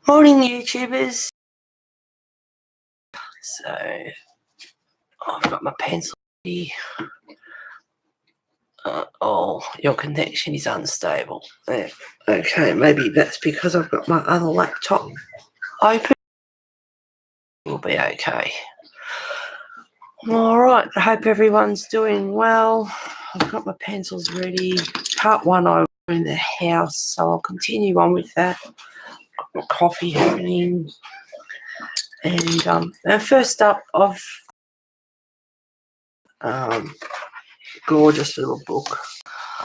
Morning, YouTubers. So I've got my pencil here. Oh, your connection is unstable. Yeah. Okay, maybe that's because I've got my other laptop open. We'll be okay. All right, I hope everyone's doing well. I've got my pencils ready. Part one, I was in the house, so I'll continue on with that. Got my coffee happening. And first up, I've gorgeous little book.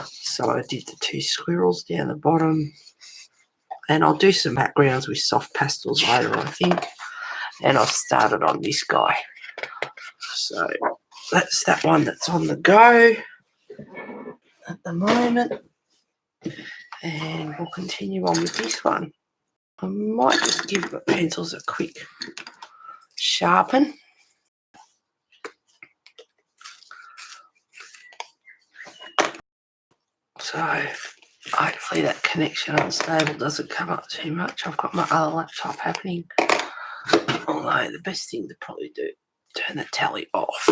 So I did the two squirrels down the bottom, and I'll do some backgrounds with soft pastels later, I think. And I've started on this guy. So that's that one that's on the go at the moment. And we'll continue on with this one. I might just give my pencils a quick sharpen. So hopefully that connection unstable doesn't come up too much. I've got my other laptop happening. Although the best thing to probably do, turn the tally off.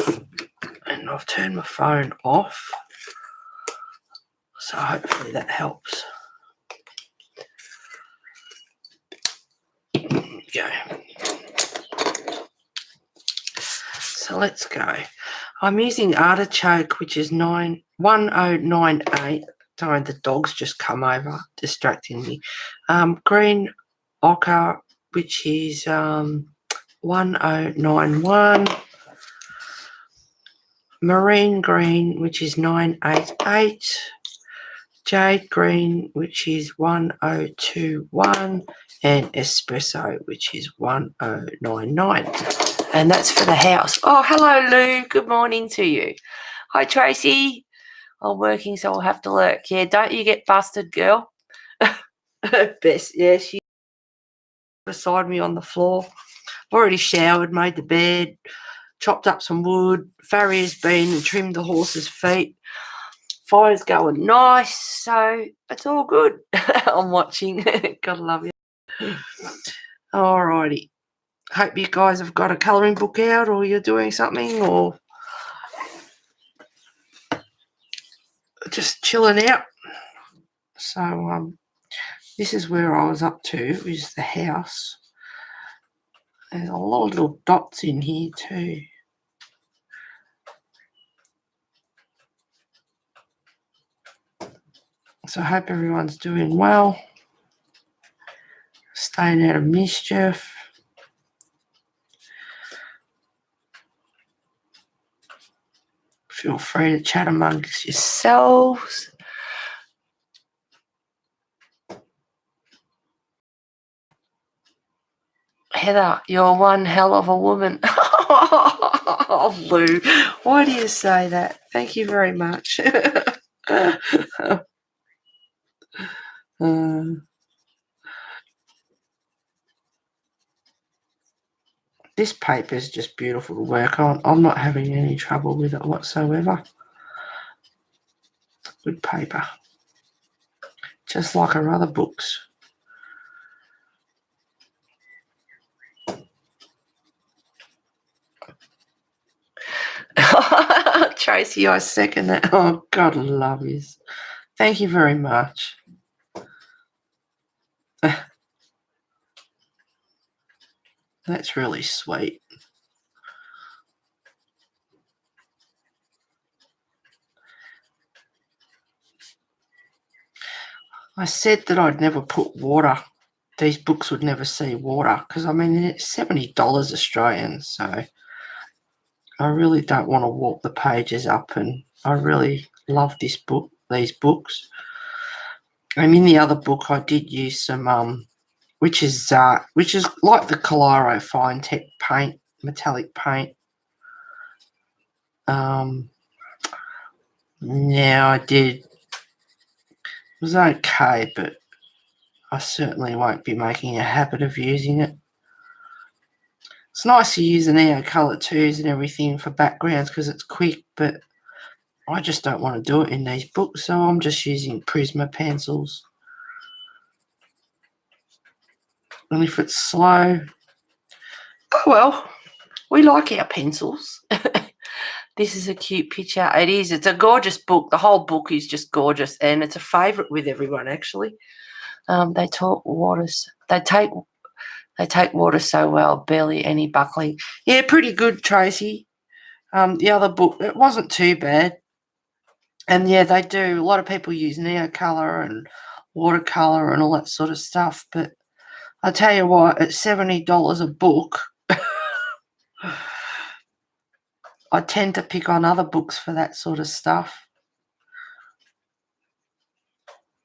And I've turned my phone off. So hopefully that helps. Go. So let's go. I'm using artichoke, which is 1098. Sorry, the dog's just come over, distracting me. Green ochre, which is 1091. Marine green, which is 988. Jade green, which is 1021. And espresso, which is 1099. And that's for the house. Oh, hello, Lou. Good morning to you. Hi, Tracy. I'm working, so I'll have to lurk. Yeah, don't you get busted, girl. Best, yeah, she's beside me on the floor. I've already showered, made the bed, chopped up some wood. Farrier's been and trimmed the horse's feet. Fire's going nice, so it's all good. I'm watching. Gotta love you. Alrighty. Hope you guys have got a colouring book out, or you're doing something, or just chilling out. So this is where I was up to, is the house. There's a lot of little dots in here too. So I hope everyone's doing well, staying out of mischief. Feel free to chat amongst yourselves. Heather, you're one hell of a woman. Oh, Lou, why do you say that? Thank you very much. This paper is just beautiful to work on. I'm not having any trouble with it whatsoever. Good paper. Just like our other books. Tracy, I second that. Oh, God love you. Thank you very much. That's really sweet. I said that I'd never put water. These books would never see water because, I mean, it's $70 Australian, so I really don't want to warp the pages up, and I really love this book, these books. And in the other book, I did use some, which is like the Klara Fine Tech paint, metallic paint. Yeah, I did. It was okay, but I certainly won't be making a habit of using it. It's nice to use the Neo Colour 2s and everything for backgrounds because it's quick, but I just don't want to do it in these books, so I'm just using Prisma pencils. And if it's slow, oh well, we like our pencils. This is a cute picture. It is. It's a gorgeous book. The whole book is just gorgeous, and it's a favourite with everyone, actually. They talk waters. They take water so well, barely any buckling. Yeah, pretty good, Tracy. The other book, it wasn't too bad. And yeah, they do. A lot of people use Neocolor and watercolor and all that sort of stuff. But I tell you what, at $70 a book, I tend to pick on other books for that sort of stuff.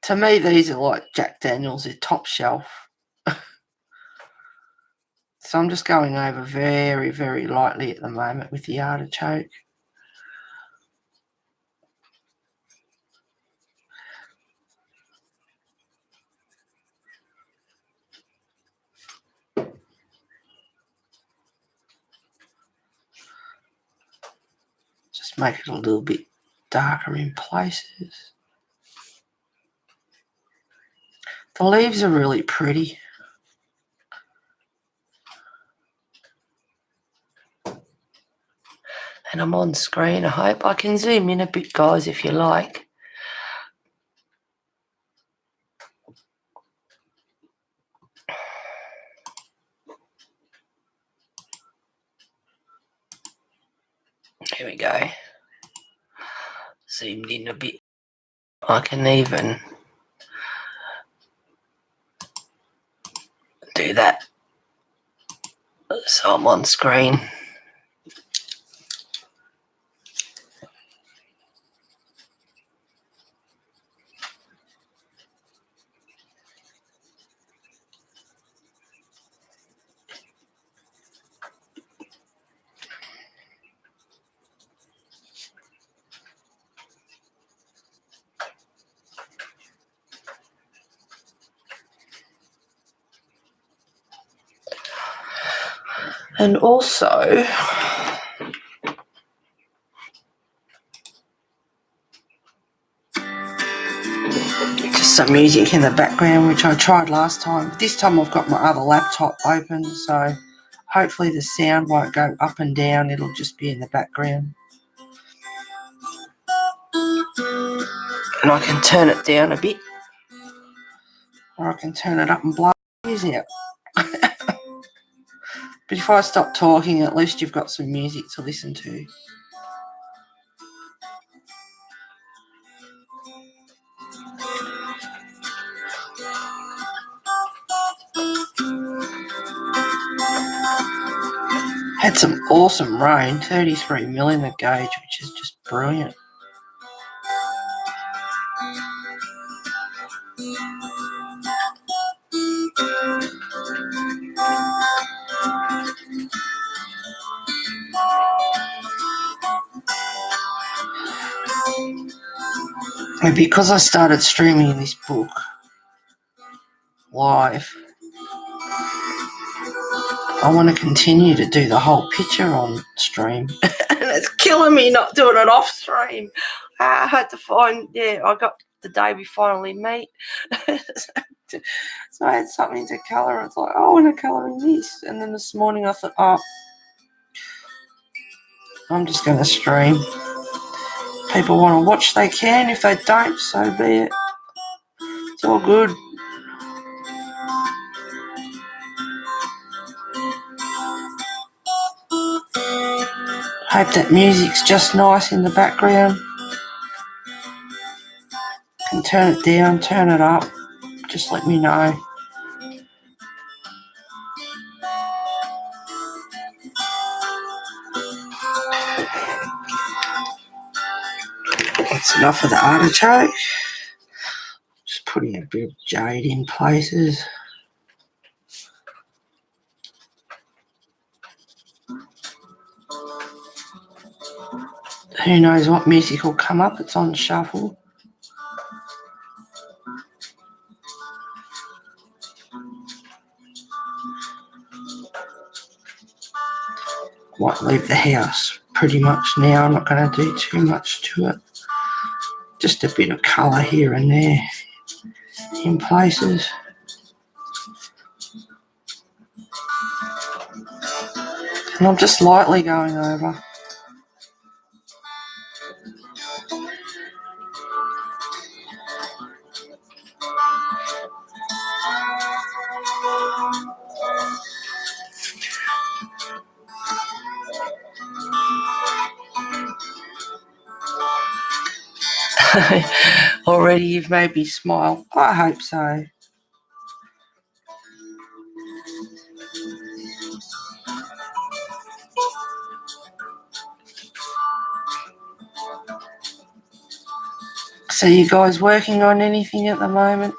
To me, these are like Jack Daniels, they're top shelf. So I'm just going over very, very lightly at the moment with the artichoke. Just make it a little bit darker in places. The leaves are really pretty. And I'm on screen, I hope. I can zoom in a bit, guys, if you like. Here we go. Zoomed in a bit. I can even do that so I'm on screen. And also, just some music in the background, which I tried last time. This time I've got my other laptop open, so hopefully the sound won't go up and down. It'll just be in the background. And I can turn it down a bit, or I can turn it up and blow the ears out. But if I stop talking, at least you've got some music to listen to. Had some awesome rain, 33 mil in the gauge, which is just brilliant. And because I started streaming this book live, I want to continue to do the whole picture on stream. And it's killing me not doing it off stream. I had to find, I got the day we finally meet. So I had something to colour. It's like, I want to colour in this. And then this morning I thought, I'm just going to stream. People want to watch, they can. If they don't, so be it. It's all good. Hope that music's just nice in the background. Can turn it down, turn it up. Just let me know. That's enough of the artichoke. Just putting a bit of jade in places. Who knows what music will come up? It's on shuffle. Might leave the house pretty much now. I'm not going to do too much to it. Just a bit of colour here and there in places. And I'm just lightly going over. Already you've made me smile. I hope so. So you guys working on anything at the moment?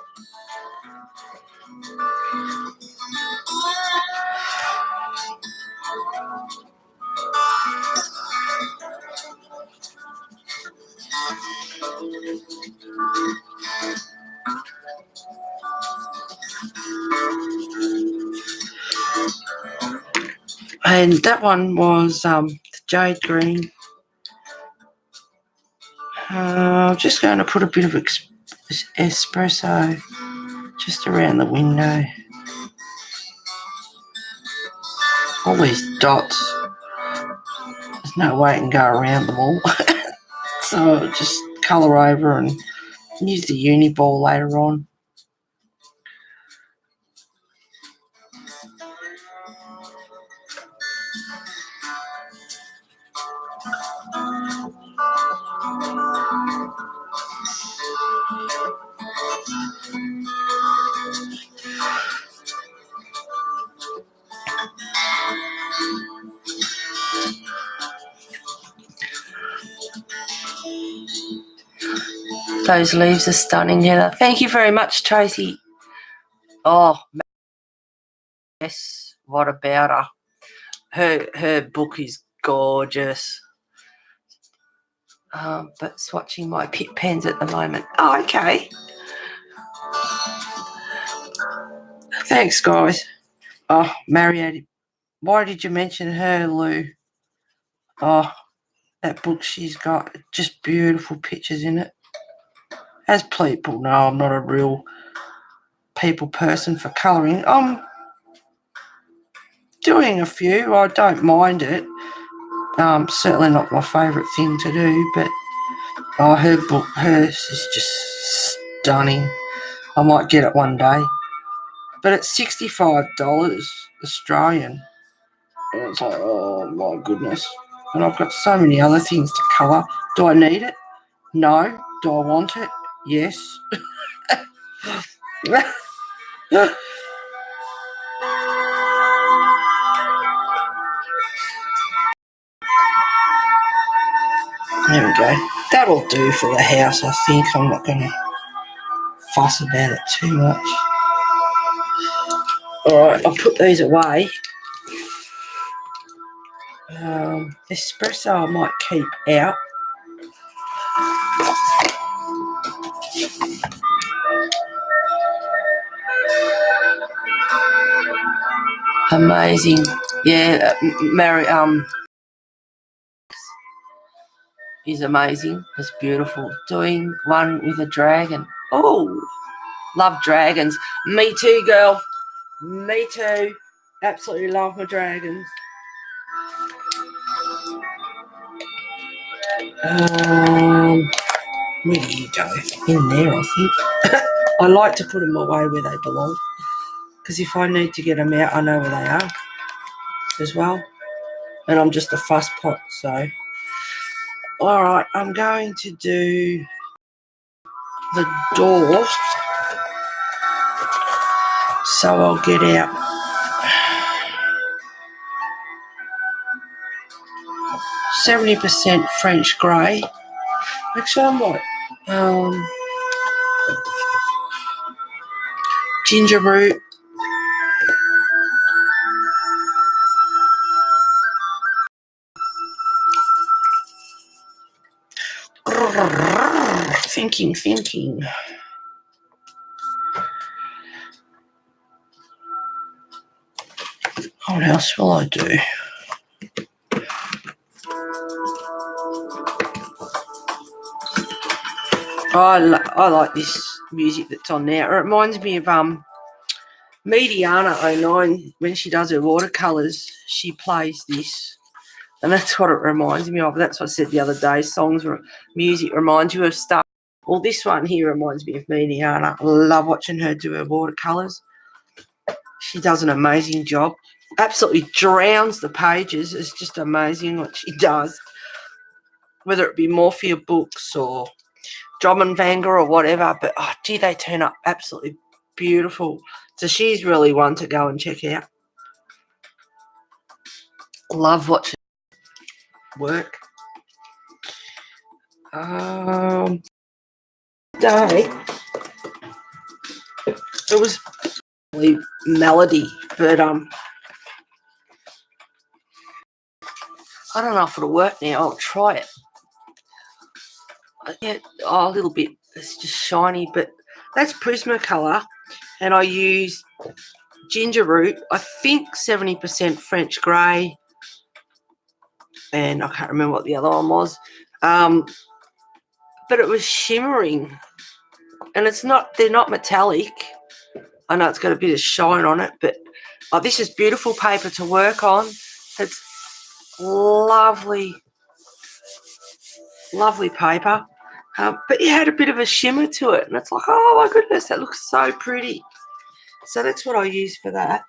And that one was the jade green. I'm just going to put a bit of espresso just around the window. All these dots. There's no way I can go around them all. So I'll just colour over and use the uni ball later on. Those leaves are stunning, Heather. Thank you very much, Tracy. Oh, yes. What about her? Her book is gorgeous. But swatching my Pitt pens at the moment. Oh, okay. Thanks, guys. Oh, Mariette, why did you mention her, Lou? Oh, that book she's got, just beautiful pictures in it. As people know, I'm not a real people person for colouring. I'm doing a few. I don't mind it. Certainly not my favourite thing to do, but hers is just stunning. I might get it one day. But it's $65 Australian. And it's like, oh my goodness. And I've got so many other things to colour. Do I need it? No. Do I want it? Yes. There we go. That'll do for the house, I think. I'm not going to fuss about it too much. Alright, I'll put these away. Espresso I might keep out. Amazing. Yeah, Mary is amazing. It's beautiful. Doing one with a dragon. Oh, love dragons. Me too, girl. Me too. Absolutely love my dragons. Where do you go? In there, I think. I like to put them away where they belong, because if I need to get them out, I know where they are as well. And I'm just a fuss pot, so. All right, I'm going to do the door. So I'll get out 70% French grey. Actually, I might ginger root. Thinking. What else will I do? I like this music that's on there. It reminds me of Mediana 09, when she does her watercolours, she plays this. And that's what it reminds me of. That's what I said the other day. Music reminds you of stuff. Well, this one here reminds me of Mediana. I love watching her do her watercolours. She does an amazing job. Absolutely drowns the pages. It's just amazing what she does. Whether it be Morphia books or Drummondvanga or whatever. But, oh, gee, they turn up absolutely beautiful. So she's really one to go and check out. Love watching work. Day. It was Melody, but I don't know if it'll work now. I'll try it. Yeah, a little bit. It's just shiny, but that's Prismacolor, and I use ginger root. I think 70% French grey, and I can't remember what the other one was. But it was shimmering, and they're not metallic. I know it's got a bit of shine on it, but this is beautiful paper to work on. It's lovely paper, but it had a bit of a shimmer to it, and it's like, oh my goodness, that looks so pretty. So that's what I use for that.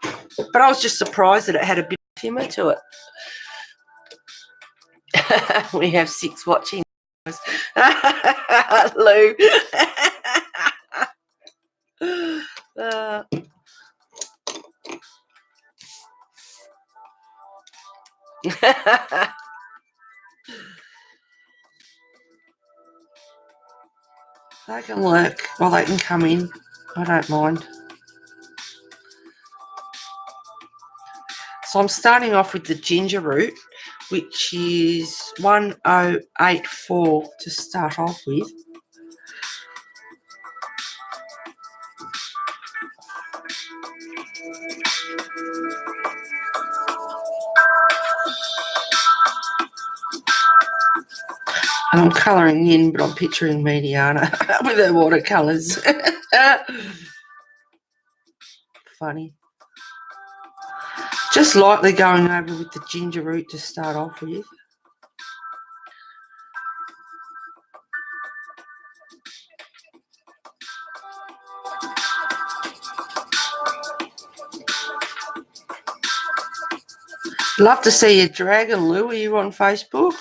But I was just surprised that it had a bit of shimmer to it. We have 6 watching. Lou. They can lurk or they can come in. I don't mind. So I'm starting off with the ginger root, which is 1084 to start off with. And I'm colouring in, but I'm picturing Mediana with her watercolours. Funny. Just lightly going over with the ginger root to start off with. Love to see your dragon, Lou. Are you on Facebook?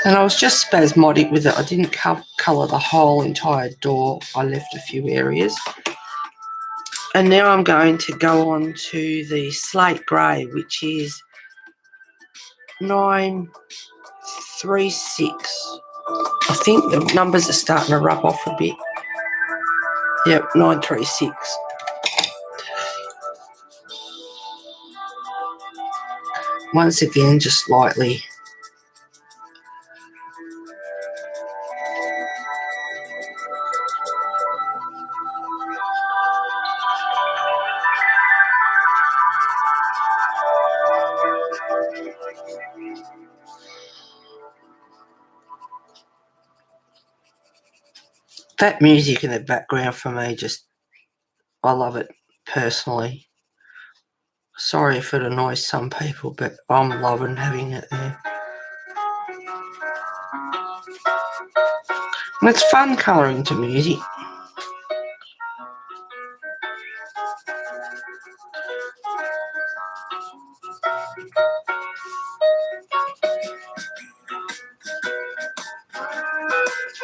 And I was just spasmodic with it. I didn't colour the whole entire door. I left a few areas. And now I'm going to go on to the slate grey, which is 936. I think the numbers are starting to rub off a bit. Yep, 936. Once again, just lightly. That music in the background for me, I love it personally. Sorry if it annoys some people, but I'm loving having it there. And it's fun colouring to music.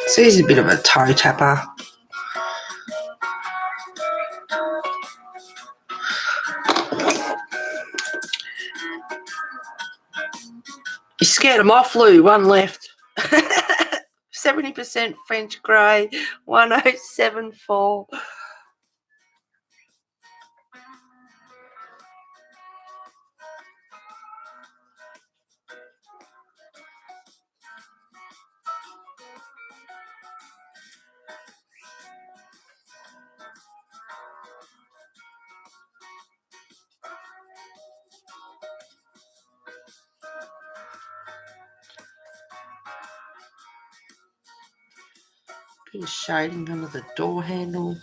So here's a bit of a toe tapper. You scared them off, Lou. One left. 70% French grey, 1074. Bit of shading under the door handle.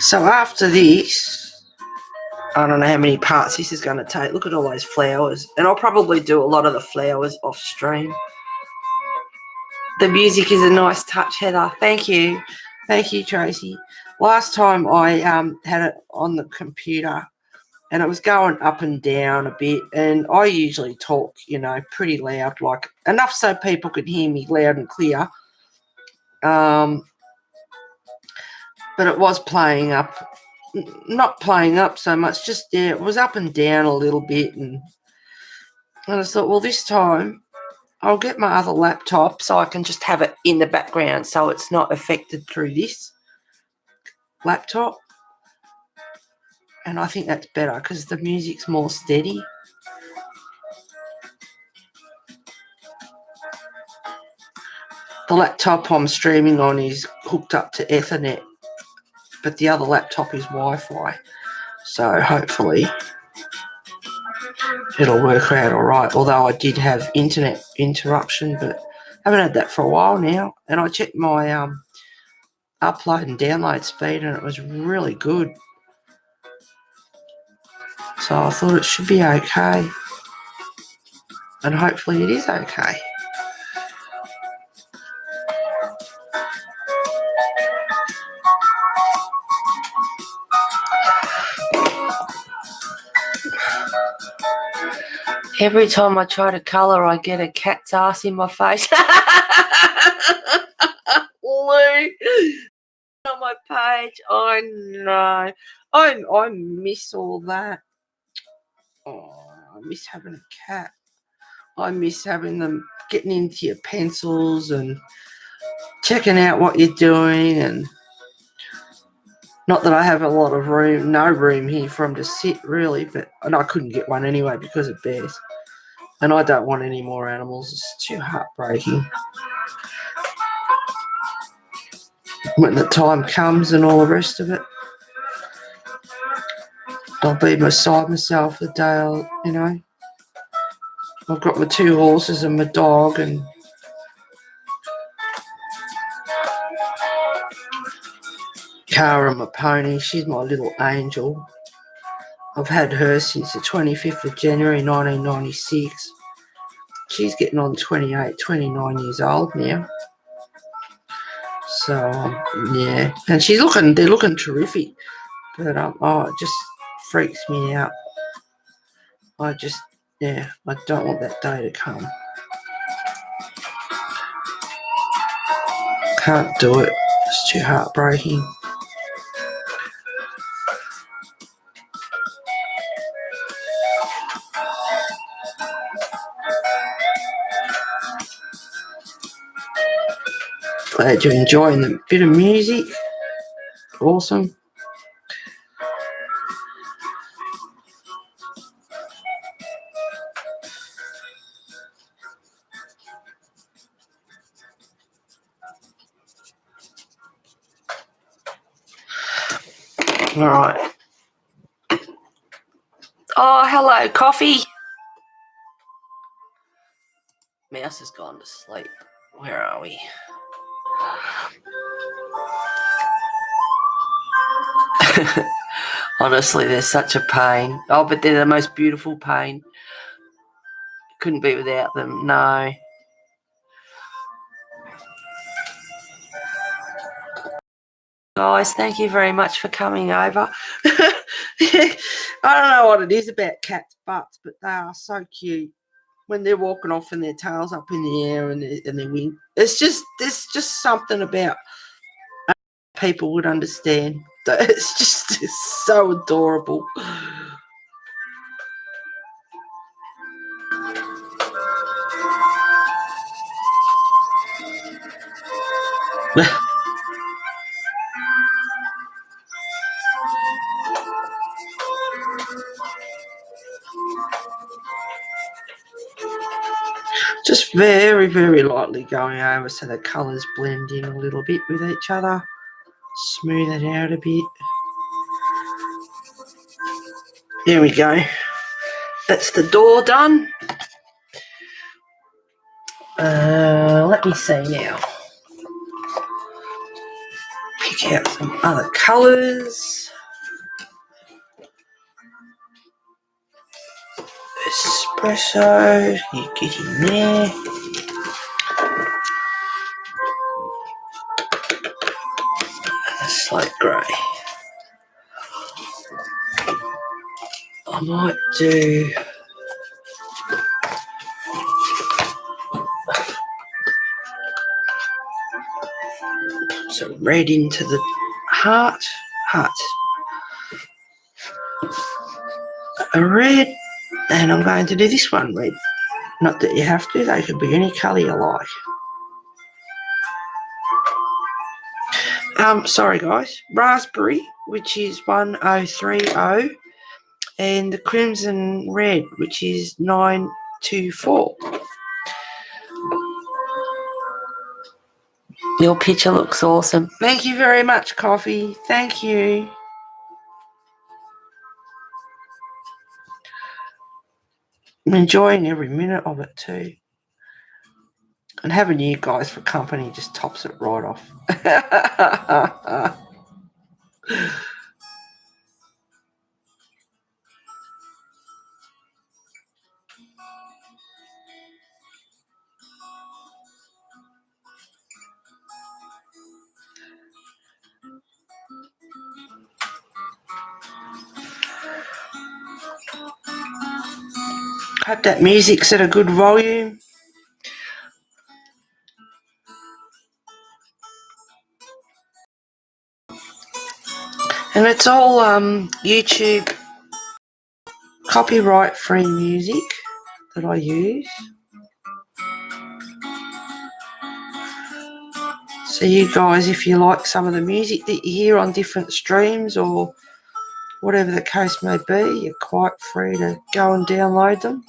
So after this, I don't know how many parts this is going to take. Look at all those flowers. And I'll probably do a lot of the flowers off stream. The music is a nice touch, Heather. Thank you. Thank you, Tracy. Last time I had it on the computer and it was going up and down a bit, and I usually talk, pretty loud, like enough so people could hear me loud and clear. But it was playing up, not playing up so much, just, it was up and down a little bit, and I thought, well, this time I'll get my other laptop so I can just have it in the background so it's not affected through this laptop. And I think that's better because the music's more steady. The laptop I'm streaming on is hooked up to Ethernet, but the other laptop is Wi-Fi. So hopefully it'll work out all right. Although I did have internet interruption, but I haven't had that for a while now. And I checked my upload and download speed and it was really good. So I thought it should be okay. And hopefully it is okay. Every time I try to colour, I get a cat's ass in my face. Lou, on my page. I know. I miss all that. Oh, I miss having a cat. I miss having them getting into your pencils and checking out what you're doing. And not that I have a lot of room, no room here for them to sit really, and I couldn't get one anyway because of bears. And I don't want any more animals. It's too heartbreaking. When the time comes and all the rest of it, I'll be beside myself the day I've got my 2 horses and my dog and Klara, my pony. She's my little angel. I've had her since the 25th of January 1996. She's getting on 28, 29 years old now. So, yeah. And they're looking terrific. But, it just freaks me out. I don't want that day to come. Can't do it. It's too heartbreaking. Glad you're enjoying the bit of music. Awesome. All right. Oh, hello, coffee. Mouse has gone to sleep. Where are we? Honestly, they're such a pain. Oh, but they're the most beautiful pain. Couldn't be without them, no. Guys, thank you very much for coming over. I don't know what it is about cats' butts, but they are so cute. When they're walking off and their tail's up in the air and their wing. There's just something about people would understand. It's so adorable. Just very, very lightly going over so the colours blend in a little bit with each other. Smooth it out a bit. There we go. That's the door done. Let me see now. Pick out some other colours. Espresso, you get in there. A slate grey. I might do some red into the heart. A red, and I'm going to do this one red. Not that you have to, they could be any colour you like. Sorry guys, raspberry, which is 1030, and the crimson red, which is 924. Your picture looks awesome. Thank you very much, Coffee. Thank you. I'm enjoying every minute of it too. And having you guys for company just tops it right off. Hope that music's at a good volume. And it's all YouTube copyright free music that I use. So you guys, if you like some of the music that you hear on different streams or whatever the case may be, you're quite free to go and download them.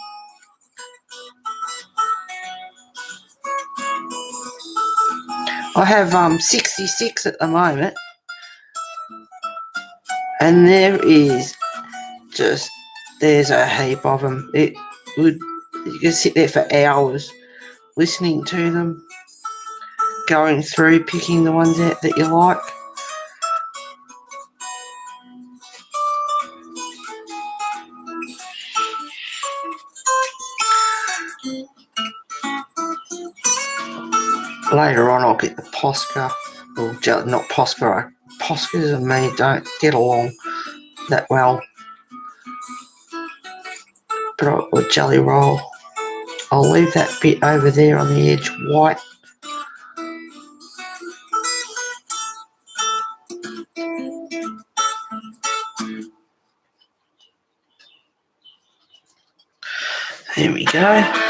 I have 66 at the moment, and there's a heap of them. You can sit there for hours listening to them, going through, picking the ones out that you like. Later on I'll get the Posca, or not Posca. Poscas and me don't get along that well. But or Jelly Roll. I'll leave that bit over there on the edge white. There we go.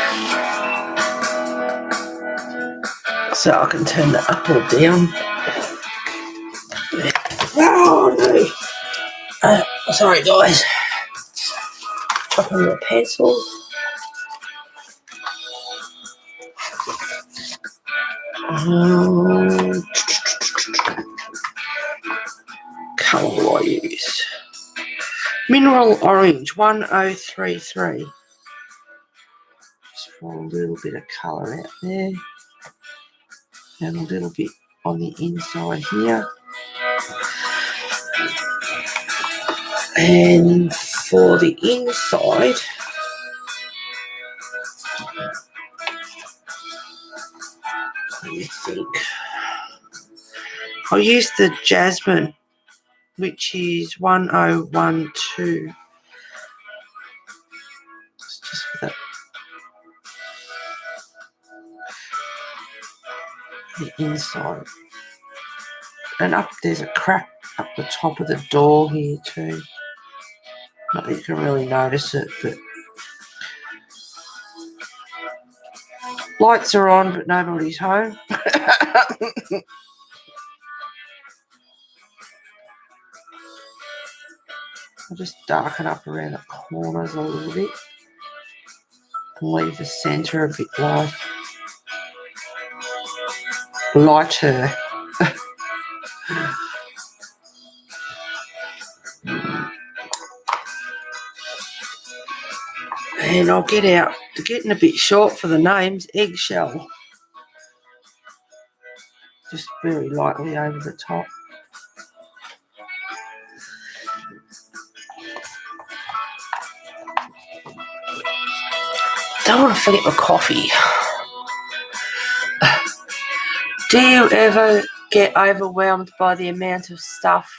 So I can turn that up or down. Oh no! Sorry guys. Chopping my pencil. Colour will I use? Mineral Orange 1033. Just for a little bit of colour out there. And a little bit on the inside here. And for the inside, let me think. I'll use the Jasmine, which is 1012. It's just for the inside. And up there's a crack up the top of the door here too. Not that you can really notice it, but lights are on, but nobody's home. I'll just darken up around the corners a little bit and leave the centre a bit lighter. And I'll get out, getting a bit short for the names, eggshell. Just very lightly over the top. Don't want to forget my coffee. Do you ever get overwhelmed by the amount of stuff?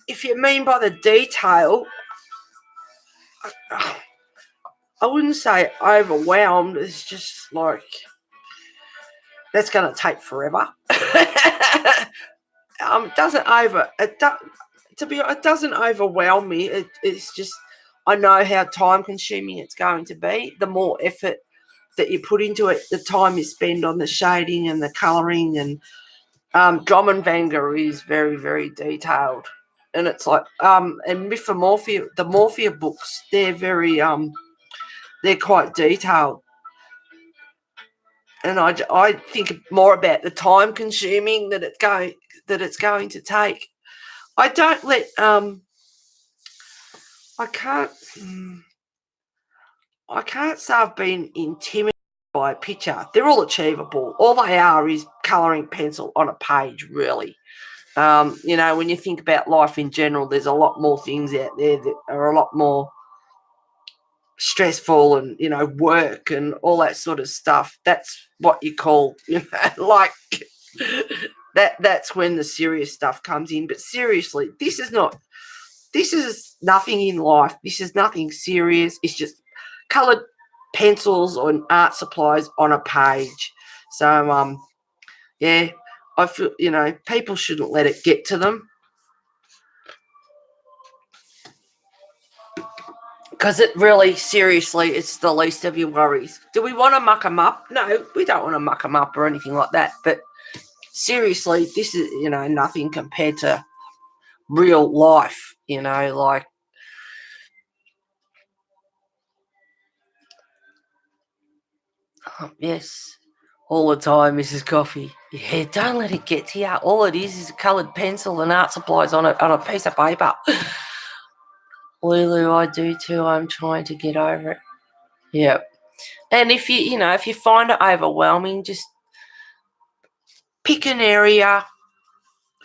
If you mean by the detail, I wouldn't say overwhelmed. It's just like that's going to take forever. It doesn't overwhelm me. It's just I know how time consuming it's going to be. The more effort that you put into it, the time you spend on the shading and the colouring, and Dromonvanga is very, very detailed. And it's like and Mythomorphia, the Morphia books, they're very they're quite detailed. And I think more about the time consuming that it's going to take. I don't let I can't say I've been intimidated by a picture. They're all achievable. All they are is colouring pencil on a page, really. When you think about life in general, there's a lot more things out there that are a lot more stressful and, work and all that sort of stuff. That's what you call, like that's when the serious stuff comes in. But seriously, this is nothing in life. This is nothing serious. It's just coloured pencils or art supplies on a page. So, yeah, I feel, people shouldn't let it get to them. Because it really, seriously, it's the least of your worries. Do we want to muck them up? No, we don't want to muck them up or anything like that. But seriously, this is, nothing compared to real life, like. Yes, all the time, Mrs. Coffee. Yeah, don't let it get to you. All it is a coloured pencil and art supplies on a piece of paper. Lulu, I do too. I'm trying to get over it. Yep. And if you find it overwhelming, just pick an area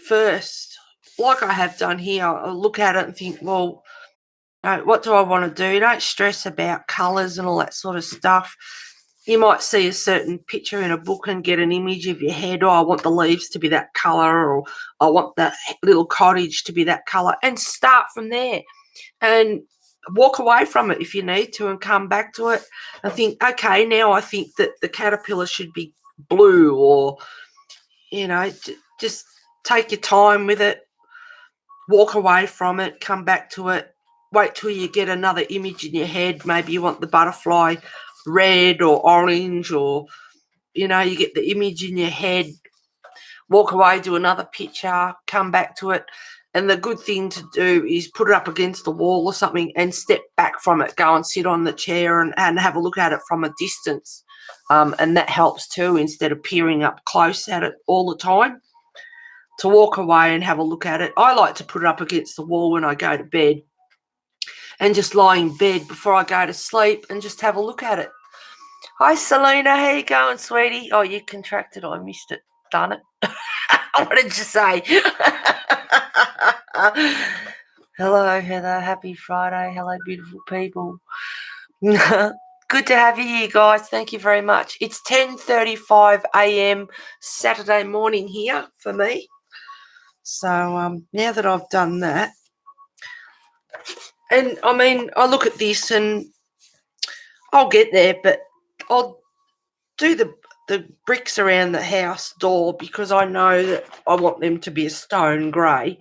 first. Like I have done here, I'll look at it and think, well, what do I want to do? Don't stress about colours and all that sort of stuff. You might see a certain picture in a book and get an image of your head. Oh, I want the leaves to be that colour, or I want that little cottage to be that colour, and start from there. And walk away from it if you need to and come back to it and think, okay, now I think that the caterpillar should be blue, or, just take your time with it, walk away from it, come back to it, wait till you get another image in your head. Maybe you want the butterfly red or orange, or, you get the image in your head, walk away, do another picture, come back to it. And the good thing to do is put it up against the wall or something and step back from it. Go and sit on the chair and have a look at it from a distance. And that helps too, instead of peering up close at it all the time. To walk away and have a look at it. I like to put it up against the wall when I go to bed and just lie in bed before I go to sleep and just have a look at it. Hi, Selena. How you going, sweetie? Oh, you contracted. I missed it. Darn it. What did you say? Hello, Heather. Happy Friday. Hello, beautiful people. Good to have you here, guys. Thank you very much. It's 10:35 a.m. Saturday morning here for me. So now that I've done that, and I look at this and I'll get there, but I'll do the bricks around the house door because I know that I want them to be a stone grey,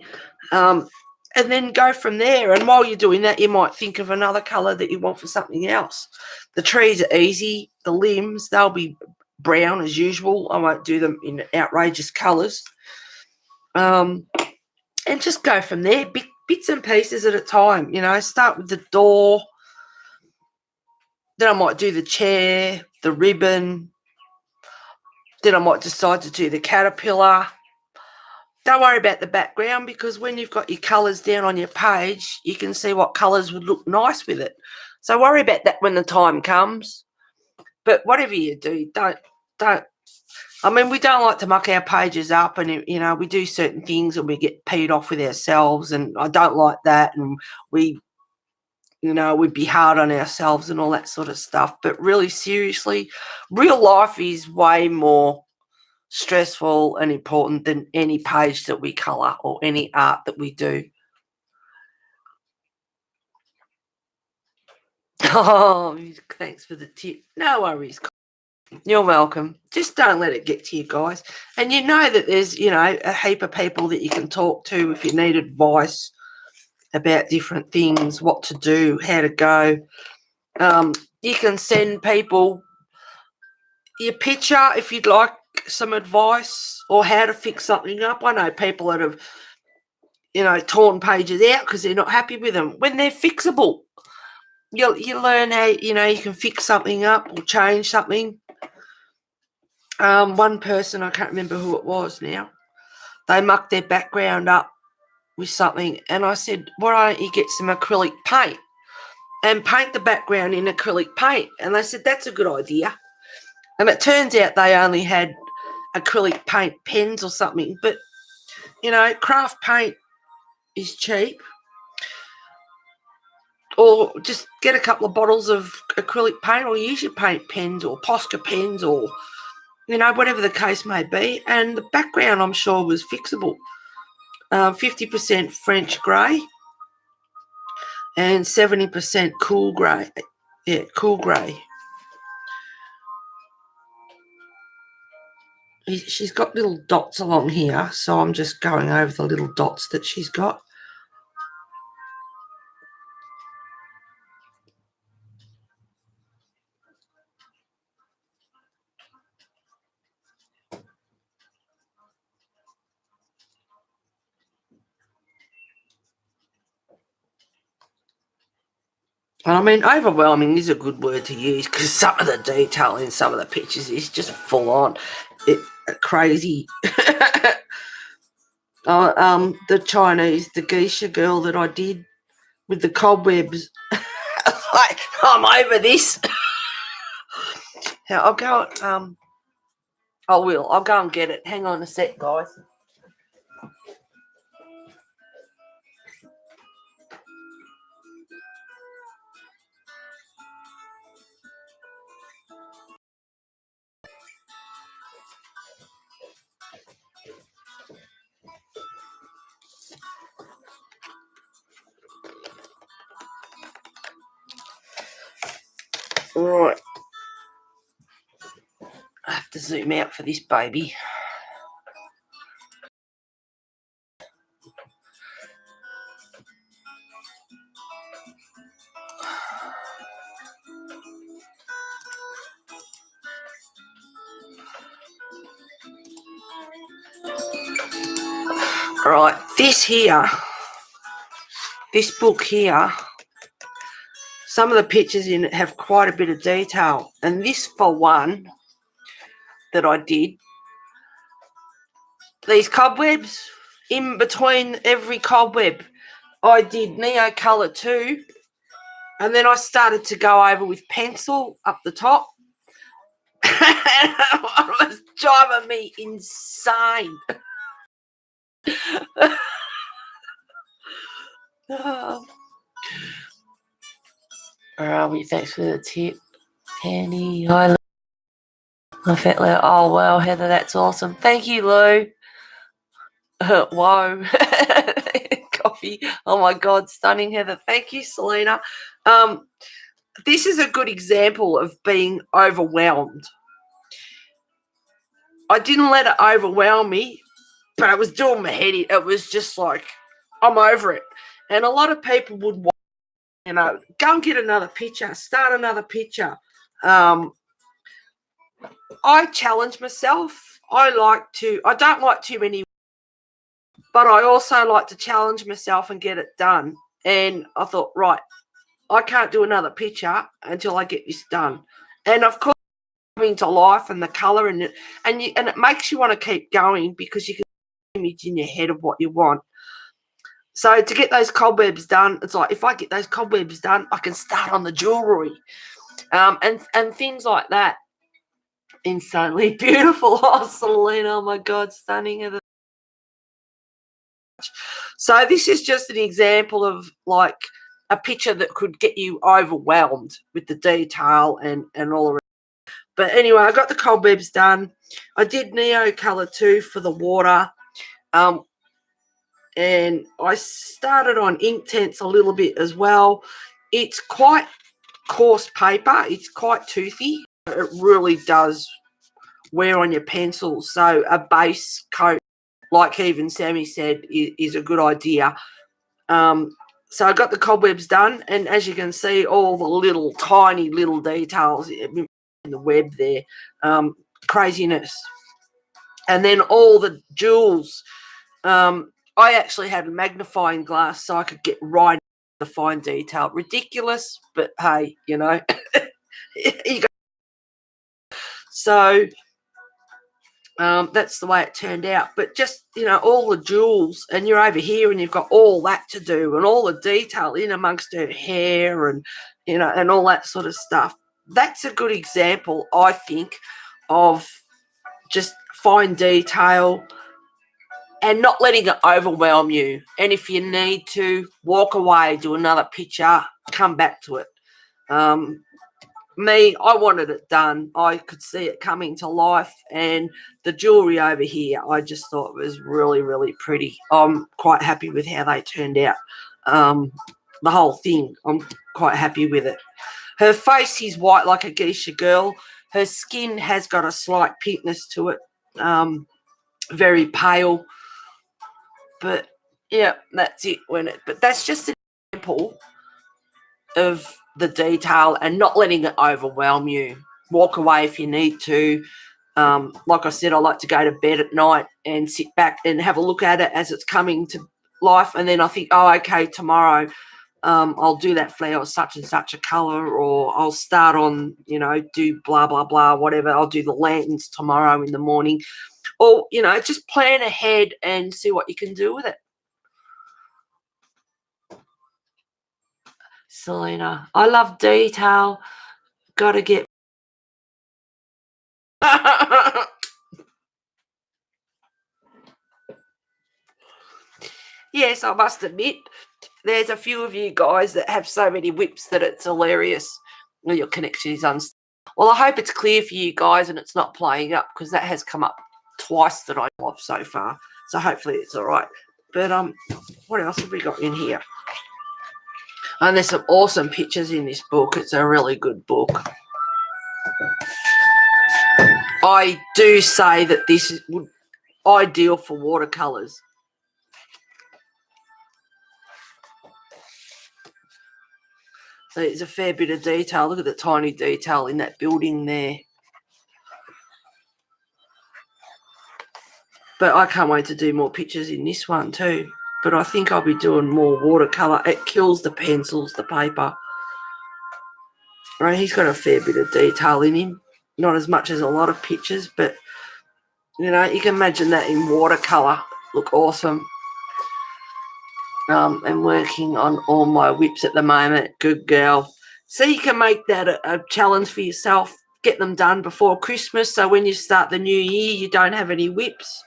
and then go from there. And while you're doing that, you might think of another colour that you want for something else. The trees are easy. The limbs, they'll be brown as usual. I won't do them in outrageous colours. And just go from there, bits and pieces at a time. Start with the door. Then I might do the chair, the ribbon. Then I might decide to do the caterpillar. don't worry about the background, because when you've got your colours down on your page, you can see what colours would look nice with it. So worry about that when the time comes. But whatever you do, don't. I mean, we don't like to muck our pages up, and we do certain things and we get peed off with ourselves, and I don't like that, and we'd be hard on ourselves and all that sort of stuff. But really, seriously, real life is way more stressful and important than any page that we colour or any art that we do. Oh, thanks for the tip. No worries. You're welcome. Just don't let it get to you, guys. And you know that there's, a heap of people that you can talk to if you need advice about different things, what to do, how to go. You can send people your picture if you'd like some advice or how to fix something up. I know people that have, torn pages out because they're not happy with them. When they're fixable, you learn how, you can fix something up or change something. One person, I can't remember who it was now, they mucked their background up with something, and I said, why don't you get some acrylic paint and paint the background in acrylic paint? And they said, that's a good idea. And it turns out they only had acrylic paint pens or something. But, craft paint is cheap. Or just get a couple of bottles of acrylic paint, or use your paint pens or Posca pens, or, whatever the case may be. And the background, I'm sure, was fixable. 50% French grey and 70% cool grey. Yeah, cool grey. She's got little dots along here, so I'm just going over the little dots that she's got. And I mean, overwhelming is a good word to use, because some of the detail in some of the pictures is just full on. Crazy. The Chinese, the geisha girl that I did with the cobwebs. Like, I'm over this. I'll go. I'll go and get it. Hang on a sec, guys. Right. I have to zoom out for this baby. Right, this book here, some of the pictures in it have quite a bit of detail. And this, for one, that I did, these cobwebs, in between every cobweb, I did Neo Colour too. And then I started to go over with pencil up the top. It was driving me insane. Oh. Thanks for the tip, Penny. Hi, I felt like, oh wow, Heather, that's awesome. Thank you, Lou. Whoa. Coffee. Oh my God, stunning, Heather. Thank you, Selena. This is a good example of being overwhelmed. I didn't let it overwhelm me, but it was doing my head in. It was just like, I'm over it. And a lot of people would, go and get another picture, start another picture. I challenge myself. I don't like too many, but I also like to challenge myself and get it done. And I thought, right, I can't do another picture until I get this done. And of course, coming to life and the colour and it makes you want to keep going, because you can image in your head of what you want. So to get those cobwebs done, it's like if I get those cobwebs done, I can start on the jewellery, and things like that. Insanely beautiful. Oh, Selena, oh my God, stunning. So this is just an example of like a picture that could get you overwhelmed with the detail and all of it. But anyway, I got the cobwebs done. I did Neo Colour too for the water. And I started on Inktense a little bit as well. It's quite coarse paper. It's quite toothy. It really does wear on your pencils. So a base coat, like even Sammy said, is a good idea. So I got the cobwebs done, and as you can see, all the little tiny little details in the web there, craziness. And then all the jewels. I actually had a magnifying glass so I could get right into the fine detail. Ridiculous, but hey, you know. So that's the way it turned out. But just, you know, all the jewels, and you're over here and you've got all that to do, and all the detail in amongst her hair, and, you know, and all that sort of stuff. That's a good example, I think, of just fine detail and not letting it overwhelm you. And if you need to, walk away, do another picture, come back to it. Me, I wanted it done. I could see it coming to life, and the jewellery over here, I just thought was really, really pretty. I'm quite happy with how they turned out. The whole thing, I'm quite happy with it. Her face is white like a geisha girl. Her skin has got a slight pinkness to it, very pale. But yeah, that's it. But that's just an example of the detail and not letting it overwhelm you. Walk away if you need to. Like I said, I like to go to bed at night and sit back and have a look at it as it's coming to life, and then I think, oh, okay, tomorrow I'll do that flower such and such a colour, or I'll start on, you know, do blah blah blah, whatever. I'll do the lanterns tomorrow in the morning. Or, you know, just plan ahead and see what you can do with it. Selena, I love detail. Got to get... Yes, I must admit, there's a few of you guys that have so many whips that it's hilarious. Well, your connection is unstable. Well, I hope it's clear for you guys and it's not playing up, because that has come up twice that I know of so far. So hopefully it's all right. But what else have we got in here? And there's some awesome pictures in this book. It's a really good book. I do say that this is ideal for watercolours. There's a fair bit of detail. Look at the tiny detail in that building there. But I can't wait to do more pictures in this one too. But I think I'll be doing more watercolour. It kills the pencils, the paper. Right, he's got a fair bit of detail in him. Not as much as a lot of pictures, but, you know, you can imagine that in watercolour. Look awesome. I'm working on all my whips at the moment. Good girl. So you can make that a challenge for yourself. Get them done before Christmas, so when you start the new year, you don't have any whips.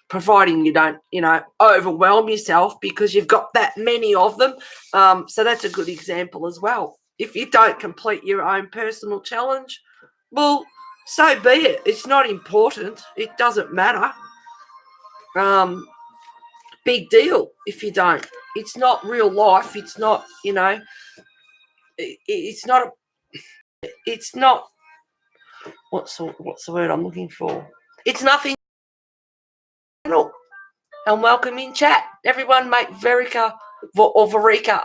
Providing you don't, you know, overwhelm yourself because you've got that many of them. So that's a good example as well. If you don't complete your own personal challenge, well, so be it. It's not important. It doesn't matter. Big deal if you don't. It's not real life. It's not, you know, it's not what's the word I'm looking for? It's nothing. And welcome in chat. Everyone make Verica or Verika.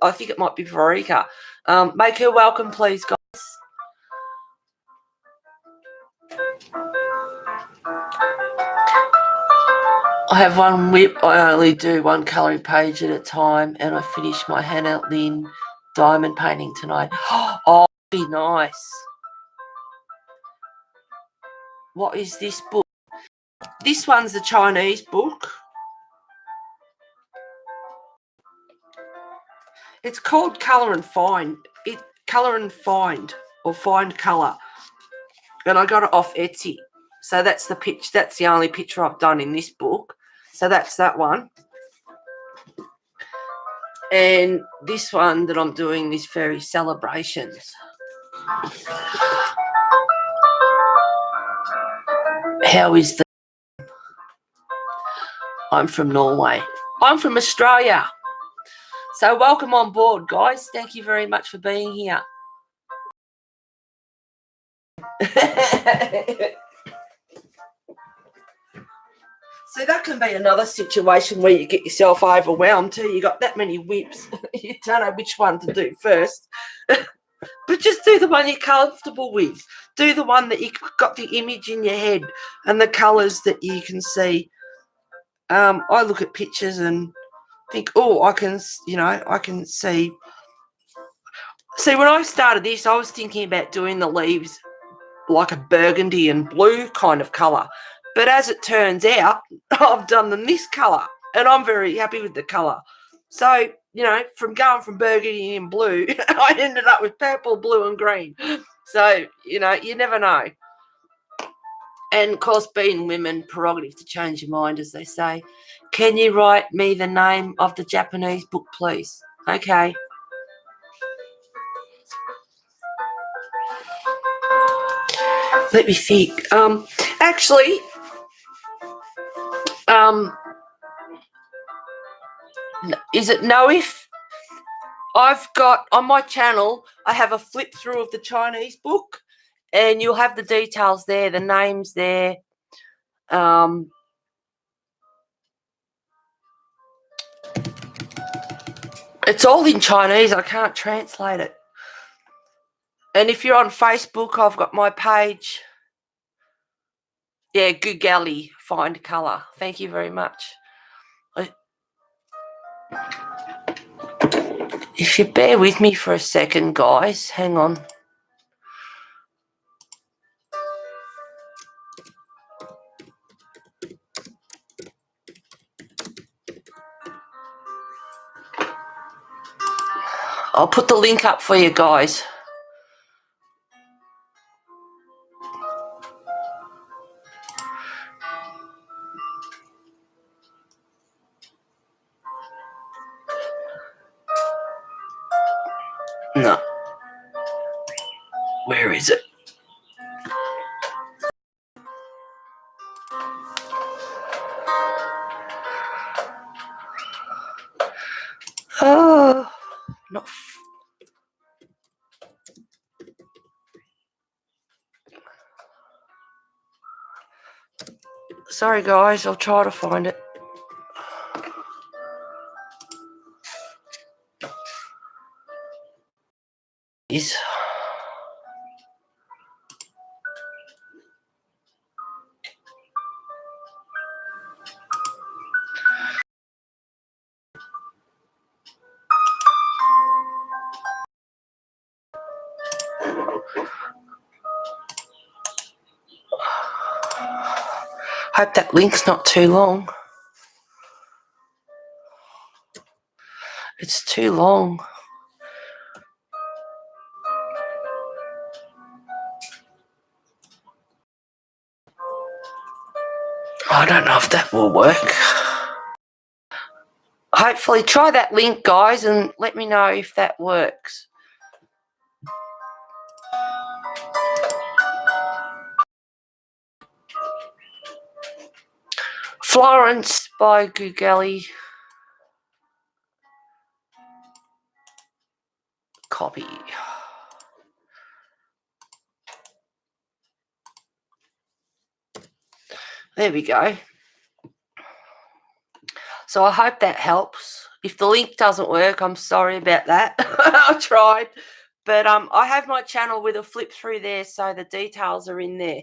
I think it might be Verika. Make her welcome, please, guys. I have one whip. I only do one colouring page at a time, and I finish my Hannah Lynn diamond painting tonight. Oh, be nice. What is this book? This one's the Chinese book. It's called Colour and Find. Colour and Find, or Find Colour. And I got it off Etsy. So that's the pitch. That's the only picture I've done in this book. So that's that one. And this one that I'm doing is Fairy Celebrations. How is the... I'm from Norway. I'm from Australia. So welcome on board, guys. Thank you very much for being here. So that can be another situation where you get yourself overwhelmed too. You got that many whips. You don't know which one to do first. But just do the one you're comfortable with. Do the one that you've got the image in your head and the colours that you can see. I look at pictures and think, oh, I can see. See, when I started this, I was thinking about doing the leaves like a burgundy and blue kind of colour. But as it turns out, I've done them this colour, and I'm very happy with the colour. So, from going from burgundy and blue, I ended up with purple, blue and green. So, you never know. And, of course, being women, prerogative to change your mind, as they say. Can you write me the name of the Japanese book, please? Okay. Let me think. Actually, is it Noif? I've got, on my channel, I have a flip through of the Chinese book, and you'll have the details there, the names there. It's all in Chinese. I can't translate it. And if you're on Facebook, I've got my page. Yeah, Google Find Colour. Thank you very much. If you bear with me for a second, guys, hang on. I'll put the link up for you guys. No. Where is it? Oh, not. Sorry, guys. I'll try to find it. Is. Hope that link's not too long. It's too long. I don't know if that will work. Hopefully, try that link, guys, and let me know if that works. Florence by Google. Copy. There we go. So I hope that helps. If the link doesn't work, I'm sorry about that. I tried. But I have my channel with a flip through there, so the details are in there.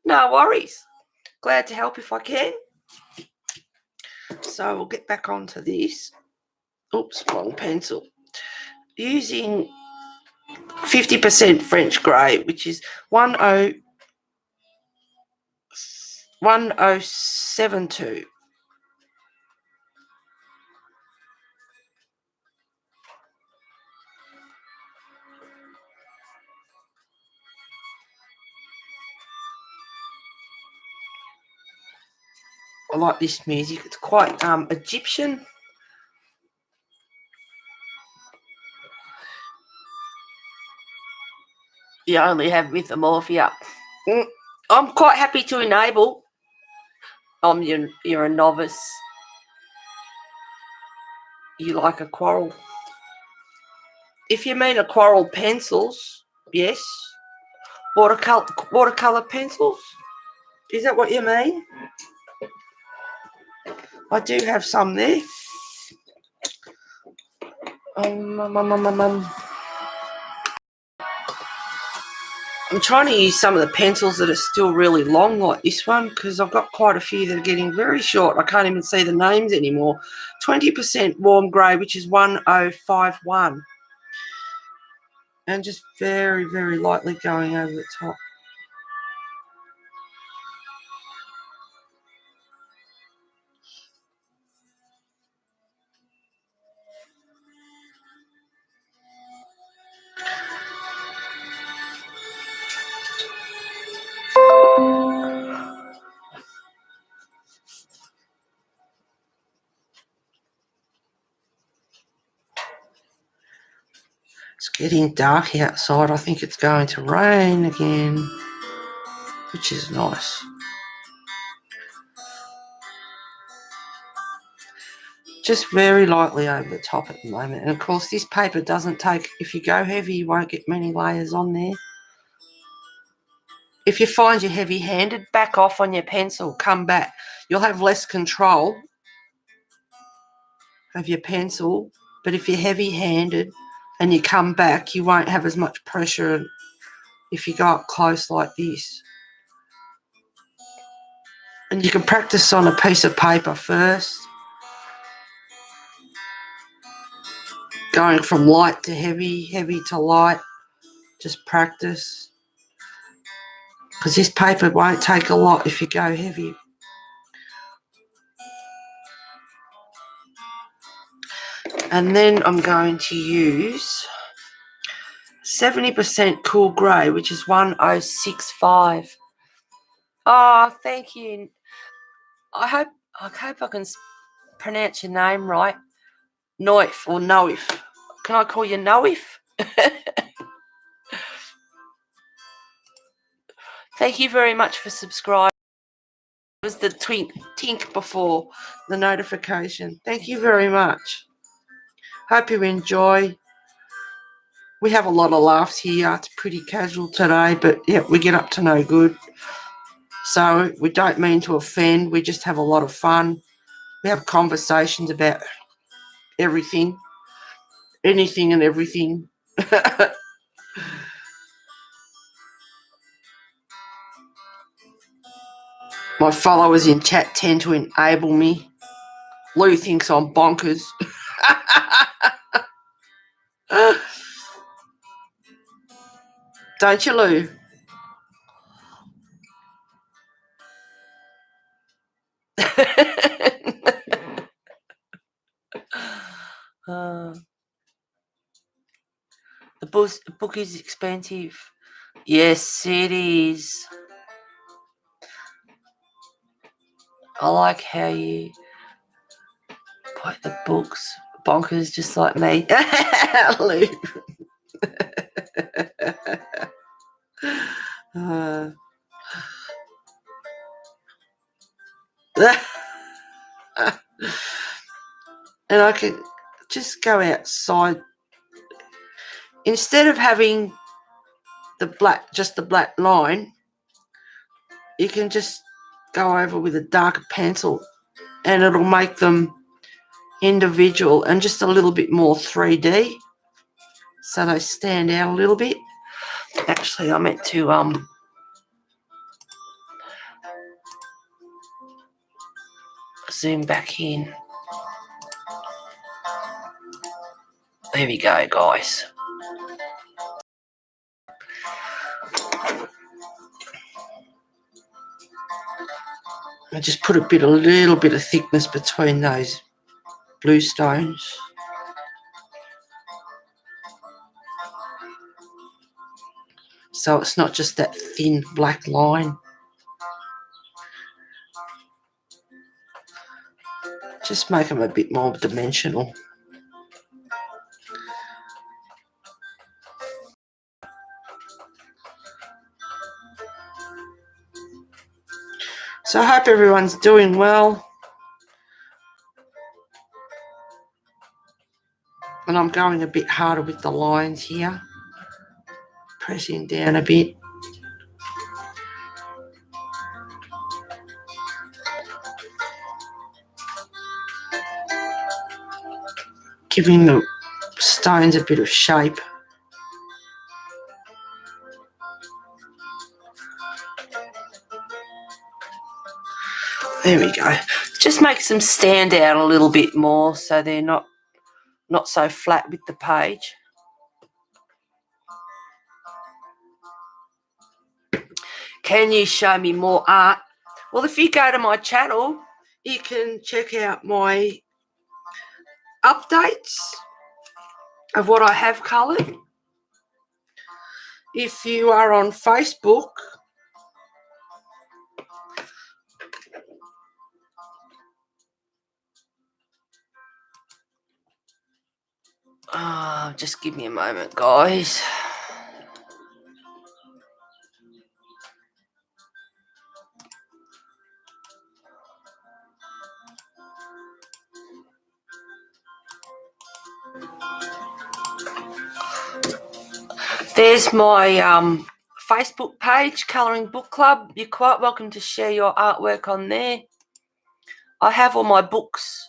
No worries. Glad to help if I can. So we'll get back onto this. Oops, wrong pencil. Using 50% French grey, which is 1072. I like this music. It's quite Egyptian. You only have Mythomorphia. I'm quite happy to enable. You're a novice. You like a quarrel. If you mean aquarelle pencils, yes. Watercolor pencils. Is that what you mean? I do have some there. I'm trying to use some of the pencils that are still really long, like this one, because I've got quite a few that are getting very short. I can't even see the names anymore. 20% warm grey, which is 1051. And just very, very lightly going over the top. It's getting dark outside. I think it's going to rain again, which is nice. Just very lightly over the top at the moment. And of course, this paper doesn't take, if you go heavy, you won't get many layers on there. If you find you're heavy-handed, back off on your pencil, come back. You'll have less control of your pencil, but if you're heavy-handed and you come back, you won't have as much pressure if you go up close like this. And you can practice on a piece of paper first, going from light to heavy, heavy to light. Just practice, because this paper won't take a lot if you go heavy. And then I'm going to use 70% cool grey, which is 1065. Oh, thank you. I hope I can pronounce your name right. Noif or Noif. Can I call you Noif? Thank you very much for subscribing. It was the tink before the notification. Thank you very much. Hope you enjoy. We have a lot of laughs here. It's pretty casual today, but yeah, we get up to no good. So we don't mean to offend. We just have a lot of fun. We have conversations about everything, anything and everything. My followers in chat tend to enable me. Lou thinks I'm bonkers. Don't you, Lou? The book is expensive. Yes, it is. I like how you put the books bonkers just like me. Lou. And I can just go outside. Instead of having just the black line, you can just go over with a darker pencil and it'll make them individual and just a little bit more 3D, so they stand out a little bit. Actually, I meant to zoom back in. There we go, guys. I just put a little bit of thickness between those blue stones. So it's not just that thin black line. Just make them a bit more dimensional. So I hope everyone's doing well. And I'm going a bit harder with the lines here. Pressing down a bit. Giving the stones a bit of shape. There we go. Just makes them stand out a little bit more so they're not so flat with the page. Can you show me more art? Well, if you go to my channel, you can check out my updates of what I have coloured. If you are on Facebook, just give me a moment, guys. There's my Facebook page, Colouring Book Club. You're quite welcome to share your artwork on there. I have all my books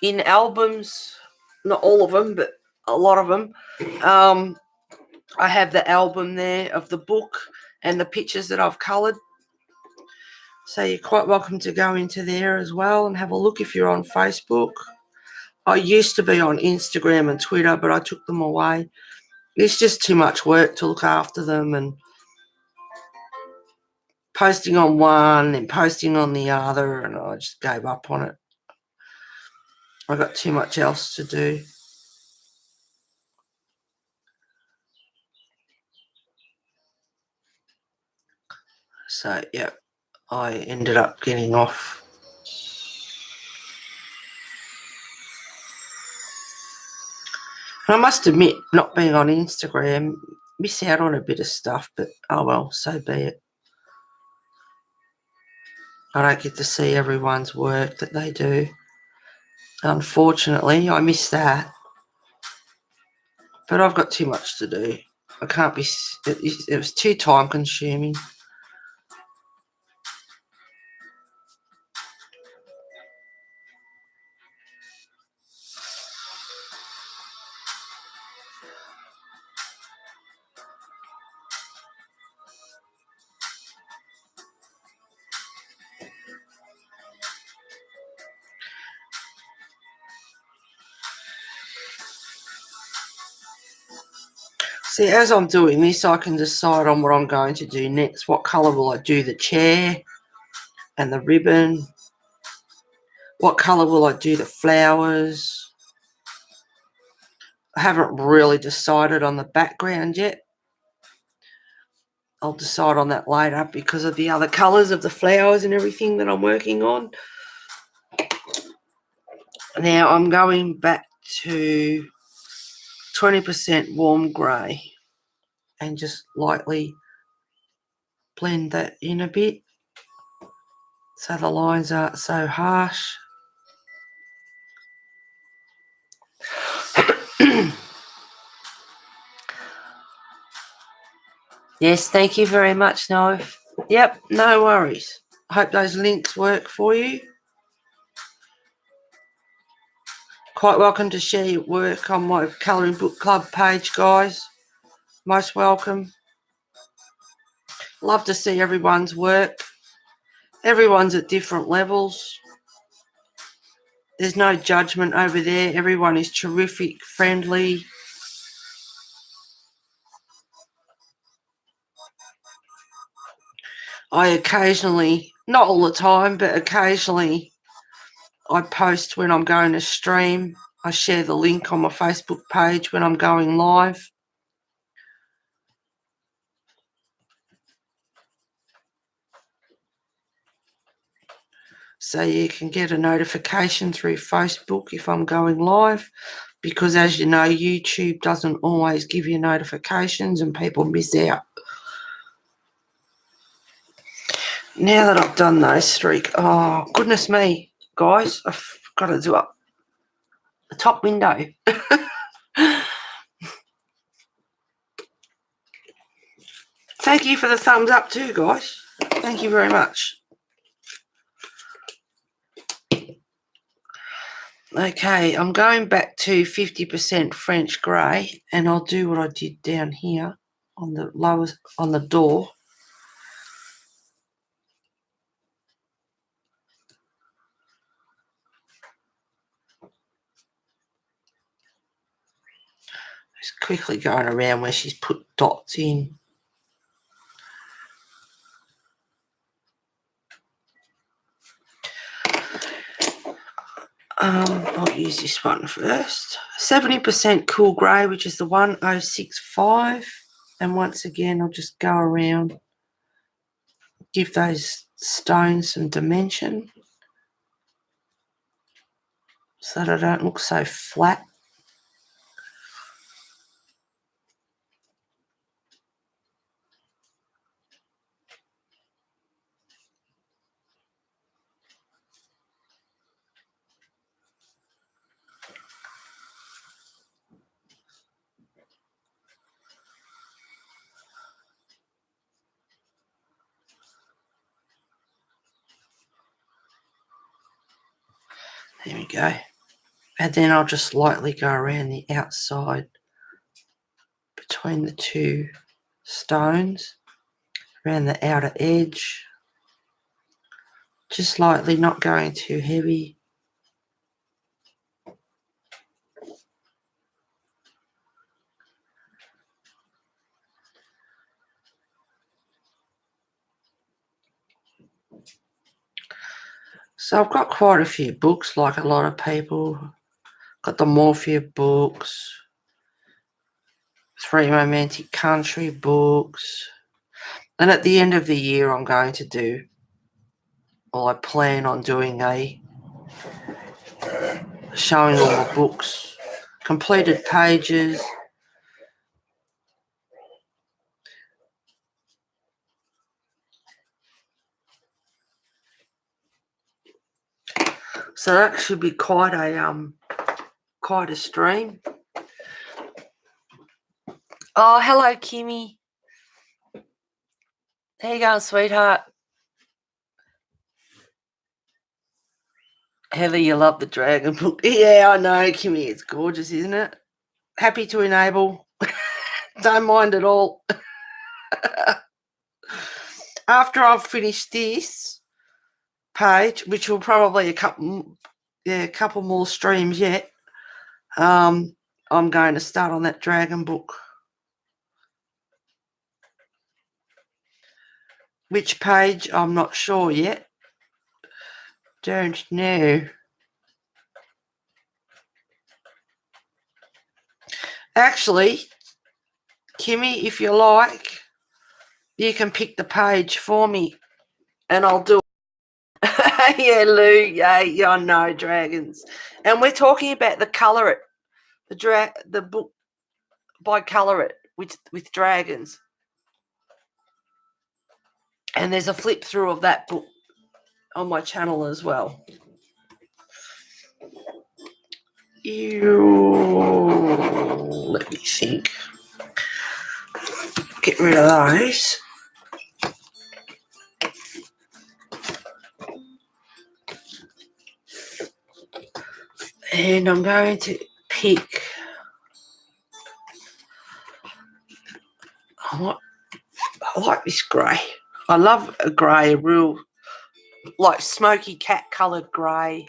in albums, not all of them, but a lot of them. I have the album there of the book and the pictures that I've coloured. So you're quite welcome to go into there as well and have a look if you're on Facebook. I used to be on Instagram and Twitter, but I took them away. It's just too much work to look after them and posting on one and posting on the other, and I just gave up on it. I got too much else to do. So, yeah, I ended up getting off. And I must admit, not being on Instagram, miss out on a bit of stuff, but oh well, so be it. I don't get to see everyone's work that they do. Unfortunately, I miss that. But I've got too much to do. I can't be, it was too time consuming. See, as I'm doing this, I can decide on what I'm going to do next. What colour will I do the chair and the ribbon? What colour will I do the flowers? I haven't really decided on the background yet. I'll decide on that later because of the other colours of the flowers and everything that I'm working on. Now I'm going back to 20% warm grey and just lightly blend that in a bit so the lines aren't so harsh. Yes, thank you very much, Nove. Yep, no worries. I hope those links work for you. Quite welcome to share your work on my Colouring Book Club page, guys. Most welcome. Love to see everyone's work. Everyone's at different levels. There's no judgment over there. Everyone is terrific, friendly. I occasionally, not all the time, but occasionally I post when I'm going to stream. I share the link on my Facebook page when I'm going live. So you can get a notification through Facebook if I'm going live, because as you know, YouTube doesn't always give you notifications and people miss out. Now that I've done those three, oh, goodness me, guys, I've got to do up the top window. Thank you for the thumbs up too, guys. Thank you very much. Okay, I'm going back to 50% French grey, and I'll do what I did down here on the lowest, on the door. Just quickly going around where she's put dots in. I'll use this one first. 70% cool grey, which is the 1065. And once again, I'll just go around, give those stones some dimension so that I don't look so flat. There we go. And then I'll just lightly go around the outside between the two stones, around the outer edge, just lightly, not going too heavy. So I've got quite a few books, like a lot of people. Got the Morphia books, 3 Romantic Country books. And at the end of the year, I'm going to do, well, I plan on doing a showing all my books, completed pages. So that should be quite a stream. Oh, hello, Kimmy. How you going, sweetheart? Heather, you love the dragon book. Yeah, I know, Kimmy. It's gorgeous, isn't it? Happy to enable. Don't mind at all. After I've finished this page, which will probably a couple more streams yet, I'm going to start on that dragon book. Which page, I'm not sure yet. Don't know. Actually, Kimmy, if you like, you can pick the page for me and I'll do it. Yeah, Lou. Yeah, I know, dragons. And we're talking about the Colour It, the book by Colour It with dragons. And there's a flip through of that book on my channel as well. Let me think. Get rid of those. And I'm going to pick. I like this grey. I love a grey, a real, like smoky cat coloured grey.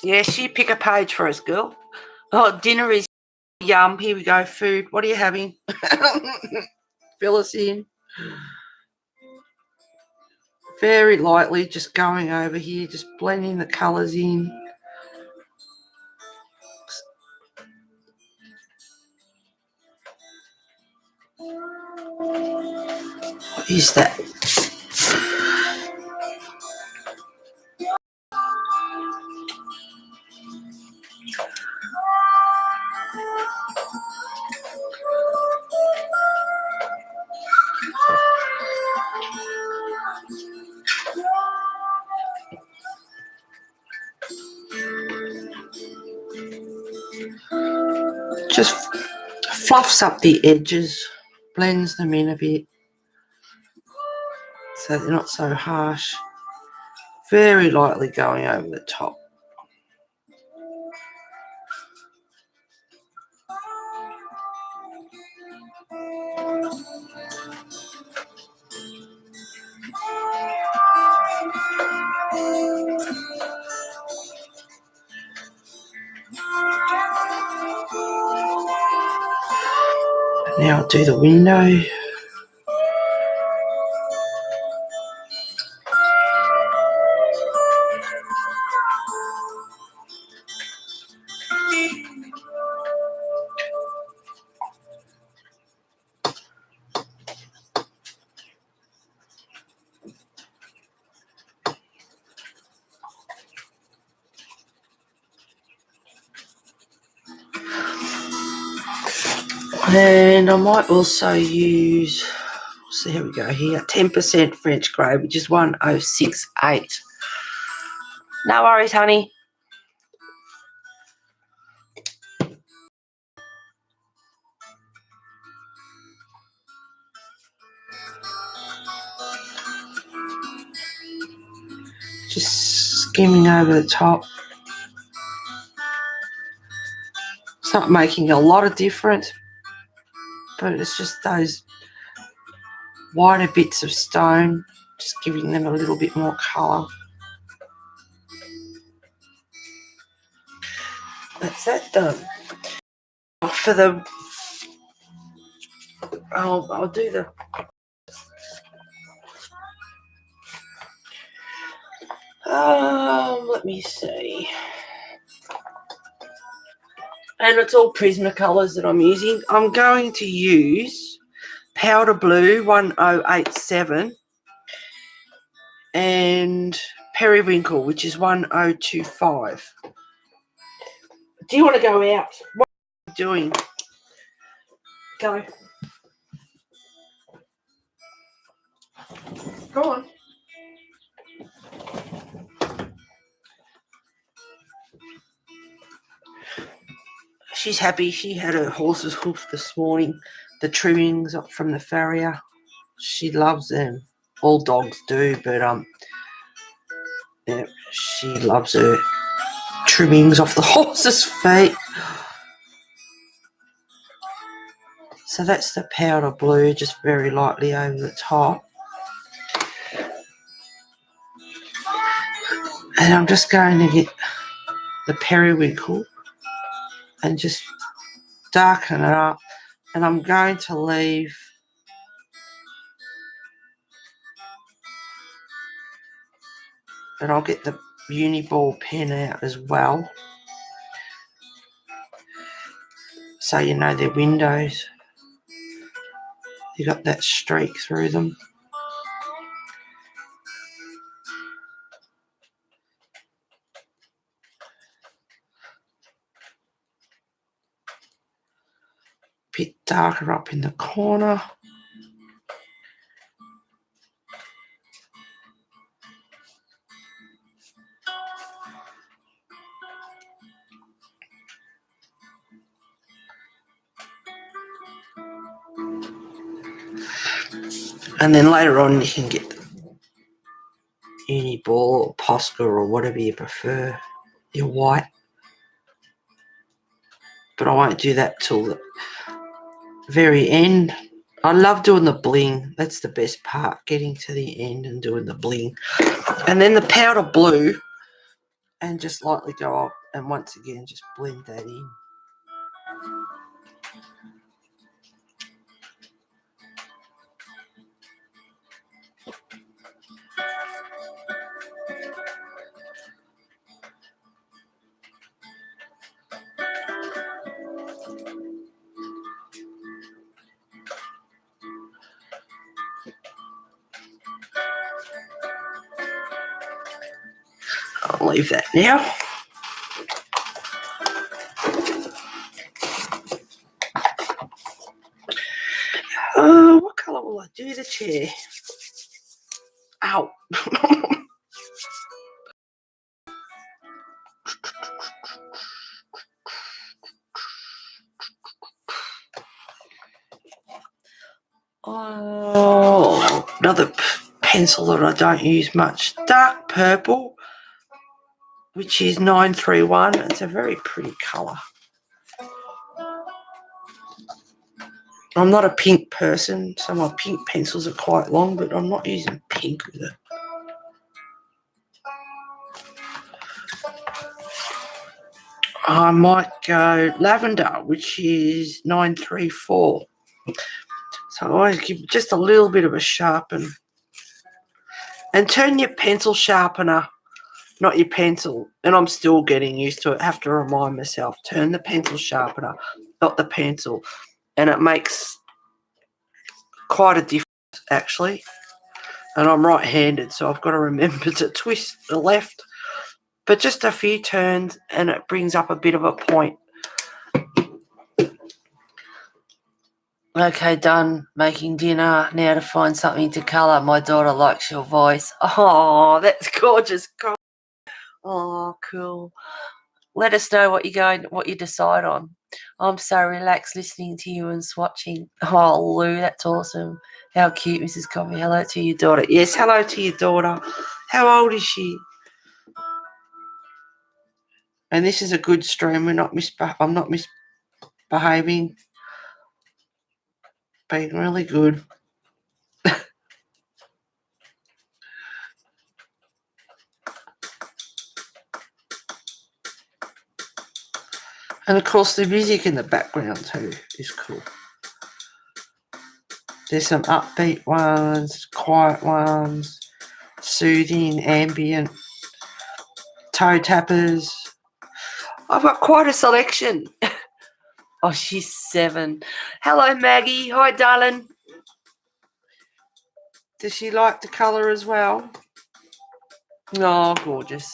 Yes, you pick a page for us, girl. Oh, dinner is yum. Here we go, food. What are you having? fill us in. Very lightly, just going over here, just blending the colours in. What is that? Just fluffs up the edges, blends them in a bit so they're not so harsh. Very lightly going over the top. Now I'll do the window. And I might also use, so here we go here, 10% French grey, which is 1068. No worries, honey. Just skimming over the top. It's not making a lot of difference, but it's just those wider bits of stone, just giving them a little bit more colour. That's that done. For the, I'll do the, let me see. And it's all Prismacolors that I'm using. I'm going to use Powder Blue 1087 and Periwinkle, which is 1025. Do you want to go out? What are you doing? Go. Go on. She's happy. She had her horse's hoof this morning. The trimmings from the farrier. She loves them. All dogs do, but yeah, she loves her trimmings off the horse's feet. So that's the powder blue, just very lightly over the top. And I'm just going to get the periwinkle and just darken it up. And I'm going to leave and I'll get the uni ball pen out as well, so you know they're windows. You got that streak through them. Bit darker up in the corner. And then later on you can get the uni ball or Posca or whatever you prefer, your white. But I won't do that till the very end. I love doing the bling. That's the best part, getting to the end and doing the bling. And then the powder blue, and just lightly go off, and once again just blend that in. I'll leave that now. What colour will I do the chair? Ow. Oh, another pencil that I don't use much. Dark purple, which is 931. It's a very pretty colour. I'm not a pink person, so my pink pencils are quite long, but I'm not using pink with it. I might go lavender, which is 934. So I always give just a little bit of a sharpen. And turn your pencil sharpener, not your pencil. And I'm still getting used to it. I have to remind myself, turn the pencil sharpener, not the pencil. And it makes quite a difference, actually. And I'm right-handed, so I've got to remember to twist the left. But just a few turns, and it brings up a bit of a point. Okay, done making dinner. Now to find something to colour. My daughter likes your voice. Oh, that's gorgeous. Oh, cool. Let us know what you decide on. I'm so relaxed listening to you and swatching. Oh, Lou, that's awesome. How cute, Mrs. Coffee. Hello to your daughter. Yes, hello to your daughter. How old is she? And this is a good stream. I'm not misbehaving. Being really good. And of course the music in the background too is cool. There's some upbeat ones, quiet ones, soothing, ambient, toe tappers. I've got quite a selection. Oh, she's 7. Hello, Maggie. Hi, darling. Does she like the colour as well? Oh, gorgeous.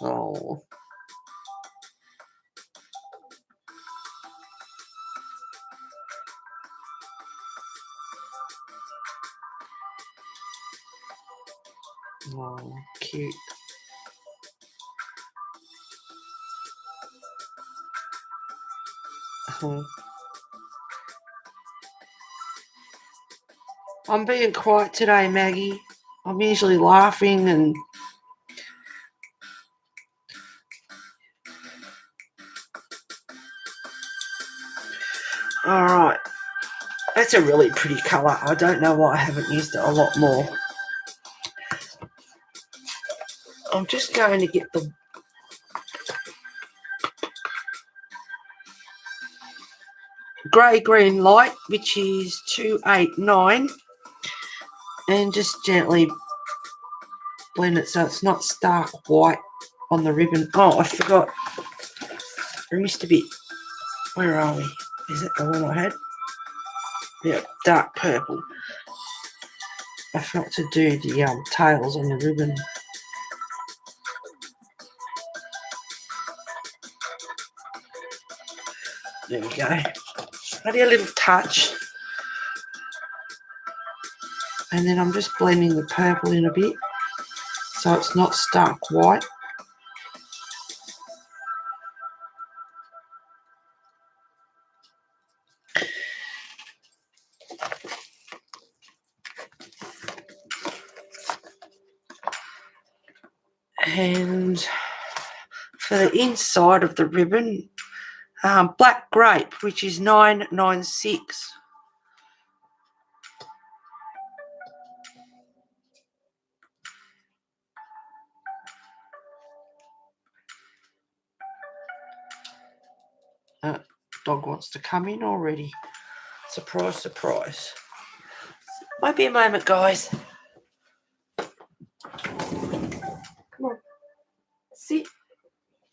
Oh. Oh, cute. I'm being quiet today, Maggie. I'm usually laughing and... Alright. That's a really pretty colour. I don't know why I haven't used it a lot more. I'm just going to get the grey-green light, which is 289, and just gently blend it so it's not stark white on the ribbon. Oh, I forgot. I missed a bit. Where are we? Is it the one I had? Yeah, dark purple. I forgot to do the tails on the ribbon. There we go. Only a little touch. And then I'm just blending the purple in a bit so it's not stark white. And for the inside of the ribbon, black grape, which is 996. Dog wants to come in already. Surprise, surprise. Won't be a moment, guys. Come on. Sit.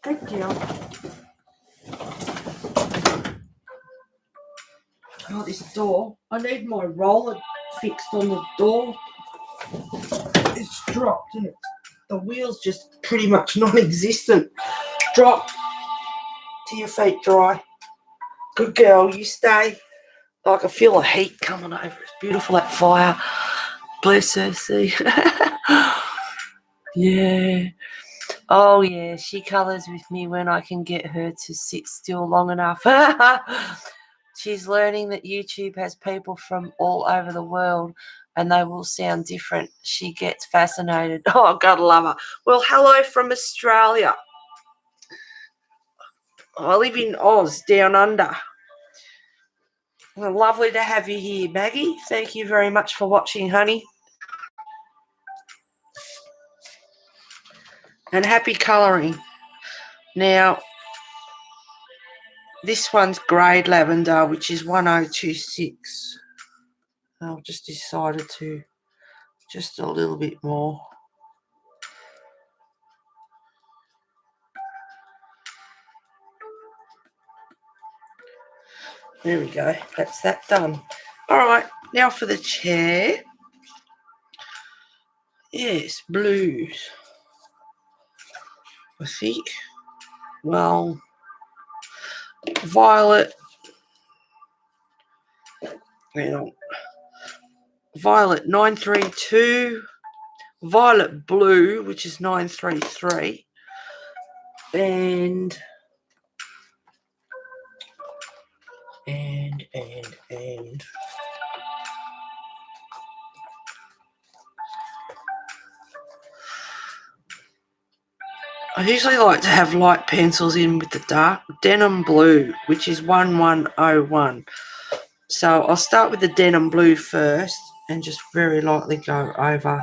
Good girl. Oh, this door. I need my roller fixed on the door. It's dropped, isn't it? The wheel's just pretty much non-existent. Drop till your feet dry. Good girl, you stay. I can feel the heat coming over. It's beautiful, that fire. Bless her, see. Yeah. Oh, yeah, she colours with me when I can get her to sit still long enough. She's learning that YouTube has people from all over the world and they will sound different. She gets fascinated. Oh, God, love her. Well, hello from Australia. I live in Oz, down under. Well, lovely to have you here, Maggie. Thank you very much for watching, honey. And happy colouring. Now, this one's grade lavender, which is 1026. I've just decided to just a little bit more. There we go. That's that done. All right, now for the chair. Yes, blues. I think. Well, violet. Well, violet 932. Violet blue, which is 933. And I usually like to have light pencils in with the dark. Denim blue, which is 1101. So I'll start with the denim blue first and just very lightly go over.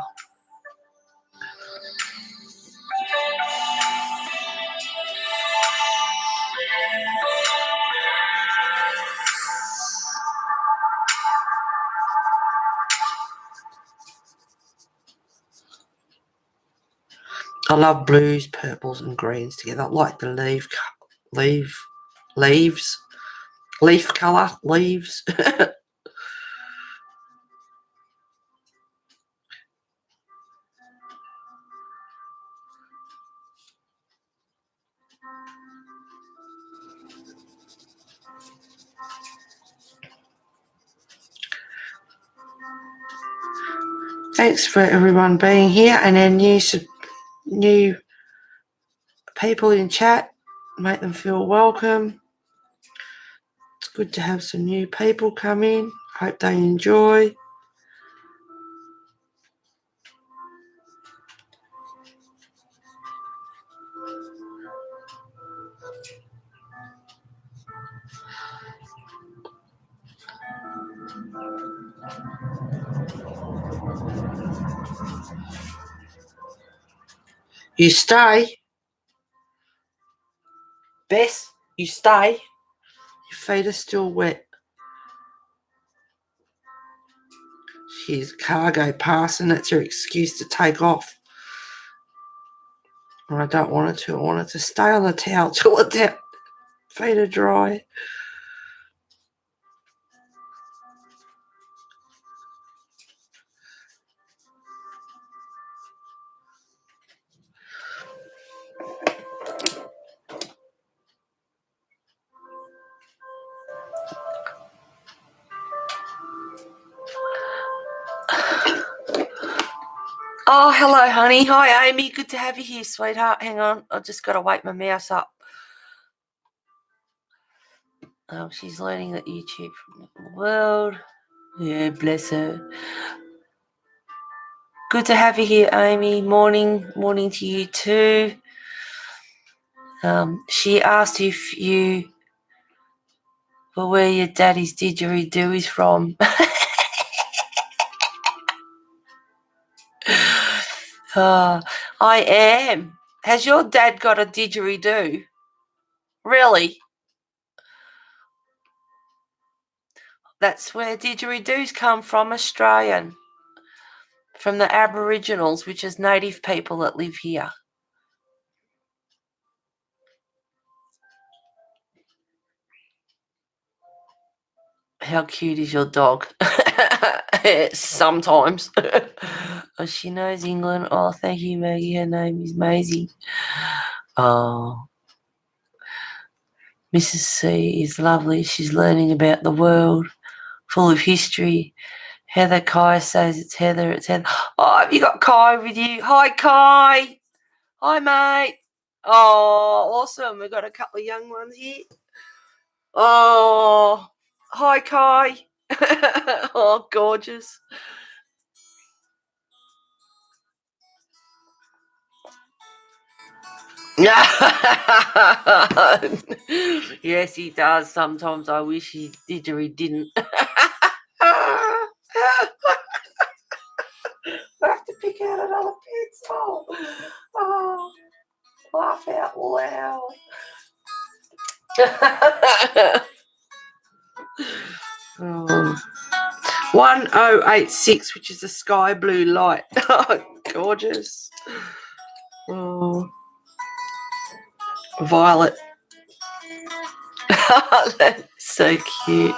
I love blues, purples and greens together. I like the leaf colour, leaves. Thanks for everyone being here and our new people in chat. Make them feel welcome. It's good to have some new people come in. Hope they enjoy. You stay. Bess, you stay. Your feet are still wet. She's cargo passing. That's her excuse to take off. And I don't want her to. I want her to stay on the towel till the feet are dry. Oh, hello, honey. Hi, Amy. Good to have you here, sweetheart. Hang on. I've just got to wake my mouse up. She's learning that YouTube from the world. Yeah, bless her. Good to have you here, Amy. Morning to you too. She asked if you were where your daddy's didgeridoo is from. I am. Has your dad got a didgeridoo? Really? That's where didgeridoos come from, Australian. From the Aboriginals, which is native people that live here. How cute is your dog? Sometimes. Oh, she knows England. Oh, thank you, Maggie. Her name is Maisie. Oh, Mrs. C is lovely. She's learning about the world, full of history. Heather Kai says it's Heather. It's Heather. Oh, have you got Kai with you? Hi, Kai. Hi, mate. Oh, awesome. We've got a couple of young ones here. Oh, hi, Kai. Oh, gorgeous. Yes, he does. Sometimes I wish he did or he didn't. I have to pick out another pencil. Oh, laugh out loud. 1086, which is a sky blue light. Oh, gorgeous. Oh, violet. That's so cute.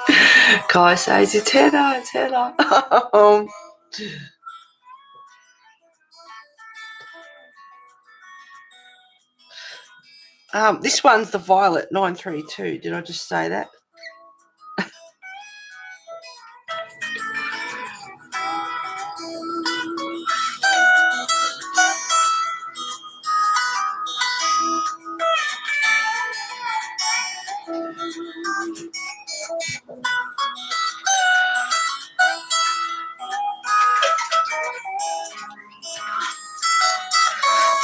Kai says it's Heather, it's Heather. This one's the violet 932. Did I just say that?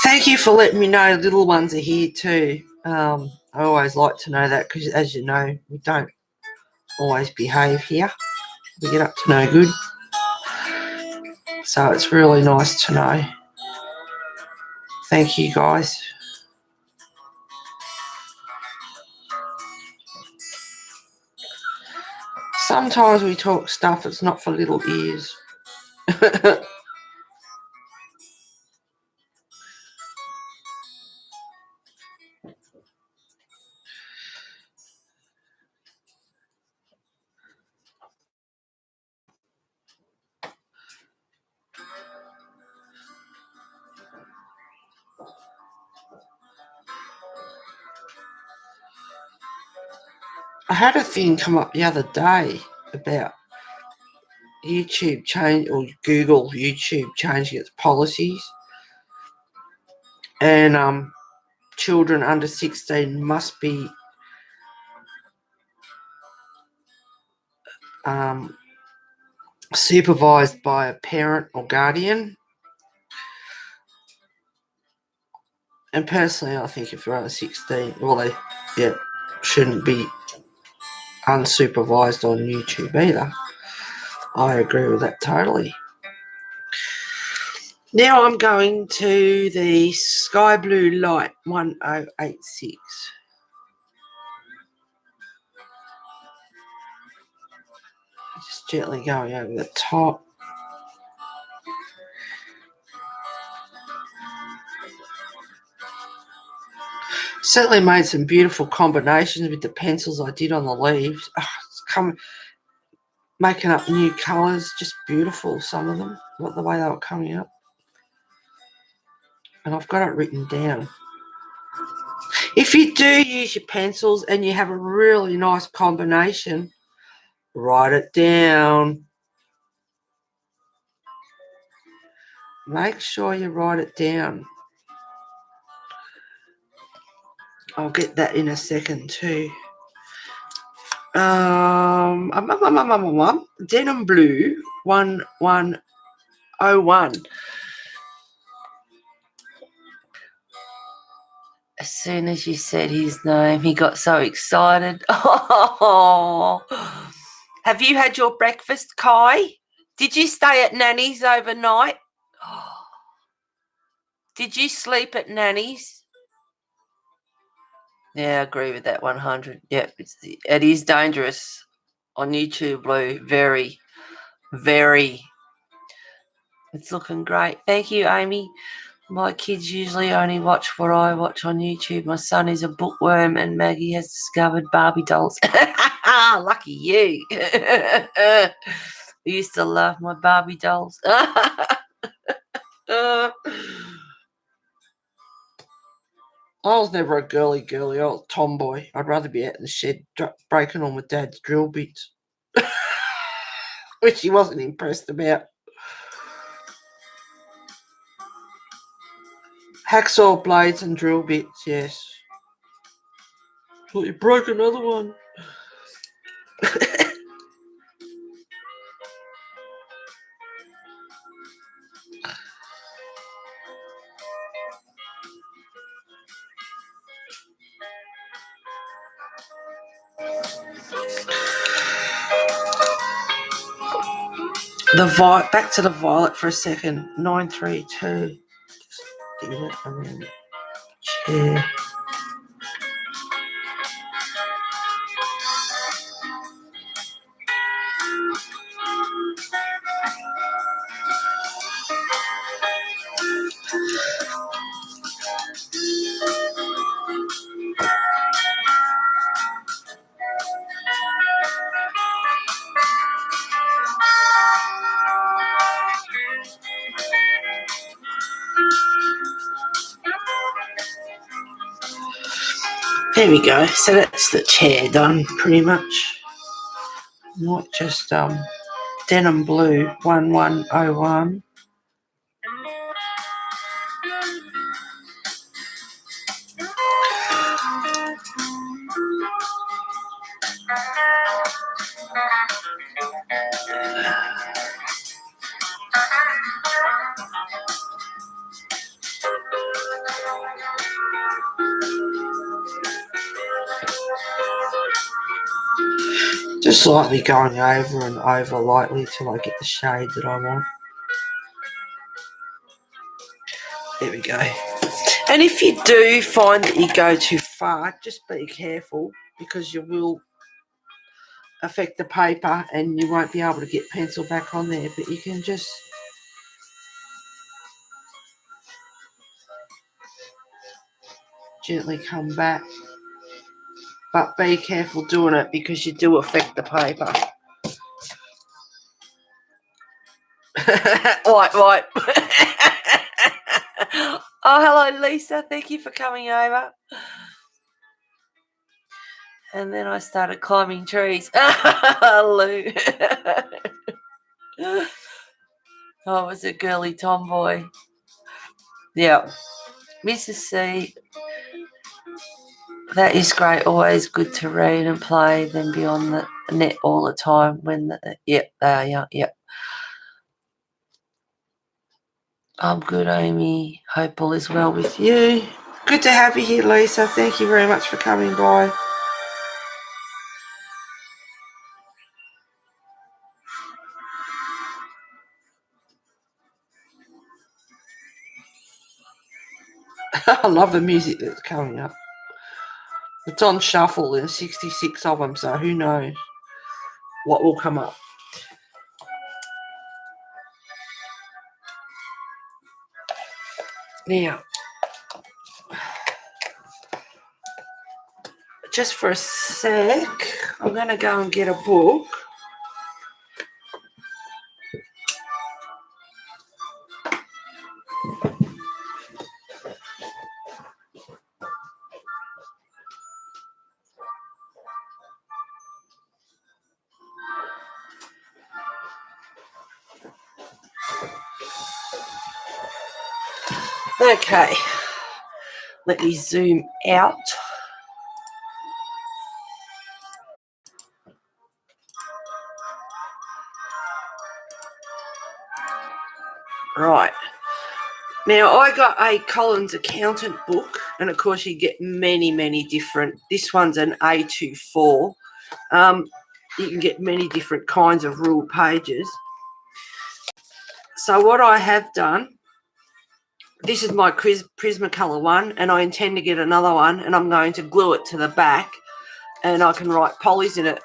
Thank you for letting me know little ones are here too. I always like to know that because, as you know, we don't always behave here. We get up to no good. So it's really nice to know. Thank you, guys. Sometimes we talk stuff that's not for little ears. I had a thing come up the other day about YouTube or Google YouTube changing its policies, and children under 16 must be supervised by a parent or guardian. And personally, I think if you're under 16, well, they shouldn't be unsupervised on YouTube either. I agree with that totally. Now I'm going to the Sky Blue Light 1086. Just gently going over the top. Certainly made some beautiful combinations with the pencils I did on the leaves. It's making up new colours, just beautiful, some of them, the way they were coming up. And I've got it written down. If you do use your pencils and you have a really nice combination, write it down. Make sure you write it down. I'll get that in a second too. Denim Blue 1101. As soon as you said his name, he got so excited. Oh, have you had your breakfast, Kai? Did you stay at Nanny's overnight? Did you sleep at Nanny's? Yeah, I agree with that 100. Yep, it is dangerous on YouTube, Blue. Very, very. It's looking great. Thank you, Amy. My kids usually only watch what I watch on YouTube. My son is a bookworm and Maggie has discovered Barbie dolls. Lucky you. used to love my Barbie dolls. I was never a girly. I was a tomboy. I'd rather be out in the shed breaking on with Dad's drill bits, which he wasn't impressed about. Hacksaw blades and drill bits, yes. Well, you broke another one. Back to the violet for a second. 932. Just get it around the chair. There we go. So that's the chair done pretty much. Not just denim blue 1101. Just lightly going over and over lightly till I get the shade that I want. There we go. And if you do find that you go too far, just be careful because you will affect the paper and you won't be able to get pencil back on there. But you can just gently come back. But be careful doing it because you do affect the paper. Right. Oh, hello, Lisa. Thank you for coming over. And then I started climbing trees. Lou. I was a girly tomboy. Yeah. Mrs. C. That is great. Always good to read and play, then be on the net all the time. Yep, they are young. Yep. I'm good, Amy. Hope all is well with you. Good to have you here, Lisa. Thank you very much for coming by. I love the music that's coming up. It's on shuffle. There's 66 of them, so who knows what will come up. Now, just for a sec, I'm going to go and get a book. Okay, let me zoom out. Right. Now, I got a Collins Accountant book, and of course you get many different. This one's an A24. You can get many different kinds of rule pages. So what I have done, this is my Prismacolor one, and I intend to get another one, and I'm going to glue it to the back, and I can write polys in it.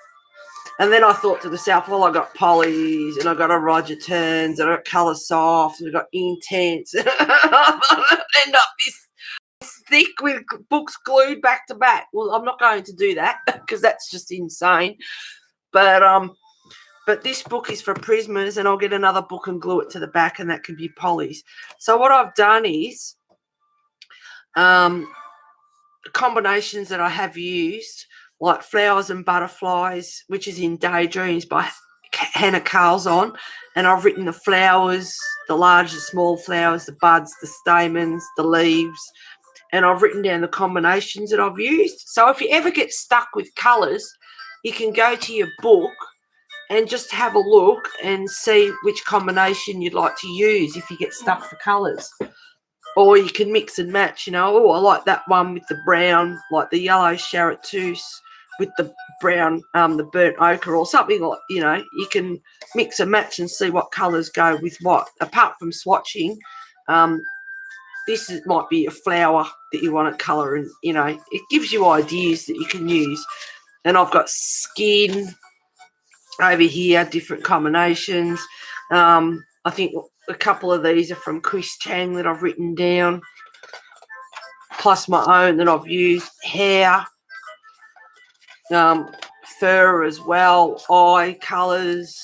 And then I thought to myself, well, I got polys, and I got a Roger Turns, and I got Colour Soft, and I got Intense. And I thought I'd end up this thick with books glued back to back. Well, I'm not going to do that because that's just insane. But But this book is for Prismas, and I'll get another book and glue it to the back, and that can be polys. So what I've done is combinations that I have used, like Flowers and Butterflies, which is in Daydreams by Hannah Carlson, and I've written the flowers, the large and small flowers, the buds, the stamens, the leaves, and I've written down the combinations that I've used. So if you ever get stuck with colours, you can go to your book and just have a look and see which combination you'd like to use if you get stuck for colours. Or you can mix and match, you know. Oh, I like that one with the brown, like the yellow chartreuse with the brown, the burnt ochre, or something like, you know. You can mix and match and see what colours go with what. Apart from swatching, might be a flower that you want to colour, and, you know, it gives you ideas that you can use. And I've got skin over here, different combinations. I think a couple of these are from Chris Chang that I've written down, plus my own that I've used. Hair, fur as well, eye colours.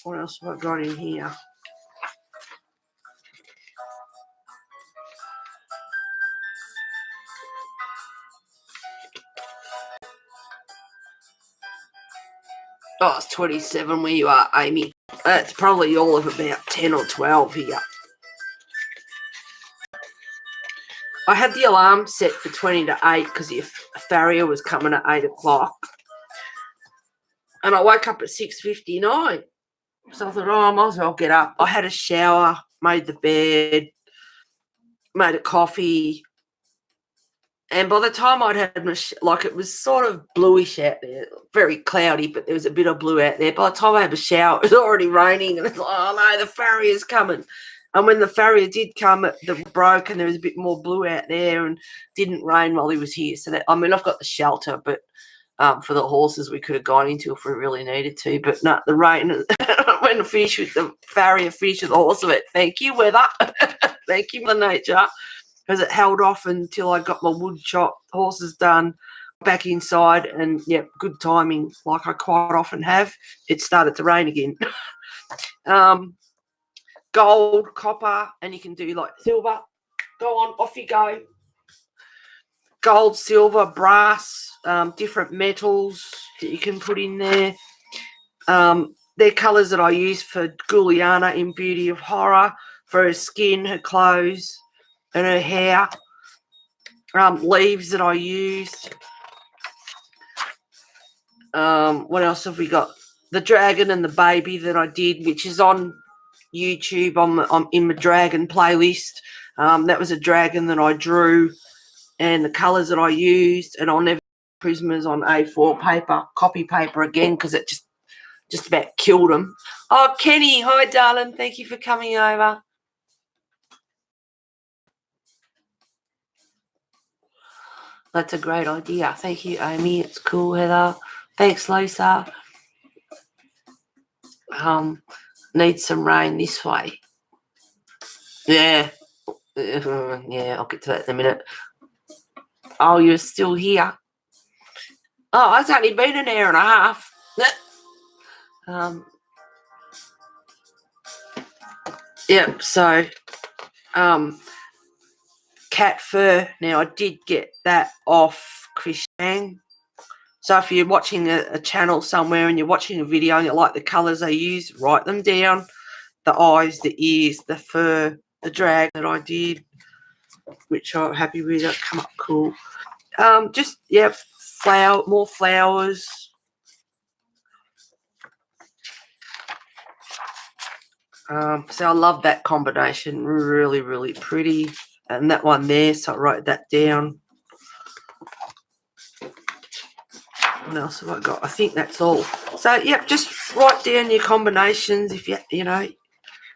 What else have I got in here? Oh, it's 27 where you are, Amy. It's probably all of about 10 or 12 here. I had the alarm set for 20 to 8 because the farrier was coming at 8 o'clock. And I woke up at 6:59. So I thought, I might as well get up. I had a shower, made the bed, made a coffee. And by the time I'd had it was sort of bluish out there, very cloudy, but there was a bit of blue out there. By the time I had a shower, it was already raining. And it's like, oh, no, the farrier's coming. And when the farrier did come, it broke, and there was a bit more blue out there, and didn't rain while he was here. So, I've got the shelter, but for the horses we could have gone into if we really needed to. But no, the rain, when I finished with the farrier, finished with the horse, I went, thank you, weather. Thank you, Mother Nature. Because it held off until I got my wood chop, horses done, back inside, and, yeah, good timing, like I quite often have. It started to rain again. Gold, copper, and you can do like silver. Go on, off you go. Gold, silver, brass, different metals that you can put in there. They're colours that I use for Juliana in Beauty of Horror, for her skin, her clothes, and her hair. Leaves that I used. What else have we got? The dragon and the baby that I did, which is on YouTube. I'm in my dragon playlist. That was a dragon that I drew, and the colours that I used. And I'll never Prismas on A4 paper, copy paper again, because it just about killed them. Oh, Kenny, hi, darling. Thank you for coming over. That's a great idea. Thank you, Amy. It's cool, Heather. Thanks, Lisa. Need some rain this way. Yeah. Yeah, I'll get to that in a minute. Oh, you're still here. Oh, it's only been an hour and a half. Yep, so cat fur. Now, I did get that off Chris Yang. So if you're watching a channel somewhere and you're watching a video and you like the colours they use, write them down. The eyes, the ears, the fur, the drag that I did, which I'm happy with. That come up cool. Just, yeah, more flowers. So I love that combination. Really, really pretty. And that one there, so I wrote that down. What else have I got? I think that's all. So, yeah, just write down your combinations if you know,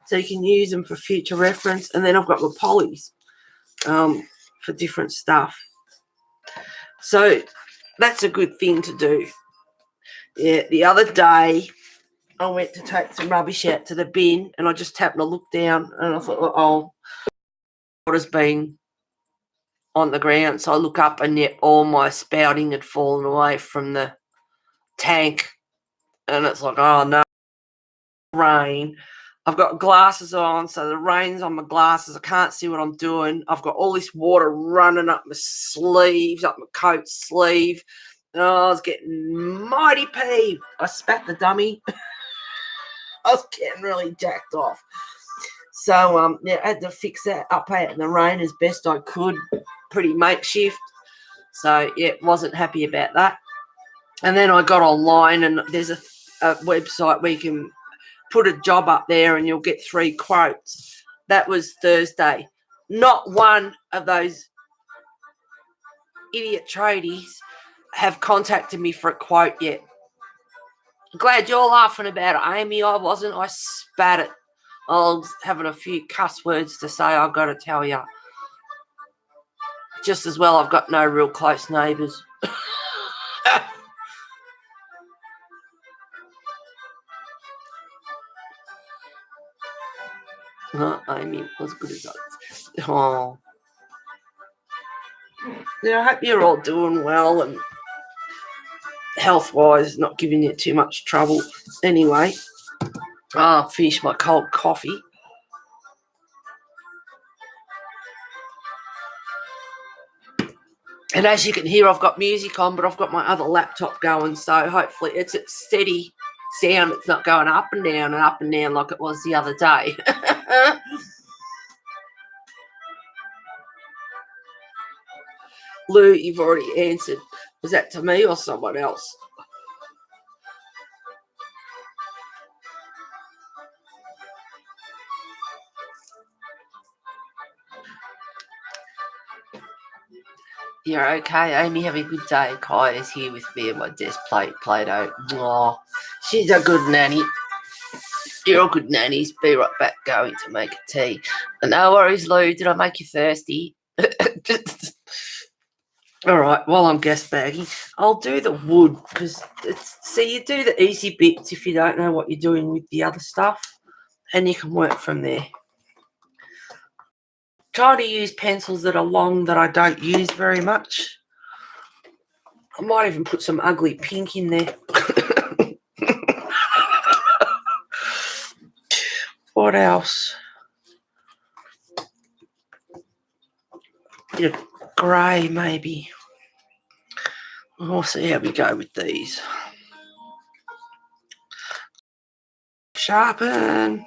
so you can use them for future reference. And then I've got my polys for different stuff. So that's a good thing to do. Yeah, the other day I went to take some rubbish out to the bin, and I just happened to look down, and I thought, oh, water's been on the ground. So I look up, and yet all my spouting had fallen away from the tank. And it's like, oh no, rain. I've got glasses on, so the rain's on my glasses. I can't see what I'm doing. I've got all this water running up my sleeves, up my coat sleeve. Oh, I was getting mighty peeved. I spat the dummy. I was getting really jacked off. So, yeah, I had to fix that up out in the rain as best I could. Pretty makeshift. So, yeah, wasn't happy about that. And then I got online, and there's a website where you can put a job up there and you'll get 3 quotes. That was Thursday. Not one of those idiot tradies have contacted me for a quote yet. Glad you're laughing about it, Amy. I wasn't. I spat it. I was having a few cuss words to say, I've got to tell you. Just as well, I've got no real close neighbours. Amy was good as that. Oh. Yeah, I hope you're all doing well and health-wise, not giving you too much trouble. Anyway, I'll finish my cold coffee. And as you can hear, I've got music on, but I've got my other laptop going, so hopefully it's a steady sound. It's not going up and down like it was the other day. Lou, you've already answered. Was that to me or someone else? You're okay, Amy. Have a good day. Kai is here with me and my desk Play-Doh. Oh, she's a good nanny. You're all good nannies. Be right back, going to make a tea. No worries, Lou. Did I make you thirsty? All right, while I'm guest bagging, I'll do the wood because see, you do the easy bits if you don't know what you're doing with the other stuff, and you can work from there. Try to use pencils that are long that I don't use very much. I might even put some ugly pink in there. What else? Bit of grey maybe. We'll see how we go with these. Sharpen.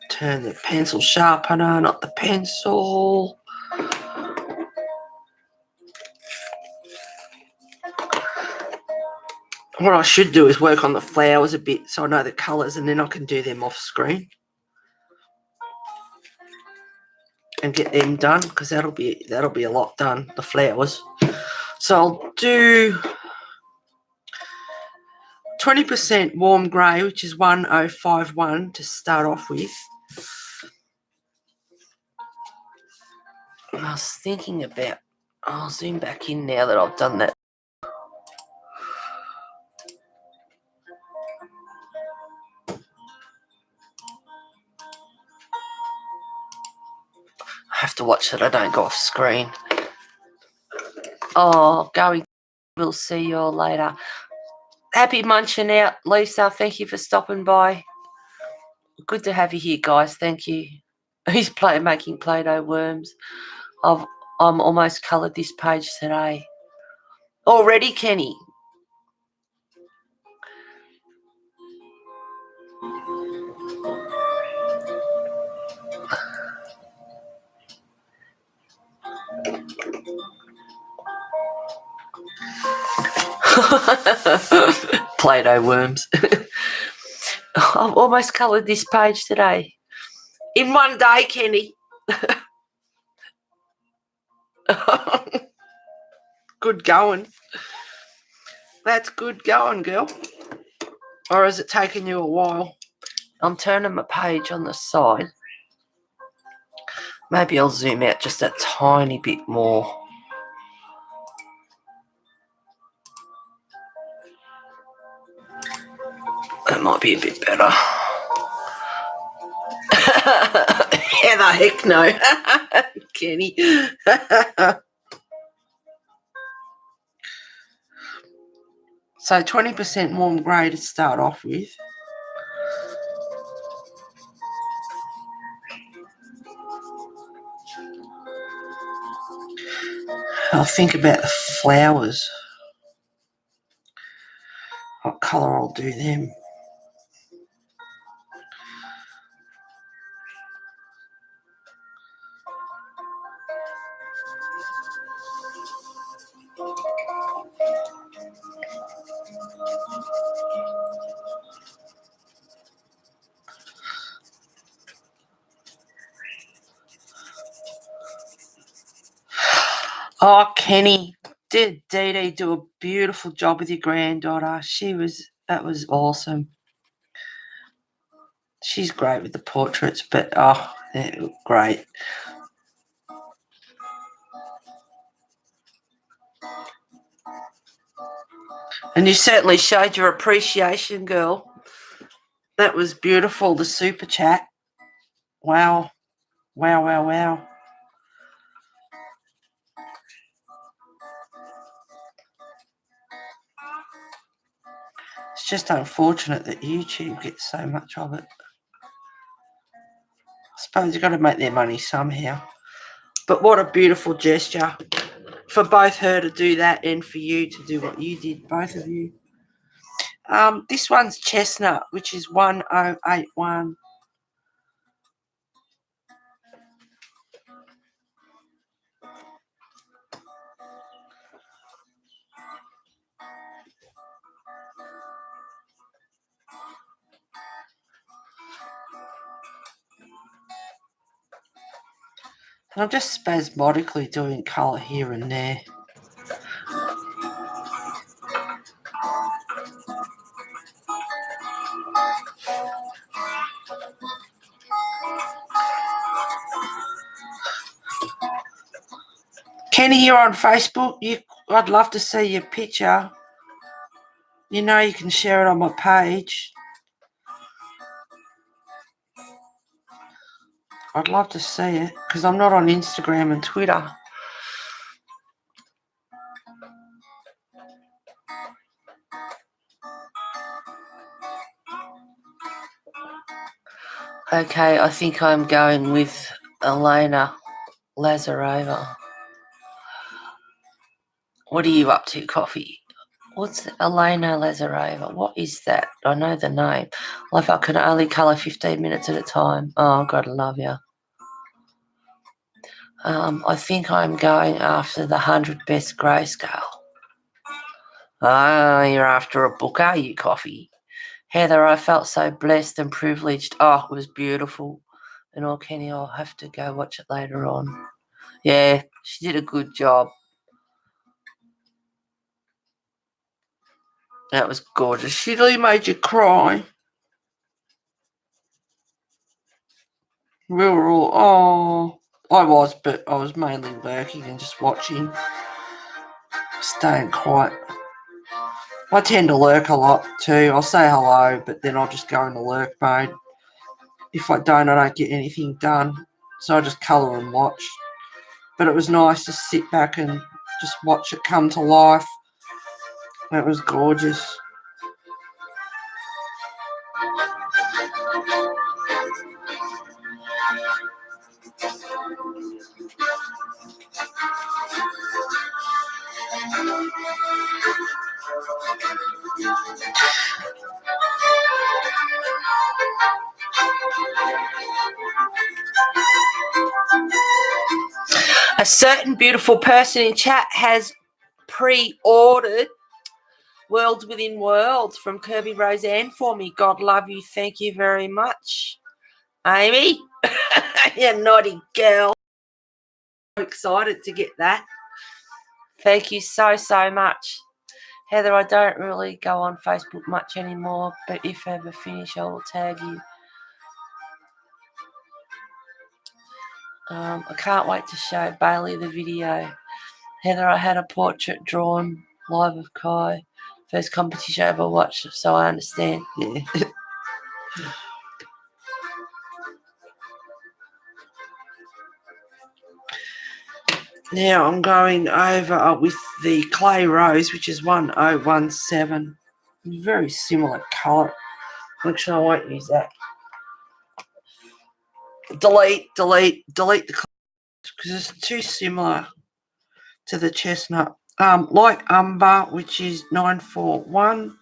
Turn the pencil sharpener, not the pencil. What I should do is work on the flowers a bit so I know the colours, and then I can do them off screen and get them done, because that'll be a lot done, the flowers. So I'll do 20% warm grey, which is 1051 to start off with. I was thinking about, I'll zoom back in now that I've done that. I have to watch that I don't go off screen. Oh, going. We'll see you all later. Happy munching out, Lisa. Thank you for stopping by. Good to have you here, guys. Thank you. He's making Play-Doh worms. I'm almost coloured this page today. Already, Kenny. Play-Doh worms. I've almost coloured this page today. In one day, Kenny. Good going. That's good going, girl. Or has it taken you a while? I'm turning my page on the side. Maybe I'll zoom out just a tiny bit more. That might be a bit better. Yeah, the heck no. Kenny. So 20% warm grey to start off with. I'll think about the flowers. What colour I'll do them. Oh, Kenny, did Dee Dee do a beautiful job with your granddaughter? That was awesome. She's great with the portraits, but oh, they look great. And you certainly showed your appreciation, girl. That was beautiful, the super chat. Wow. Wow, wow, wow. It's just unfortunate that YouTube gets so much of it. I suppose you've got to make their money somehow. But what a beautiful gesture for both her to do that and for you to do what you did, both of you. This one's Chestnut, which is 1081. And I'm just spasmodically doing colour here and there. Kenny, you're on Facebook. I'd love to see your picture. You know you can share it on my page. I'd love to see it because I'm not on Instagram and Twitter. Okay, I think I'm going with Elena Lazarova. What are you up to, Coffee? What's Elena Lazarova? What is that? I know the name. Like I can only colour 15 minutes at a time. Oh, God, I love you. I think I'm going after the 100 best grayscale. Ah, you're after a book, are you, Coffee? Heather, I felt so blessed and privileged. Oh, it was beautiful. And all Kenny, I'll have to go watch it later on. Yeah, she did a good job. That was gorgeous. She really made you cry. We were all, I was, but I was mainly working and just watching, staying quiet. I tend to lurk a lot too. I'll say hello, but then I'll just go into lurk mode. If I don't get anything done. So I just colour and watch. But it was nice to sit back and just watch it come to life. It was gorgeous. A certain beautiful person in chat has pre-ordered Worlds Within Worlds from Kirby Roseanne for me. God love you. Thank you very much. Amy, you naughty girl. I'm excited to get that. Thank you so, so much. Heather, I don't really go on Facebook much anymore, but if I ever finish, I will tag you. I can't wait to show Bailey the video. Heather, I had a portrait drawn live of Kai. First competition I ever watched, so I understand. Yeah. Now I'm going over with the Clay Rose, which is 1017. Very similar colour. Actually, I won't use that. Delete the because it's too similar to the chestnut. Light umber, which is 941.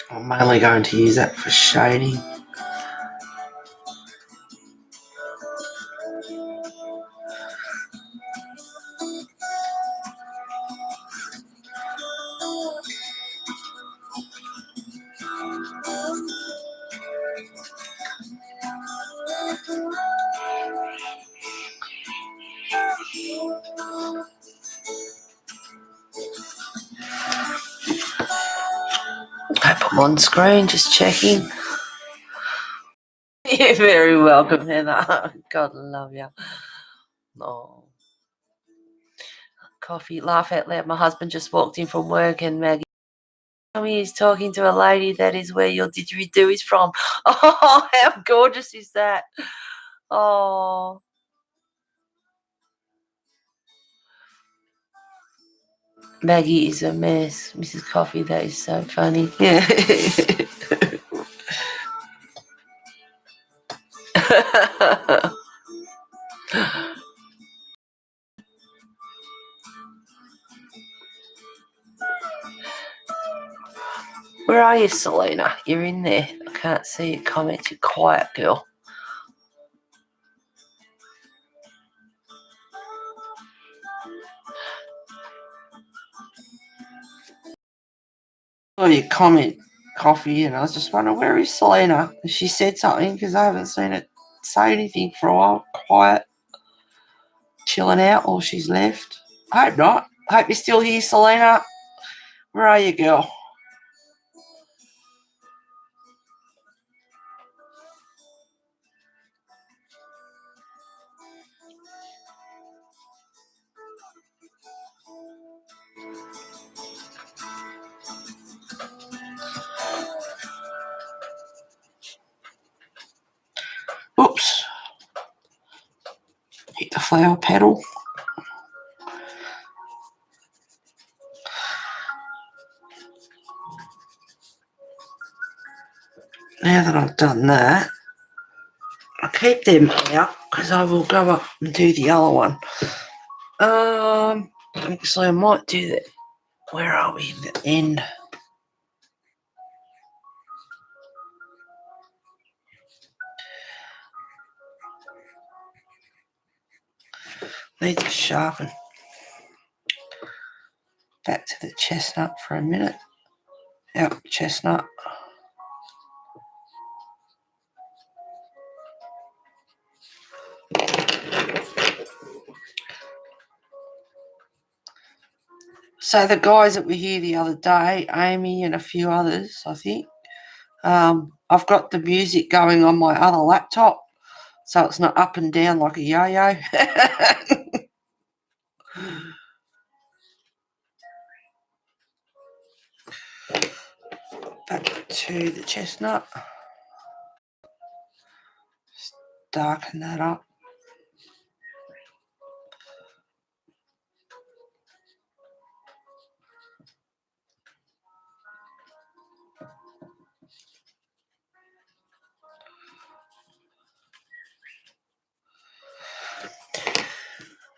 I'm mainly going to use that for shading. I put them on screen, just checking. You're very welcome, Heather. God love you. Oh. Coffee, laugh out loud. My husband just walked in from work and Maggie told me he's talking to a lady that is where your didgeridoo is from. Oh, how gorgeous is that? Oh. Maggie is a mess. Mrs. Coffee, that is so funny. Yeah. Where are you, Selena? You're in there. I can't see your comments. You're quiet, girl. Oh, your comment, Coffee, and I was just wondering, where is Selena? She said something because I haven't seen it say anything for a while. Quiet, chilling out, or she's left. I hope not. I hope you're still here, Selena. Where are you, girl? Oops. Hit the flower petal. Now that I've done that, I'll keep them out because I will go up and do the other one. Actually, I might do that. Where are we? The end. Need to sharpen. Back to the chestnut for a minute. Yep, chestnut. So the guys that were here the other day, Amy and a few others, I think, I've got the music going on my other laptop, so it's not up and down like a yo-yo. Back to the chestnut. Just darken that up.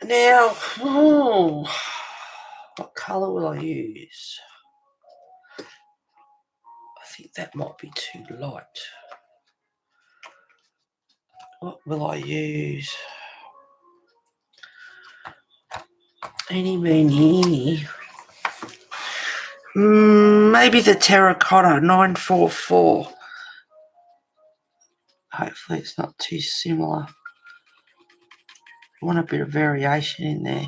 Now, what colour will I use? I think that might be too light. What will I use? Eeny, meeny. Maybe the terracotta 944. Hopefully it's not too similar. I want a bit of variation in there.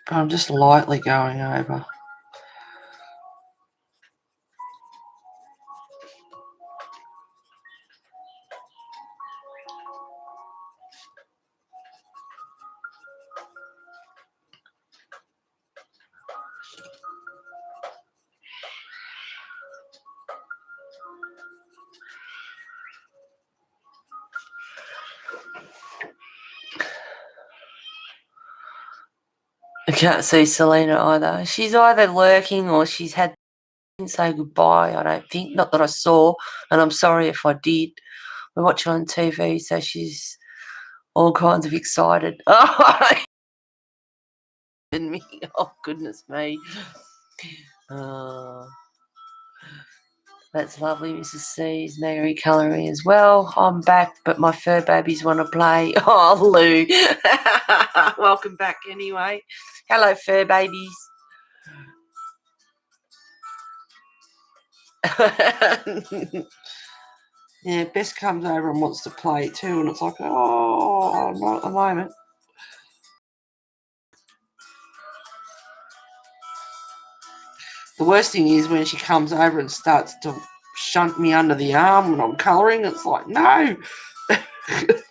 But I'm just lightly going over. I can't see Selena either. She's either lurking or she's had to say goodbye, I don't think. Not that I saw, and I'm sorry if I did. We're watching on TV, so she's all kinds of excited. Oh, me. Oh goodness me. That's lovely, Mrs. C's. Mary colouring as well. I'm back, but my fur babies want to play. Oh, Lou. Welcome back anyway. Hello, fur babies. Yeah, Bess comes over and wants to play too, and it's like, oh, not at the moment. The worst thing is when she comes over and starts to shunt me under the arm when I'm colouring. It's like, no,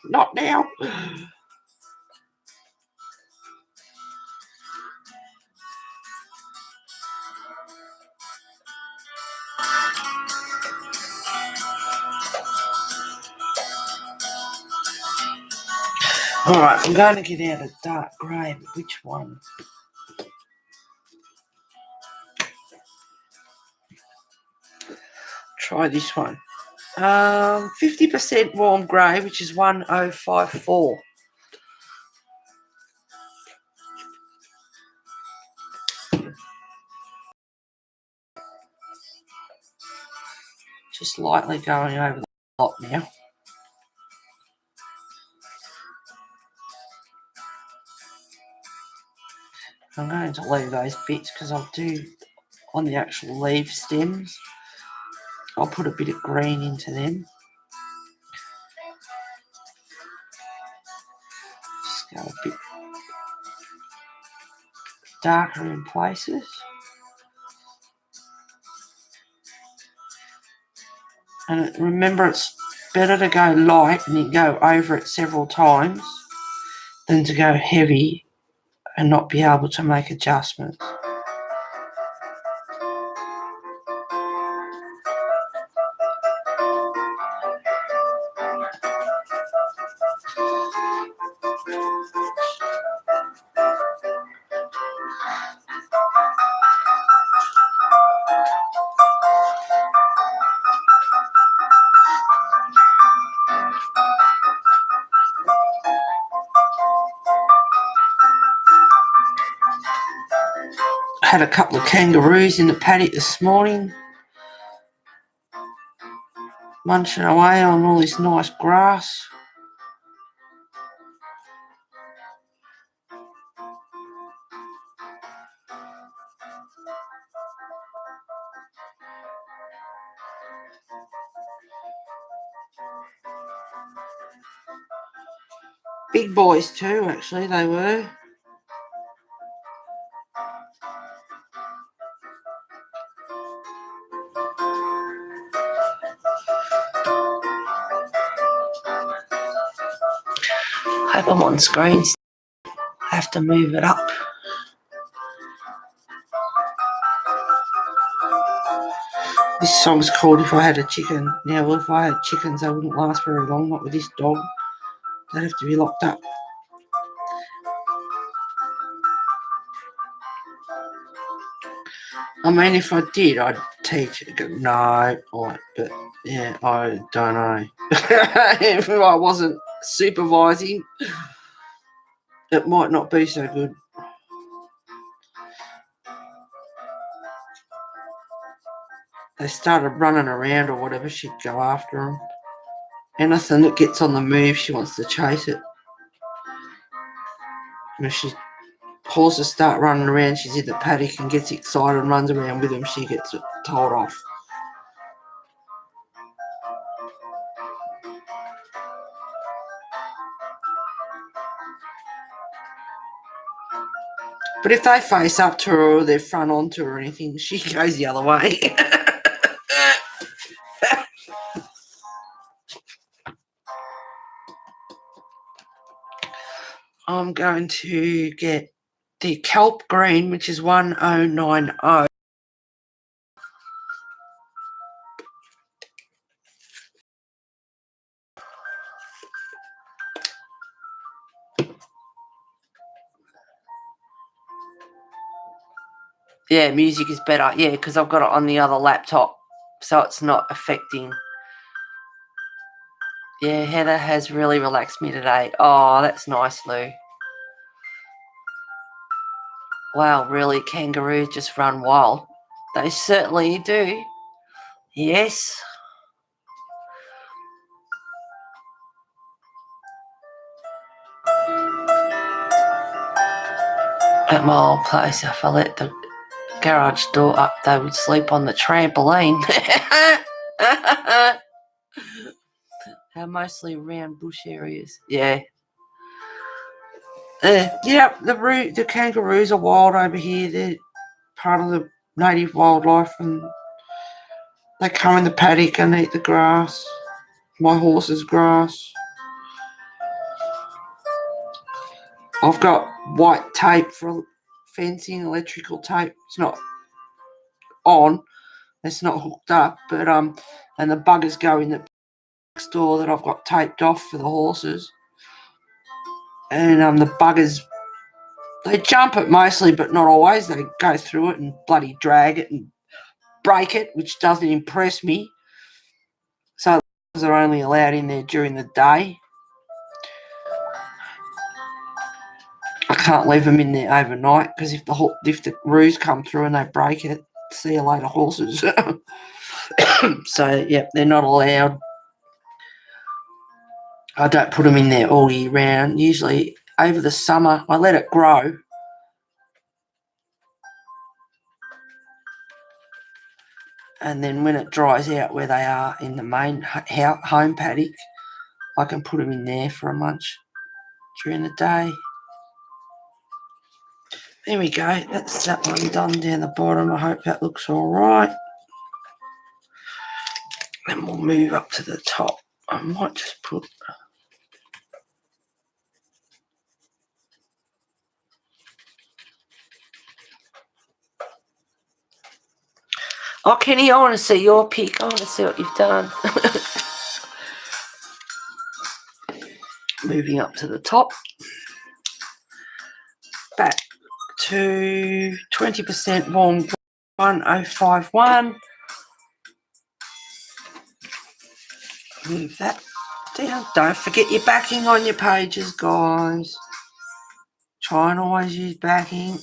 not now. All right, I'm going to get out a dark grey, but which one? Try this one. 50% warm grey, which is 1054. Just lightly going over the top now. I'm going to leave those bits because I'll do on the actual leaf stems. I'll put a bit of green into them. Just go a bit darker in places. And remember, it's better to go light and then go over it several times than to go heavy and not be able to make adjustments. Had a couple of kangaroos in the paddock this morning, munching away on all this nice grass. Big boys too, actually, they were. Hope I'm on screen. I have to move it up. This song's called If I Had a Chicken. Now, well, if I had chickens, they wouldn't last very long, not with this dog. They'd have to be locked up. I mean, if I did, I'd teach it. No, but yeah, I don't know. If I wasn't supervising, it might not be so good. They started running around or whatever, she'd go after them. Anything that gets on the move, she wants to chase it. And if she horses start running around, she's in the paddock and gets excited and runs around with them, she gets told off. But if they face up to her or they're front onto her or anything, she goes the other way. I'm going to get the kelp green, which is 1090. Yeah, music is better. Yeah, because I've got it on the other laptop, so it's not affecting. Yeah, Heather has really relaxed me today. Oh, that's nice, Lou. Wow, really, kangaroos just run wild. They certainly do. Yes. At my old place, if I let the garage door up, they would sleep on the trampoline. They're mostly around bush areas. Yeah. Yeah, the kangaroos are wild over here. They're part of the native wildlife, and they come in the paddock and eat the grass. My horse's grass. I've got white tape for fencing, electrical tape. It's not on. It's not hooked up, but and the buggers go in the next door that I've got taped off for the horses. And the buggers, they jump it mostly, but not always. They go through it and bloody drag it and break it, which doesn't impress me. So they're only allowed in there during the day. I can't leave them in there overnight, because if the roos come through and they break it, see you later, horses. So, yeah, they're not allowed. I don't put them in there all year round. Usually over the summer, I let it grow. And then when it dries out where they are in the main home paddock, I can put them in there for a munch during the day. There we go. That's that one done down the bottom. I hope that looks all right. Then we'll move up to the top. I might just put... Oh, Kenny, I want to see your pic. I want to see what you've done. Moving up to the top. Back to 20% warm 1051. Move that down. Don't forget your backing on your pages, guys. Try and always use backing.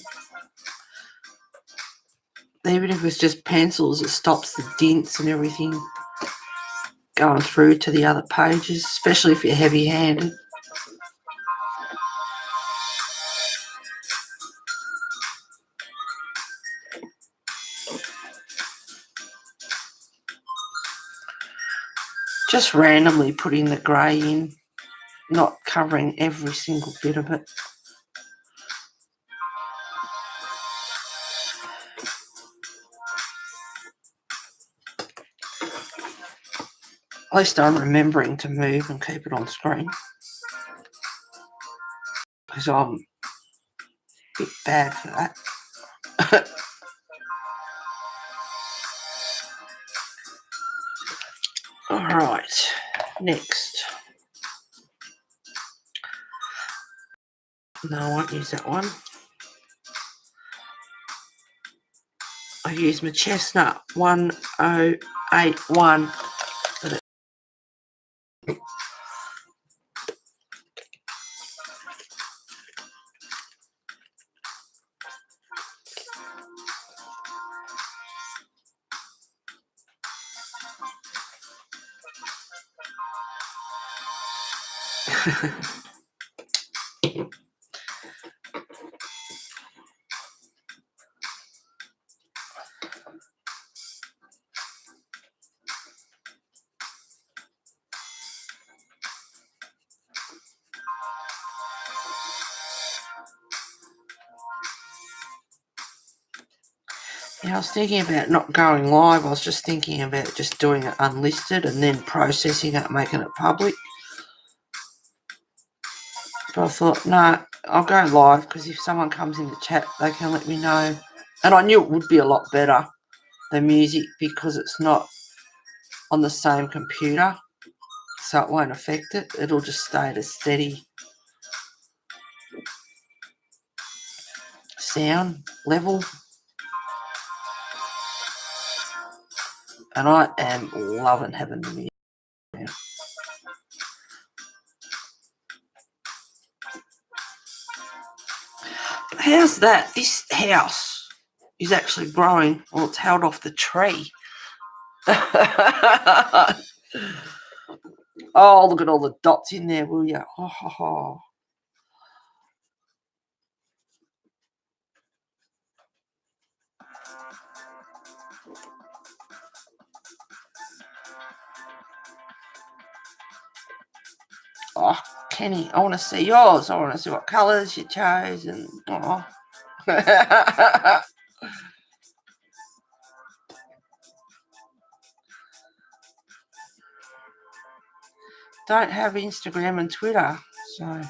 Even if it's just pencils, it stops the dents and everything going through to the other pages, especially if you're heavy-handed. Just randomly putting the grey in, not covering every single bit of it. At least I'm remembering to move and keep it on screen, because I'm a bit bad for that. Alright, next. No, I won't use that one. I use my chestnut 1081. Yeah, I was thinking about not going live. I was just thinking about just doing it unlisted and then processing it, making it public. But I thought, no, I'll go live, because if someone comes in the chat, they can let me know. And I knew it would be a lot better, the music, because it's not on the same computer, so it won't affect it. It'll just stay at a steady sound level. And I am loving having them here now. How's that? This house is actually growing. Well, it's held off the tree. Oh, look at all the dots in there, will you? Oh, ho, ho. Oh, Kenny, I want to see yours. I want to see what colours you chose. And oh. Don't have Instagram and Twitter, so.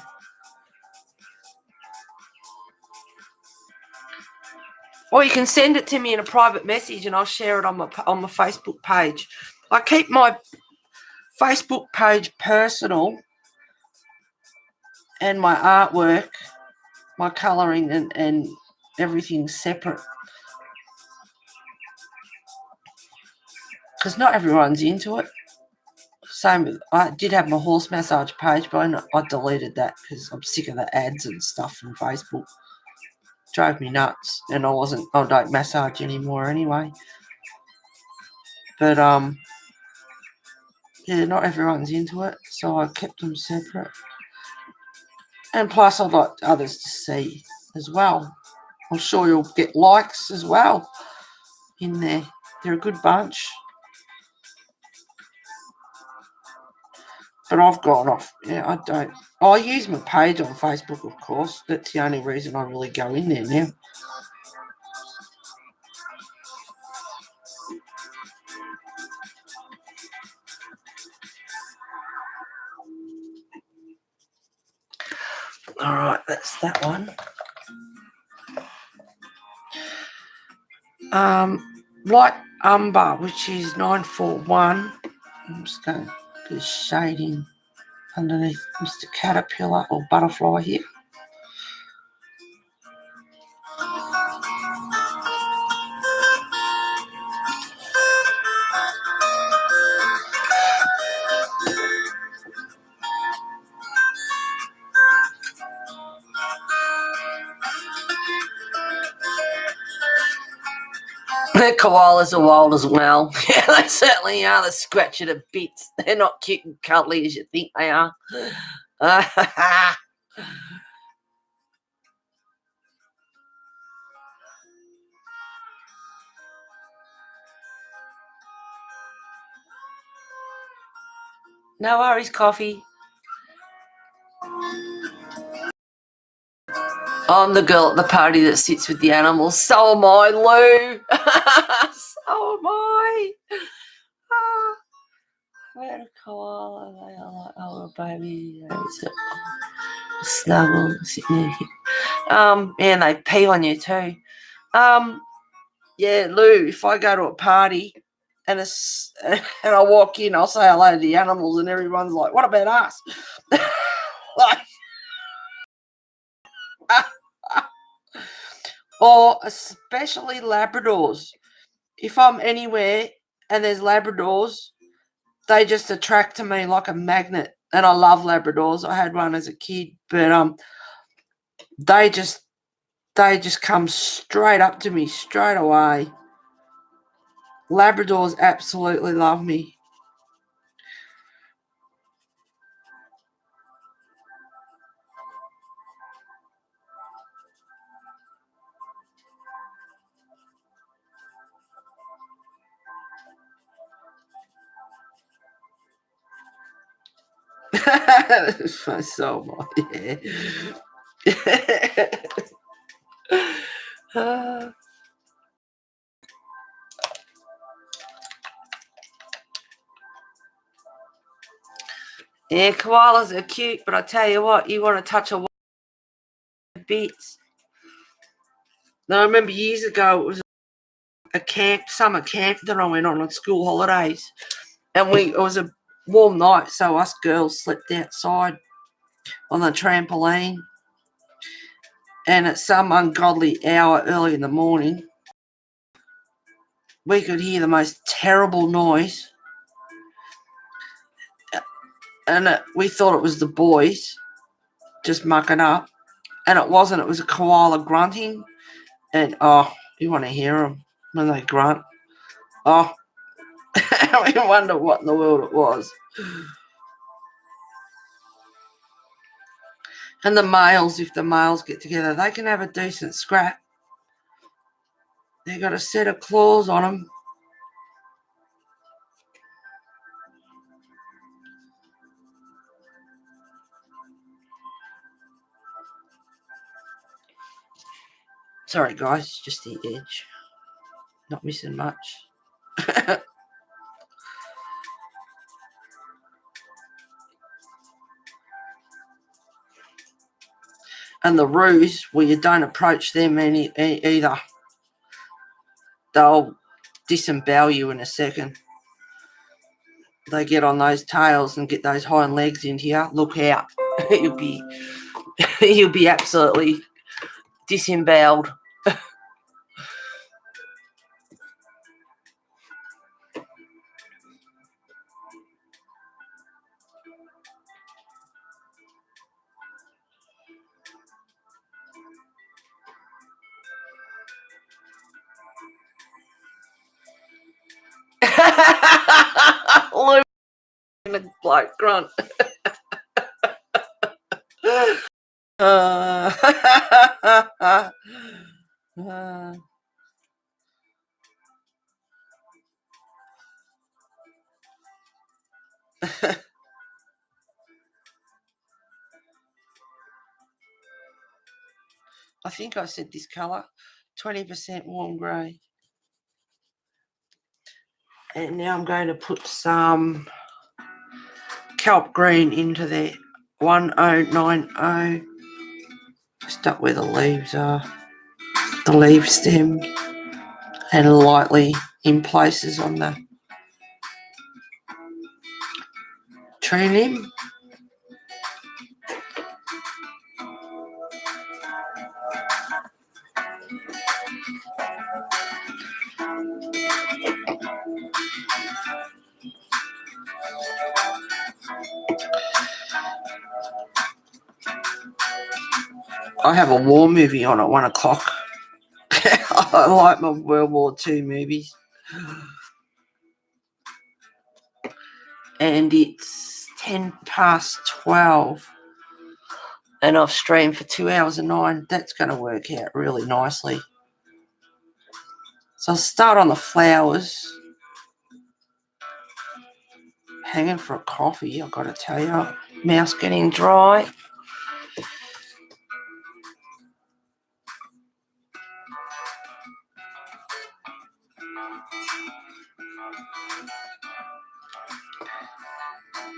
Or you can send it to me in a private message and I'll share it on my Facebook page. I keep my Facebook page personal and my artwork, my colouring and everything separate. Because not everyone's into it. Same with, I did have my horse massage page, but I deleted that because I'm sick of the ads and stuff from Facebook. Drove me nuts, and I don't massage anymore anyway. But yeah, not everyone's into it, so I kept them separate. And plus, I'd like others to see as well. I'm sure you'll get likes as well in there. They're a good bunch. But I've gone off. Yeah, I don't. I use my page on Facebook, of course. That's the only reason I really go in there now. All right, that's that one. Light umber, which is 941. I'm just going to do shading underneath Mr. Caterpillar or Butterfly here. The koalas are wild as well. Yeah, they certainly are. They're scratching to bits. They're not cute and cuddly as you think they are. No worries, Coffee. I'm the girl at the party that sits with the animals. So am I, Lou. So am I. Where a koala, they are like, oh, baby. Snuggle, sitting there. And they pee on you too. Yeah, Lou, if I go to a party and I walk in, I'll say hello to the animals and everyone's like, what about us? Like, or especially Labradors. If I'm anywhere and there's Labradors, they just attract to me like a magnet. And I love Labradors. I had one as a kid, but they just come straight up to me straight away. Labradors absolutely love me. So yeah. Yeah, koalas are cute, but I tell you what, you want to touch a bits. Now, I remember years ago, it was a summer camp that I went on school holidays, and it was a warm night, so us girls slept outside on the trampoline, and at some ungodly hour early in the morning, we could hear the most terrible noise, and we thought it was the boys just mucking up, and it wasn't. It was a koala grunting, and you want to hear them when they grunt. Oh, we wonder what in the world it was. And the males, if the males get together, they can have a decent scrap. They've got a set of claws on them. Sorry, guys, just the edge. Not missing much. And the roos, well, you don't approach them either. They'll disembowel you in a second. They get on those tails and get those hind legs into you. Look out. you'll be absolutely disemboweled. Luke in a bloke grunt. I think I said this colour, 20% warm grey. And now I'm going to put some kelp green into there, 1090, just up where the leaves are, the leaf stem, and lightly in places on the tree limb. I have a war movie on at 1 o'clock. I like my World War II movies. And it's 12:10. And I've streamed for 2 hours and 9. That's going to work out really nicely. So I'll start on the flowers. Hanging for a coffee, I've got to tell you. Mouth's getting dry.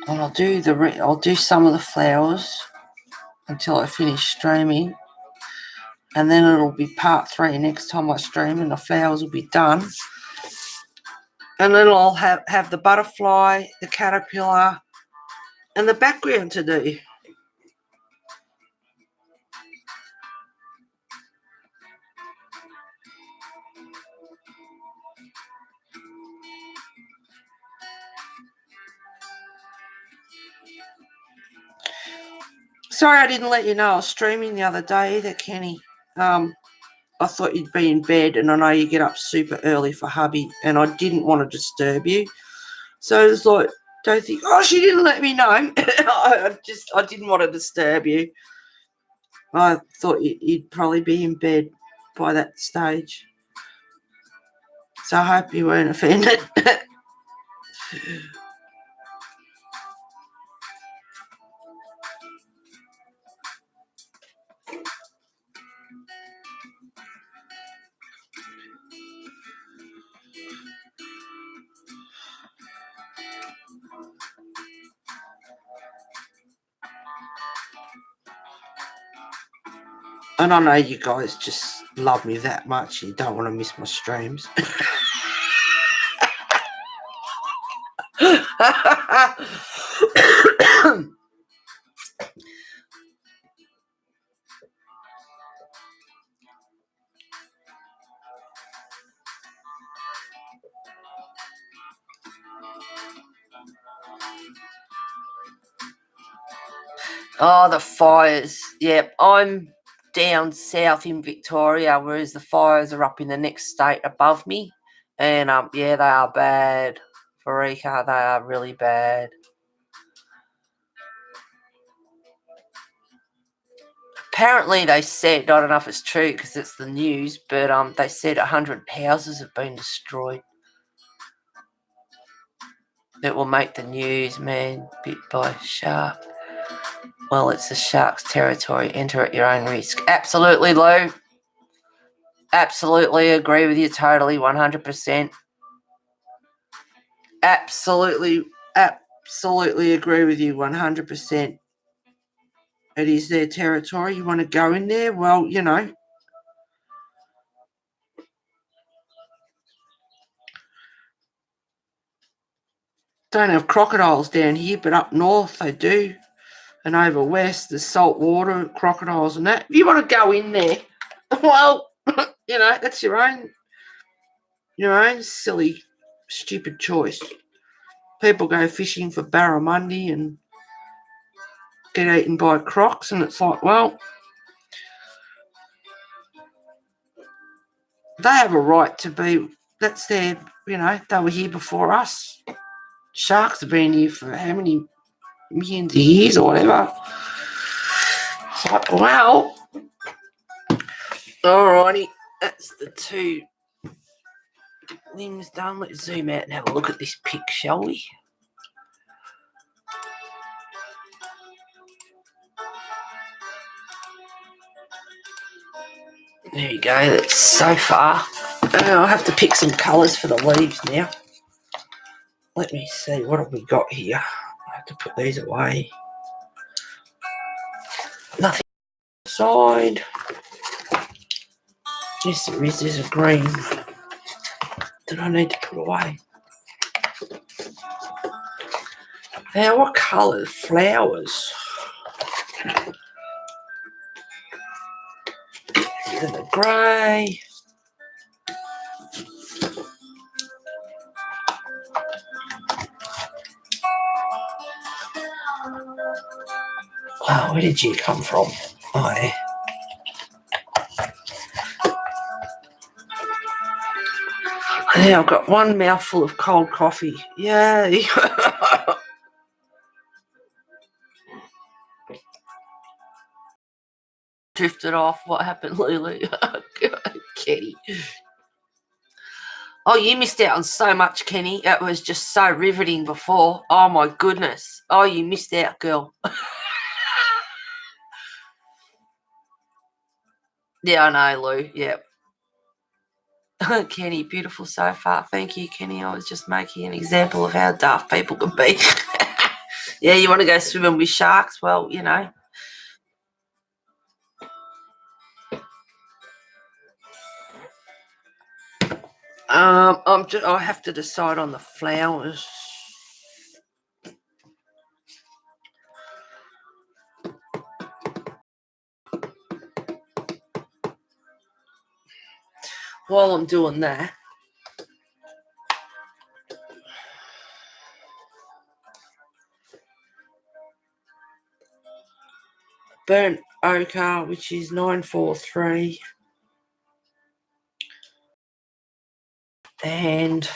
And I'll do some of the flowers until I finish streaming, and then it'll be part 3 next time I stream, and the flowers will be done. And then I'll have the butterfly, the caterpillar, and the background to do. Sorry I didn't let you know I was streaming the other day either, Kenny. I thought you'd be in bed, and I know you get up super early for hubby, and I didn't want to disturb you. So it's like, don't think, she didn't let me know. I didn't want to disturb you. I thought you'd probably be in bed by that stage. So I hope you weren't offended. And I know you guys just love me that much. You don't want to miss my streams. Oh, the fires. Yep, I'm down south in Victoria, whereas the fires are up in the next state above me. And yeah, they are bad. Farika, they are really bad. Apparently, they said, I don't know if it's true because it's the news, but they said 100 houses have been destroyed. That will make the news, man. Bit by shark. Well, it's the shark's territory. Enter at your own risk. Absolutely, Lou. Absolutely agree with you totally, 100%. Absolutely agree with you 100%. It is their territory. You want to go in there? Well, you know. Don't have crocodiles down here, but up north they do. And over west there's salt water, crocodiles and that. If you want to go in there, well, you know, that's your own silly, stupid choice. People go fishing for barramundi and get eaten by crocs, and it's like, well, they have a right to be. That's their, you know, they were here before us. Sharks have been here for how many millions of years or whatever. It's like, well, alrighty, that's the two limbs done. Let's zoom out and have a look at this pic, shall we? There you go, that's so far. I'll have to pick some colours for the leaves now. Let me see, what have we got here? I have to put these away. Nothing inside. Yes, there is. There's a green that I need to put away. Now, what colour? Flowers. And the grey. Oh, where did you come from? Oh, yeah. Now I've got one mouthful of cold coffee. Yay. Drifted off. What happened, Lulu? Kenny. Oh, you missed out on so much, Kenny. It was just so riveting before. Oh, my goodness. Oh, you missed out, girl. Yeah, I know, Lou. Yep. Kenny, beautiful so far. Thank you, Kenny. I was just making an example of how daft people can be. Yeah, you want to go swimming with sharks? Well, you know. I have to decide on the flowers. While I'm doing that, burnt ochre, which is 943, and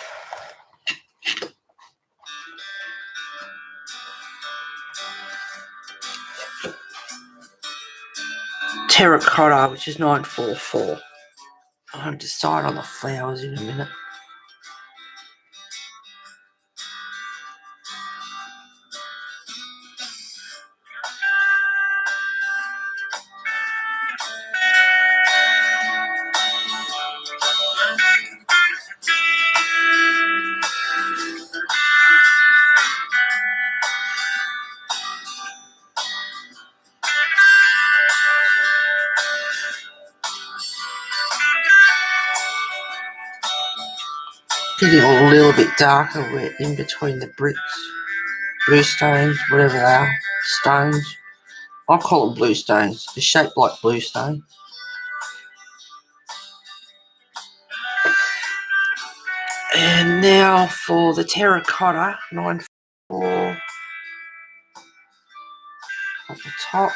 terracotta, which is 944. I'll decide on the flowers in a minute. Getting a little bit darker in between the bricks. Blue stones, whatever they are, stones. I call them blue stones. They're shaped like blue stone. And now for the terracotta, 944 at the top.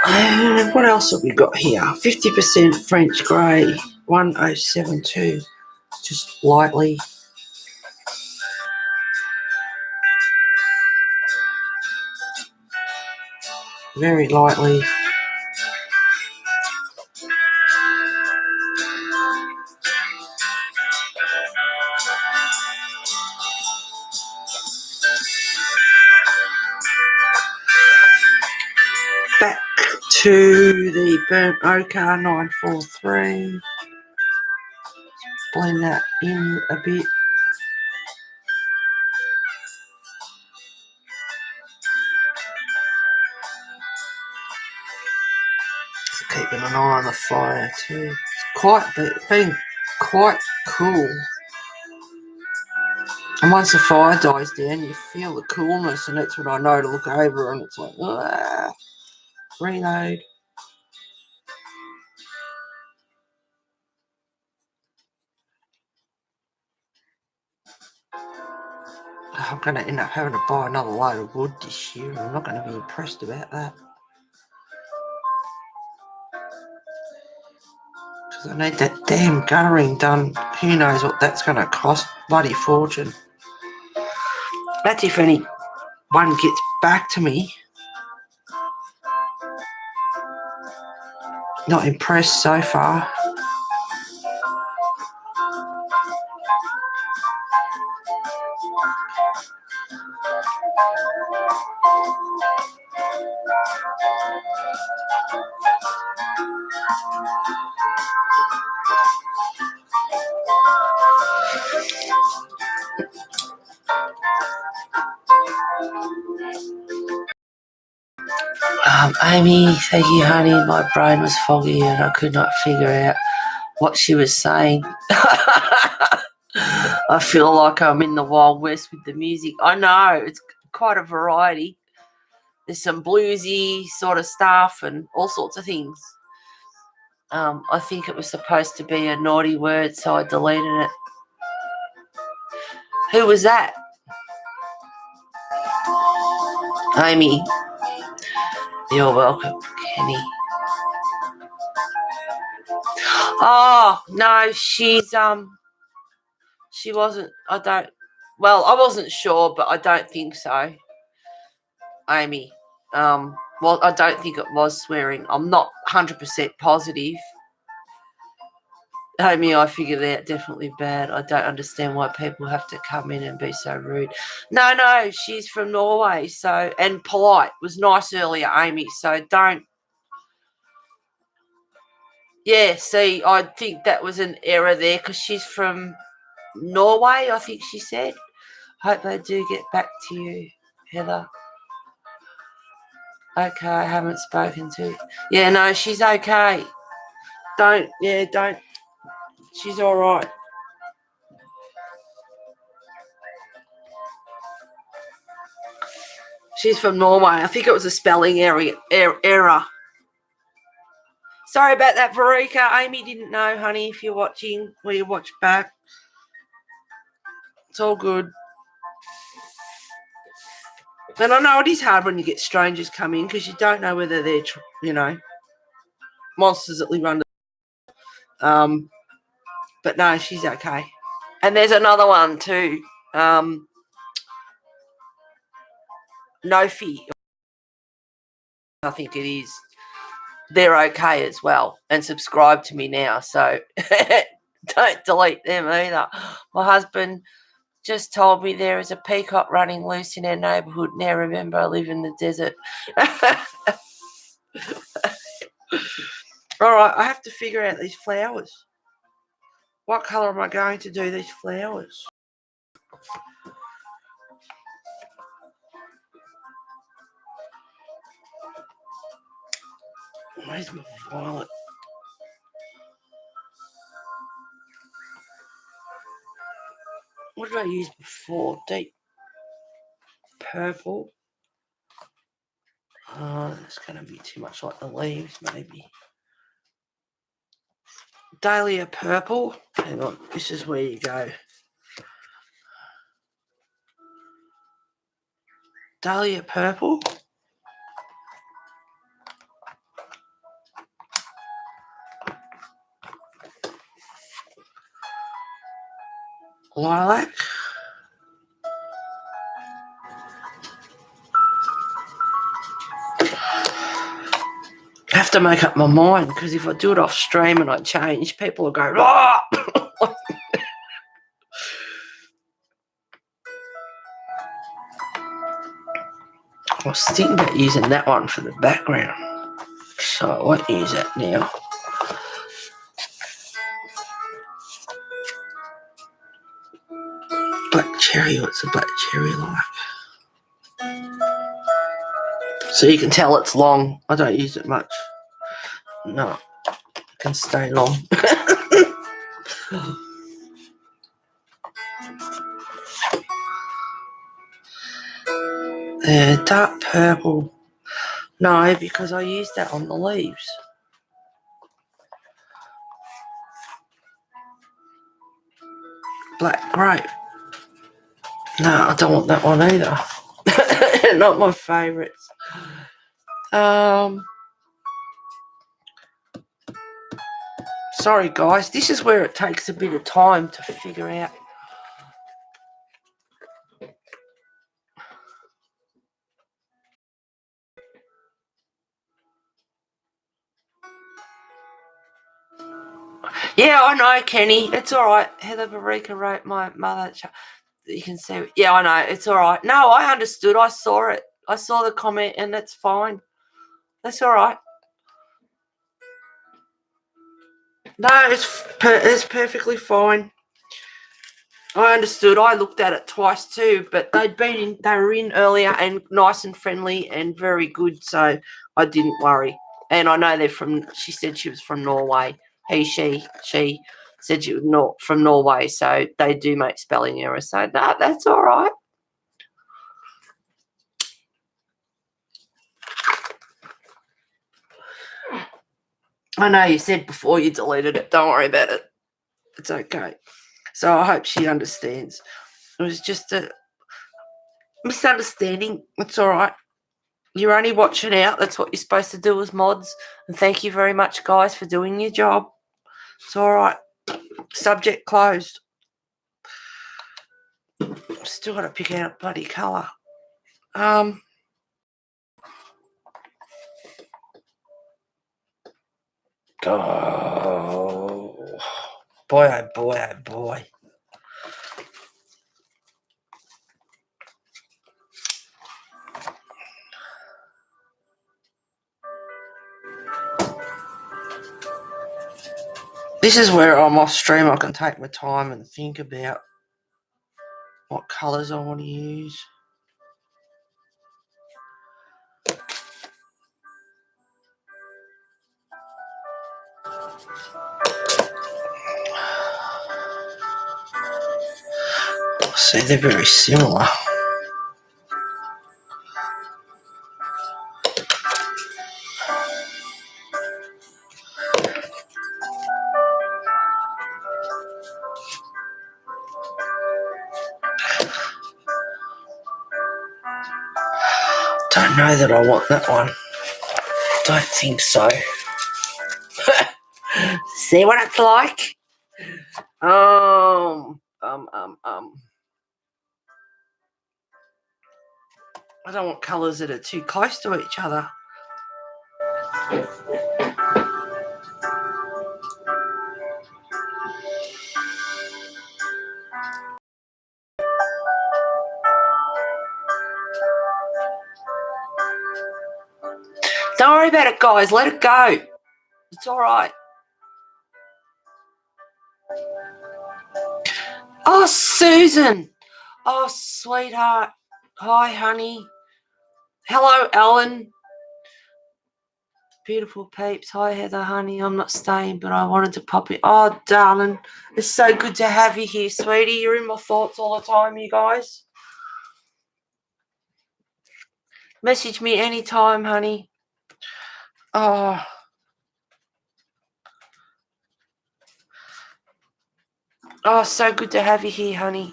And what else have we got here? 50% French grey, 1072, just lightly. Very lightly. Back to the burnt ochre 943. Blend that in a bit. Just keeping an eye on the fire too. It's been quite cool. And once the fire dies down, you feel the coolness, and that's when I know to look over, and it's like, reload. I'm going to end up having to buy another load of wood this year. I'm not going to be impressed about that. Because I need that damn guttering done. Who knows what that's going to cost? Bloody fortune. That's if anyone gets back to me. Not impressed so far. Amy, thank you, honey. My brain was foggy and I could not figure out what she was saying. I feel like I'm in the Wild West with the music. I know, it's quite a variety. There's some bluesy sort of stuff and all sorts of things. I think it was supposed to be a naughty word, so I deleted it. Who was that? Amy. You're welcome, Kenny. Oh, no, she wasn't, I wasn't sure, but I don't think so, Amy. Well, I don't think it was swearing. I'm not 100% positive. Amy, I figured it out, definitely bad. I don't understand why people have to come in and be so rude. No, she's from Norway, so, and polite. Was nice earlier, Amy, so don't. Yeah, see, I think that was an error there because she's from Norway, I think she said. Hope they do get back to you, Heather. Okay, I haven't spoken to. Yeah, no, she's okay. Don't. She's all right. She's from Norway. I think it was a spelling error. Sorry about that, Verika. Amy didn't know, honey, if you're watching or you watch back. It's all good. And I know it is hard when you get strangers come in because you don't know whether they're, monsters that live under. But no, she's okay. And there's another one too. Nofi, I think it is. They're okay as well and subscribe to me now. So don't delete them either. My husband just told me there is a peacock running loose in our neighbourhood. Now remember, I live in the desert. All right, I have to figure out these flowers. What colour am I going to do these flowers? Where's my violet? What did I use before? Deep purple. Oh, that's going to be too much like the leaves, maybe. Dahlia Purple. Hang on, this is where you go. Dahlia Purple. Lilac. I have to make up my mind because if I do it off stream and I change, people will go, oh! I was thinking about using that one for the background, so I won't use that now. Black cherry, what's a black cherry like? So you can tell it's long. I don't use it much. No, it can stay long. Dark purple. No, because I used that on the leaves. Black grape. No, I don't want that one either. Not my favourites. Sorry guys, this is where it takes a bit of time to figure out. Yeah, I know, Kenny. It's all right. Heather Barika wrote my mother. You can see. Yeah, I know. It's all right. No, I understood. I saw it. I saw the comment, and that's fine. That's all right. No, it's perfectly fine. I understood. I looked at it twice too, but they were in earlier and nice and friendly and very good, so I didn't worry. And I know they're from. She said she was from Norway. She said she was from Norway, so they do make spelling errors. So no, that's all right. I know you said before you deleted it. Don't worry about it. It's okay. So I hope she understands. It was just a misunderstanding. It's all right. You're only watching out. That's what you're supposed to do as mods. And thank you very much, guys, for doing your job. It's all right. Subject closed. Still got to pick out a bloody colour. Oh, boy, oh, boy, oh, boy. This is where I'm off stream. I can take my time and think about what colours I want to use. See, they're very similar. Don't know that I want that one. Don't think so. See what it's like? I don't want colours that are too close to each other. Don't worry about it, guys. Let it go. It's all right. Oh, Susan. Oh, sweetheart. Hi, honey. Hello, Ellen. Beautiful peeps. Hi, Heather, honey. I'm not staying, but I wanted to pop in. Oh, darling. It's so good to have you here, sweetie. You're in my thoughts all the time, you guys. Message me anytime, honey. Oh. Oh, so good to have you here, honey.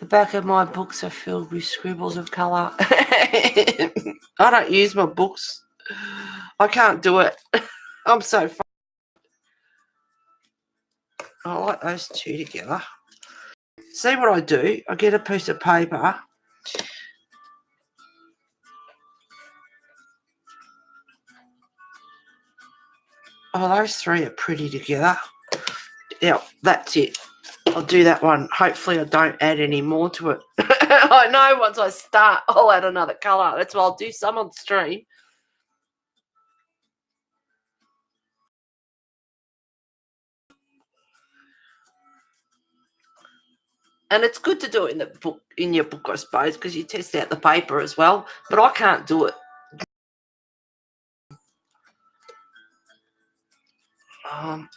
The back of my books are filled with scribbles of colour. I don't use my books. I can't do it. I'm so fun. I like those two together. See what I do? I get a piece of paper. Oh, those three are pretty together. Yeah, that's it. I'll do that one. Hopefully I don't add any more to it. I know once I start, I'll add another colour. That's why I'll do some on stream. And it's good to do it in your book, I suppose, because you test out the paper as well. But I can't do it.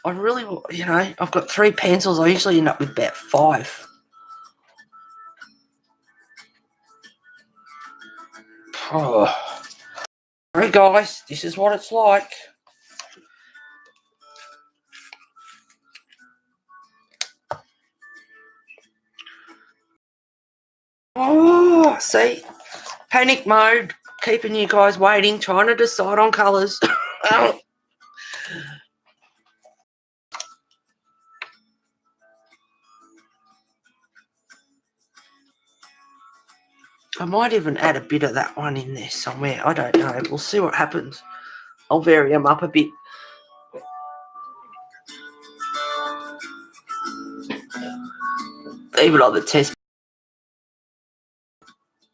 I really, I've got 3 pencils. I usually end up with about 5. Oh. Alright, guys, this is what it's like. Oh, see? Panic mode, keeping you guys waiting, trying to decide on colours. I might even add a bit of that one in there somewhere. I don't know. We'll see what happens. I'll vary them up a bit. Even on the test.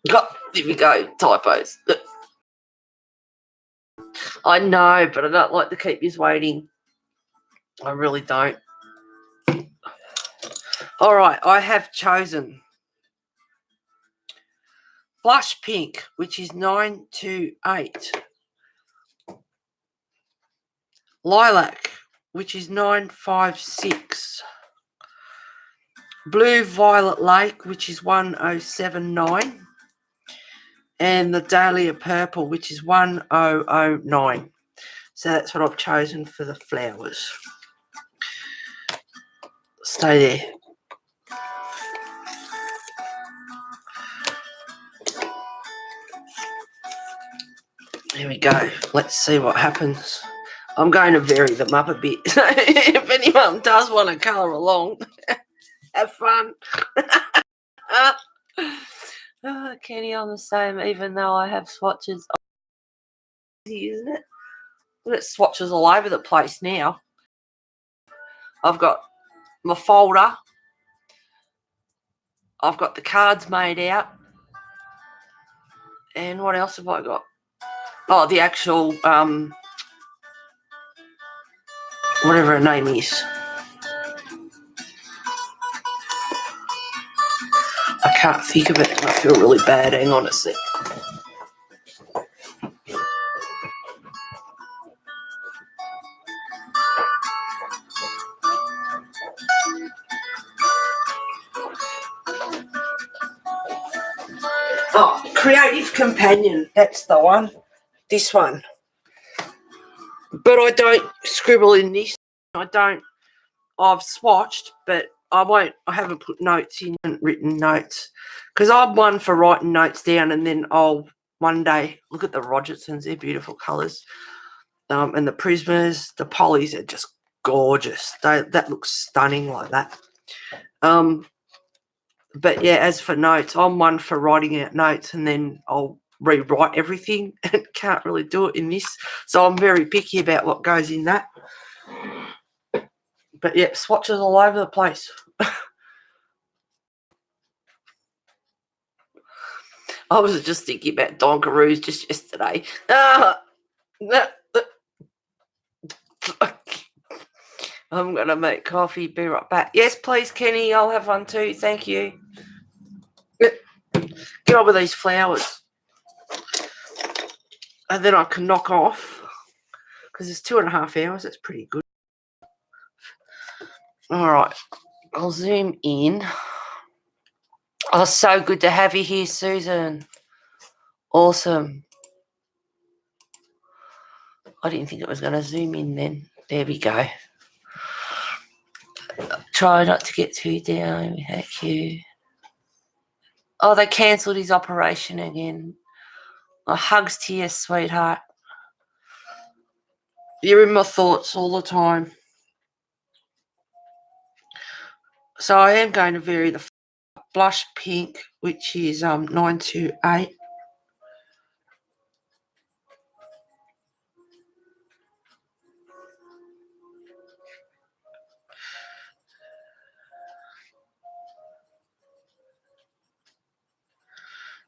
There we go. Typos. I know, but I don't like to keep you waiting. I really don't. All right, I have chosen blush pink, which is 928. Lilac, which is 956. Blue Violet Lake, which is 1079. And the Dahlia Purple, which is 1009. So that's what I've chosen for the flowers. Stay there. There we go. Let's see what happens. I'm going to vary them up a bit. If anyone does want to colour along, have fun. Kenny, I'm the same, even though I have swatches. Easy, isn't it? I've got swatches all over the place now. I've got my folder. I've got the cards made out. And what else have I got? Oh, the actual, whatever her name is. I can't think of it. I feel really bad. Hang on a sec. Oh, Creative Companion. That's the one. This one. But I don't scribble in this. I've swatched, but I haven't put notes in and written notes. Because I'm one for writing notes down and then I'll one day look at the Rogersons. They're beautiful colours. And the Prismas, the Polys are just gorgeous. That looks stunning like that. But yeah, as for notes, I'm one for writing out notes and then I'll rewrite everything and can't really do it in this. So I'm very picky about what goes in that. But yeah, swatches all over the place. I was just thinking about Donkaroos just yesterday. I'm going to make coffee. Be right back. Yes, please, Kenny. I'll have one too. Thank you. Get on with these flowers. And then I can knock off because it's 2.5 hours. That's pretty good. All right. I'll zoom in. Oh, so good to have you here, Susan. Awesome. I didn't think it was going to zoom in then. There we go. Try not to get too down. Thank you. Oh, they cancelled his operation again. Oh, hugs to you, sweetheart. You're in my thoughts all the time. So I am going to vary the blush pink, which is 928.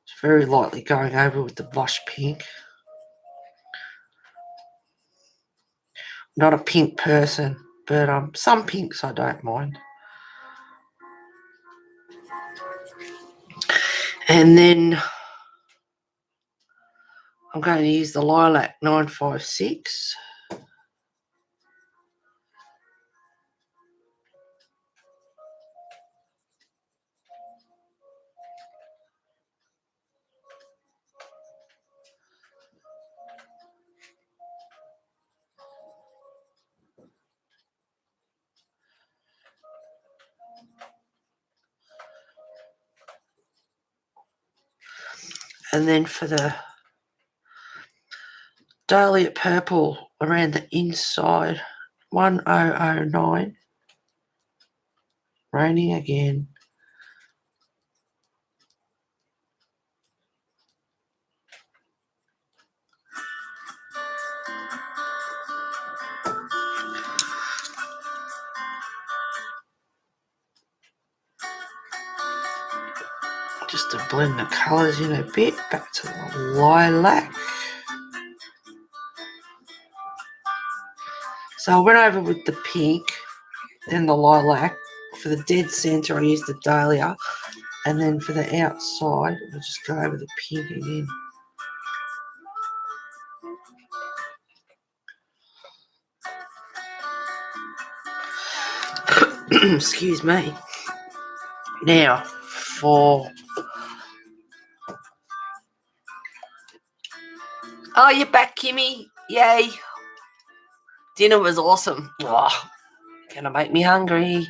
It's very lightly going over with the blush pink. Not a pink person, but some pinks I don't mind. And then I'm going to use the Lilac 956. And then for the Dahlia Purple around the inside, 1009. Raining again. Just to blend the colours in a bit. Back to the lilac. So I went over with the pink, then the lilac. For the dead centre, I used the dahlia. And then for the outside, we'll just go over the pink again. Excuse me. Now, for... Oh, you're back, Kimmy. Yay. Dinner was awesome. Oh, gonna make me hungry.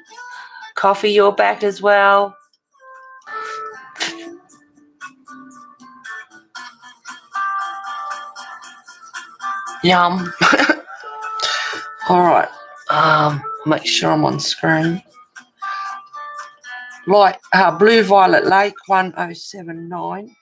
Coffee, you're back as well. Yum. All right. Make sure I'm on screen. Light Blue Violet Lake 1079.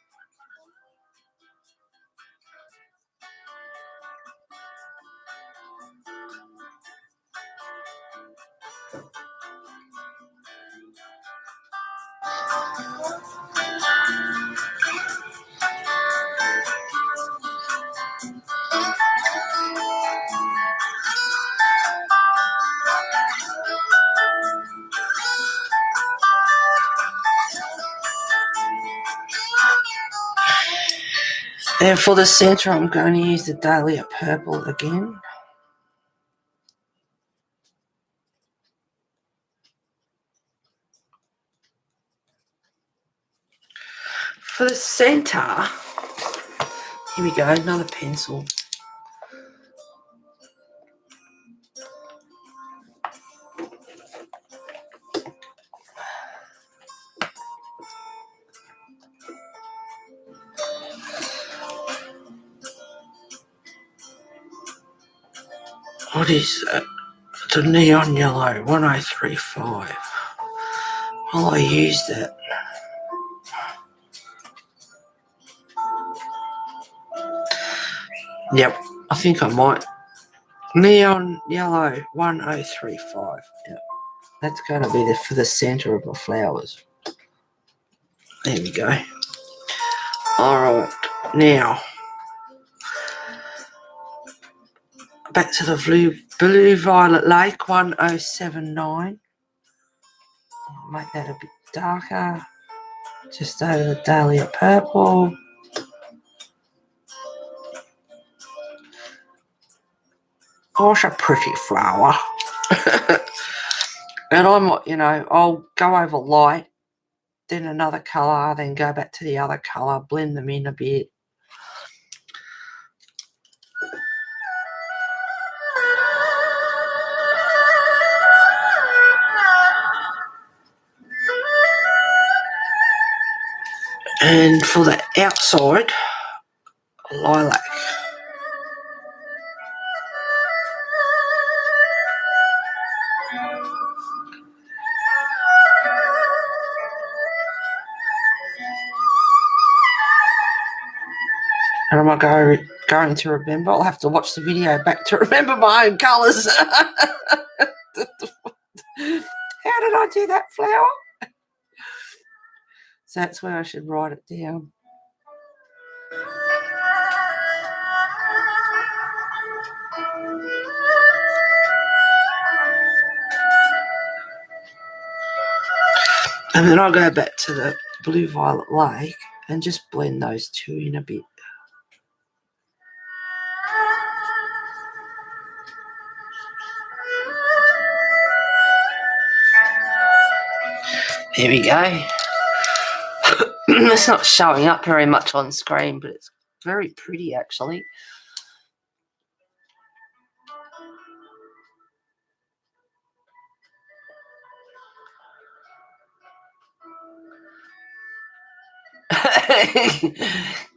And for the centre, I'm going to use the Dahlia Purple again. For the centre, here we go, another pencil. What is that? It's a neon yellow, 1035. Well, I used that. Yep, I think I might. Neon yellow, 1035. Yep, that's going to be for the centre of the flowers. There we go. All right, now back to the blue Violet Lake 1079. I'll make that a bit darker. Just over the Dahlia Purple. Gosh, a pretty flower. And I might, I'll go over light, then another colour, then go back to the other colour, blend them in a bit. And for the outside, lilac. And am I going to remember? I'll have to watch the video back to remember my own colours. How did I do that, flower? So that's where I should write it down. And then I'll go back to the Blue Violet Lake and just blend those two in a bit. There we go. It's not showing up very much on screen, but it's very pretty actually.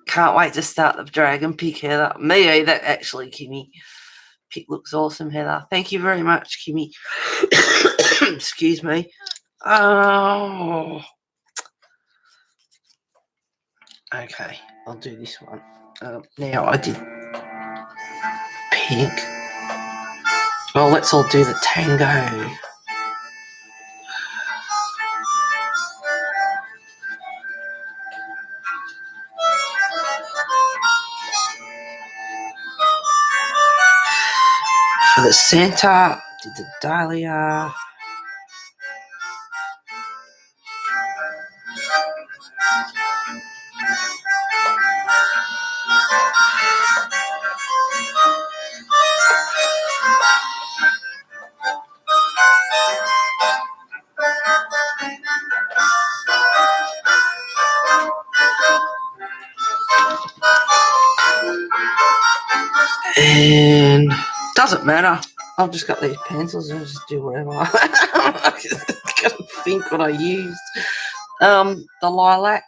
Can't wait to start the dragon pick, Heather. Me either, actually, Kimmy. Pick looks awesome, Heather. Thank you very much, Kimmy. Excuse me. Oh. Okay, I'll do this one. Now I did pink. Well, let's all do the tango. For the center, did the dahlia. And doesn't matter. I've just got these pencils and I'll just do whatever. I can't think what I used. The lilac.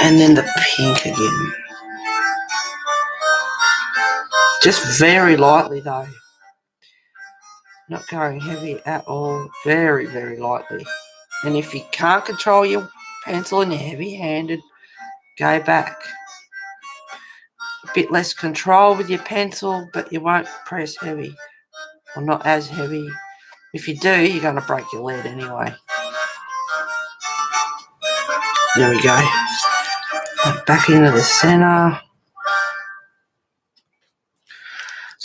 And then the pink again. Just very lightly though. Not going heavy at all. Very, very lightly. And if you can't control your pencil and you're heavy-handed, go back. A bit less control with your pencil, but you won't press heavy. Or not as heavy. If you do, you're going to break your lead anyway. There we go. Back into the center.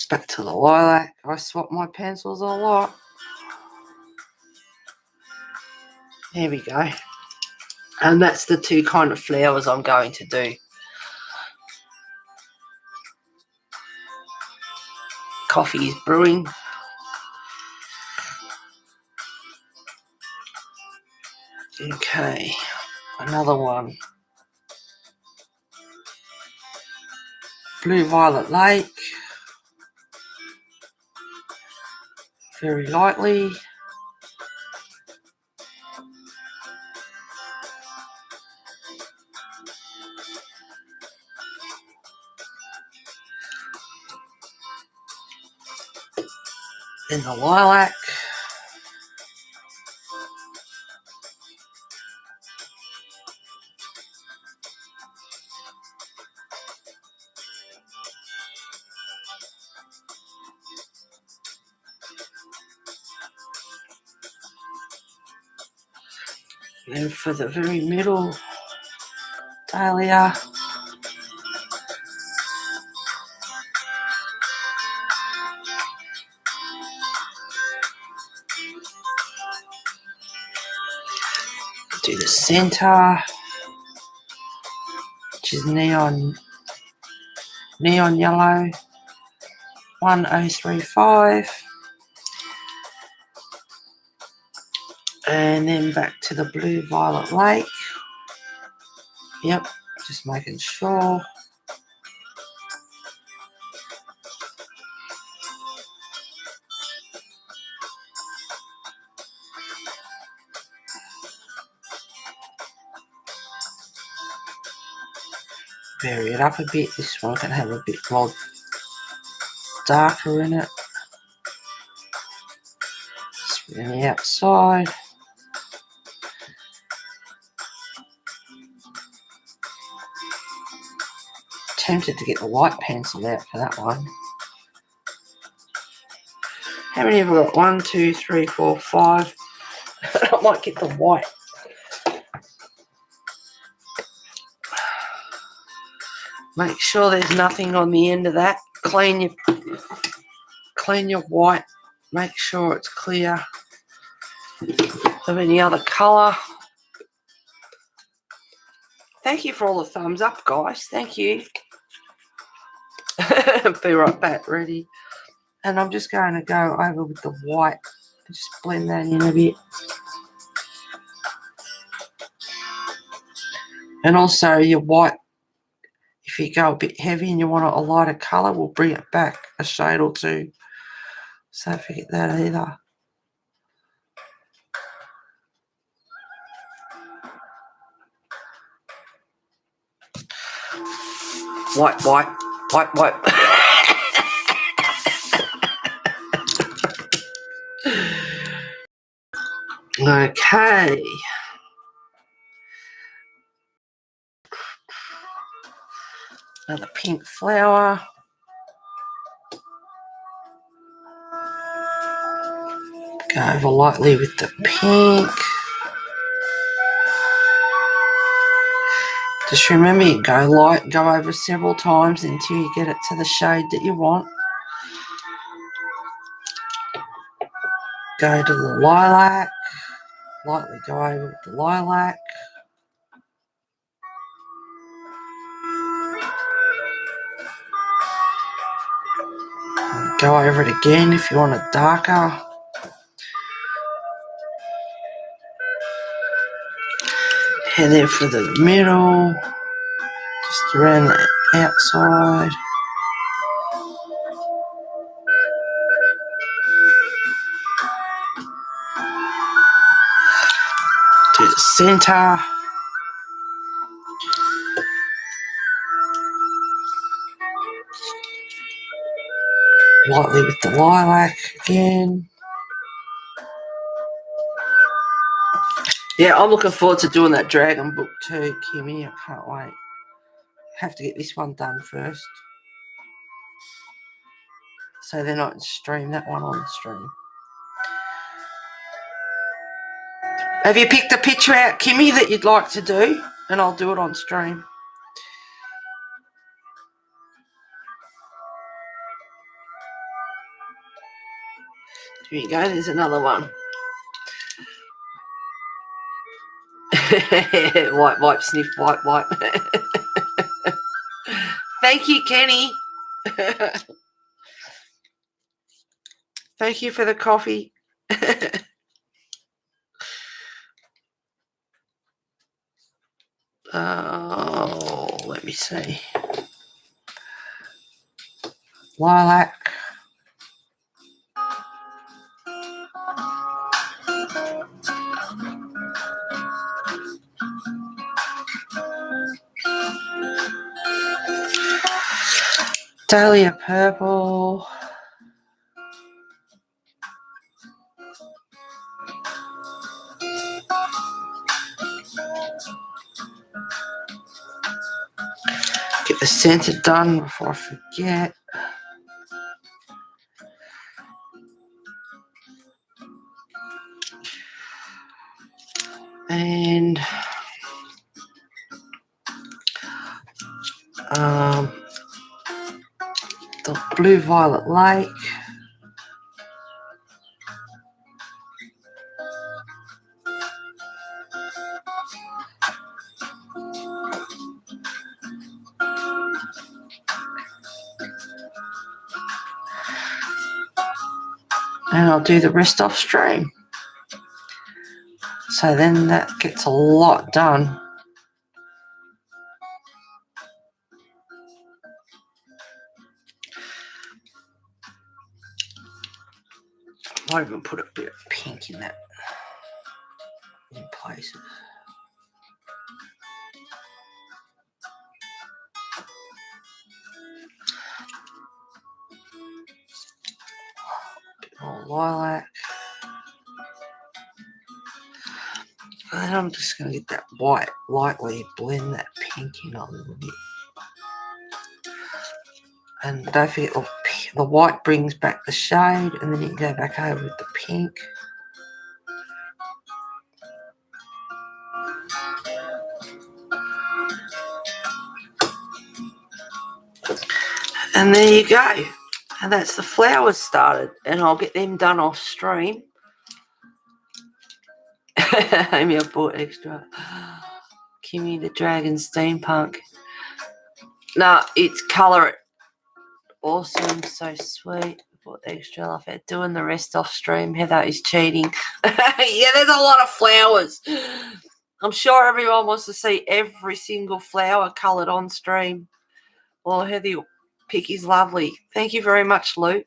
Back to the lilac. I swap my pencils a lot. There we go. And that's the two kind of flowers I'm going to do. Coffee is brewing. Okay, another one. Blue Violet Lake. Very lightly. Then the lilac. And for the very middle, dahlia. Do the center, which is neon yellow. 1035. And then back to the Blue Violet Lake. Yep, just making sure. Vary it up a bit. This one can have a bit more darker in it. Just on the outside. Tempted to get the white pencil out for that one. How many have we got? 1, 2, 3, 4, 5. I might get the white. Make sure there's nothing on the end of that. Clean your white. Make sure it's clear of any other colour. Thank you for all the thumbs up, guys. Thank you. Be right back, ready. And I'm just going to go over with the white and just blend that in a bit. And also your white, if you go a bit heavy and you want a lighter colour, we'll bring it back a shade or two. So don't forget that either. White. Okay. Another pink flower. Go over lightly with the pink. Just remember, you go over several times until you get it to the shade that you want. Go to the lilac. Lightly go over with the lilac. Go over it again if you want it darker. And then for the middle, just around the outside. To the centre. Lightly with the lilac again. Yeah, I'm looking forward to doing that dragon book too, Kimmy. I can't wait. Have to get this one done first. So they're not in stream, that one on the stream. Have you picked a picture out, Kimmy, that you'd like to do? And I'll do it on stream. Here you go, there's another one. Wipe, sniff, wipe. Thank you, Kenny. Thank you for the coffee. Oh, let me see. Lilac. Dahlia purple. Get the centre done before I forget. And the Blue Violet Lake. and I'll do the rest off stream. So then that gets a lot done. I might even put a bit of pink in that in places. A bit more lilac. And then I'm just going to get that white, lightly blend that pink in a little bit. And don't forget, the white brings back the shade, and then you can go back over with the pink. And there you go. And that's the flowers started, and I'll get them done off stream. Amy, I bought extra. Kimmy the Dragon Steampunk. No, it's Colour It. Awesome, so sweet. Bought the extra. Love it. Doing the rest off stream. Heather is cheating. Yeah, there's a lot of flowers. I'm sure everyone wants to see every single flower coloured on stream. Well, Heather pick is lovely. Thank you very much, Lou.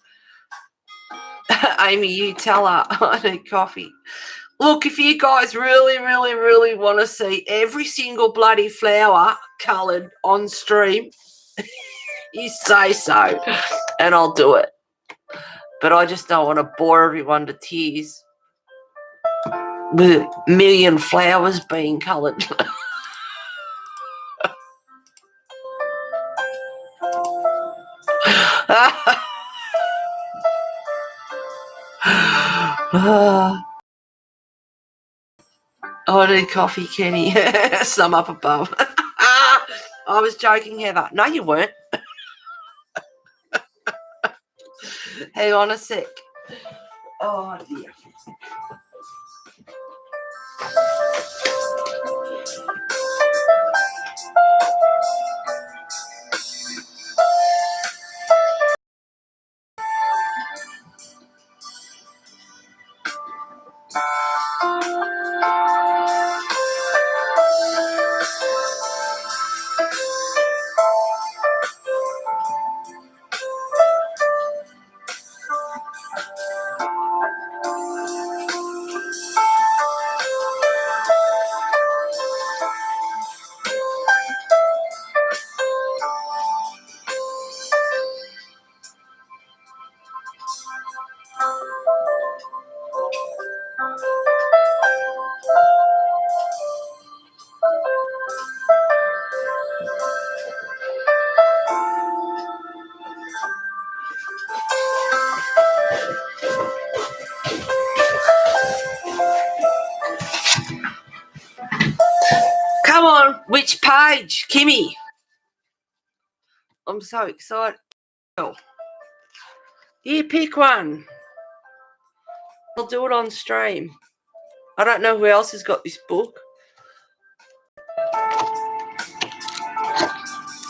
Amy, you tell her I need coffee. Look, if you guys really, really, really want to see every single bloody flower coloured on stream, you say so, and I'll do it. But I just don't want to bore everyone to tears with a million flowers being coloured. I need coffee, Kenny. Some up above. I was joking, Heather. No, you weren't. Hang on a sec. Oh, dear. Come on, which page, Kimmy? I'm so excited. You pick one. I'll do it on stream. I don't know who else has got this book.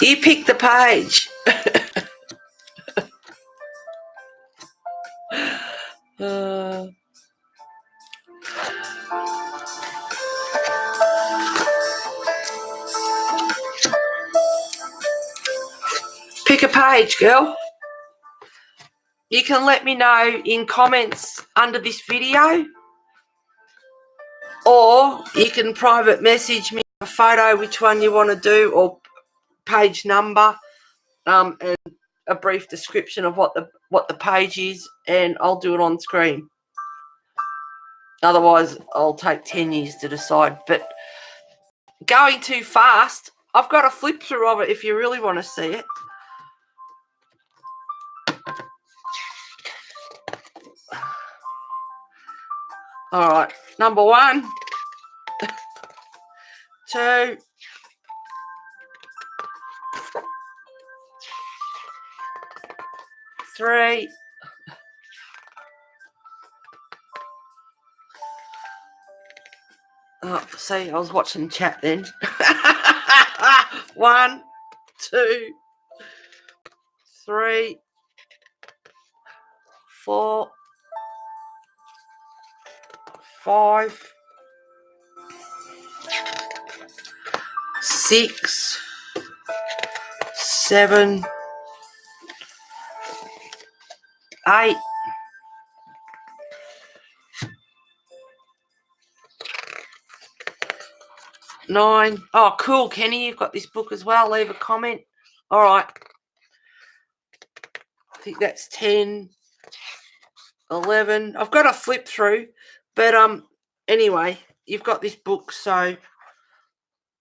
You pick the page. Pick a page, girl. You can let me know in comments under this video, or you can private message me a photo which one you want to do, or page number, and a brief description of what the page is, and I'll do it on screen. Otherwise, I'll take 10 years to decide. But going too fast, I've got a flip through of it if you really want to see it. All right, number 1, 2, 3. Oh, see, I was watching chat then. 1, 2, 3, 4, 5, 6, 7, 8, 9. Oh, cool, Kenny. You've got this book as well. Leave a comment. All right. I think that's 10, 11. I've got a flip through, but anyway, you've got this book, so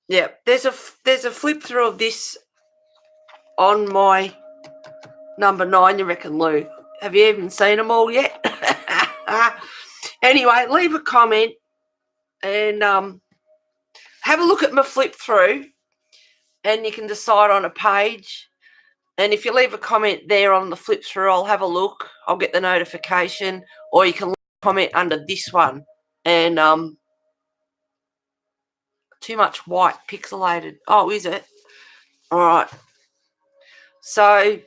yeah. There's a flip through of this on my number 9. You reckon, Lou? Have you even seen them all yet? Anyway, leave a comment and have a look at my flip through, and you can decide on a page. And if you leave a comment there on the flip through, I'll have a look. I'll get the notification, or you can leave a comment under this one. And too much white pixelated. Oh, is it? All right. So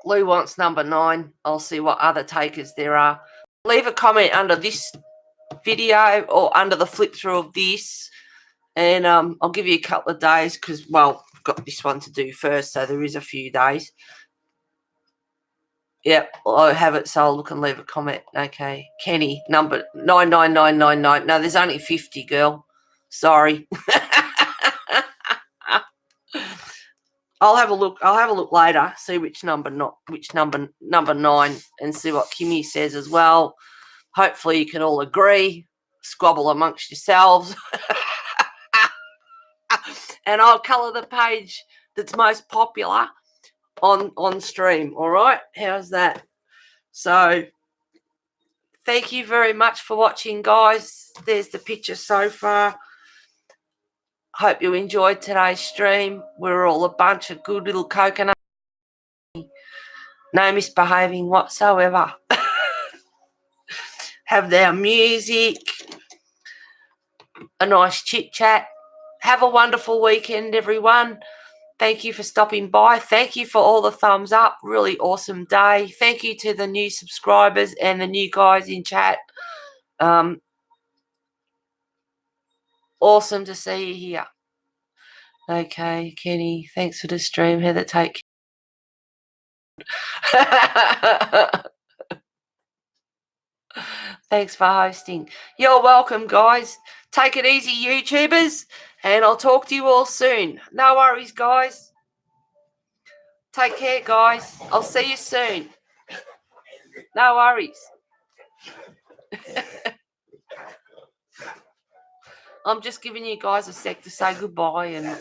Lou wants number 9. I'll see what other takers there are. Leave a comment under this video or under the flip through of this, and I'll give you a couple of days because, well, I've got this one to do first, so there is a few days. Yep, I have it, so I'll look and leave a comment. Okay, Kenny, number 99999. No, there's only 50, girl. Sorry. I'll have a look. I'll have a look later. See which number 9, and see what Kimmy says as well. Hopefully, you can all agree. Squabble amongst yourselves, and I'll colour the page that's most popular on stream. All right, how's that? So, thank you very much for watching, guys. There's the picture so far. Hope you enjoyed today's stream. We're all a bunch of good little coconuts. No misbehaving whatsoever. Have their music, a nice chit chat. Have a wonderful weekend, everyone. Thank you for stopping by. Thank you for all the thumbs up. Really awesome day. Thank you to the new subscribers and the new guys in chat. Awesome to see you here. Okay, Kenny, thanks for the stream. Heather, take care. Thanks for hosting. You're welcome, guys. Take it easy, YouTubers, and I'll talk to you all soon. No worries, guys. Take care, guys. I'll see you soon. No worries. I'm just giving you guys a sec to say goodbye and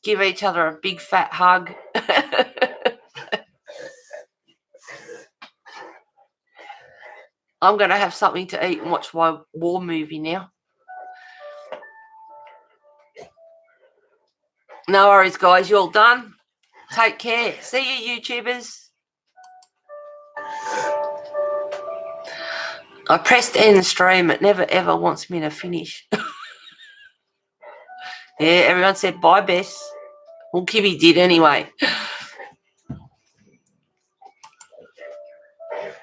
give each other a big fat hug. I'm going to have something to eat and watch my war movie now. No worries, guys. You're all done. Take care. See you, YouTubers. I pressed end stream. It never, ever wants me to finish. Yeah, everyone said bye, Bess. Well, Kimmy did anyway.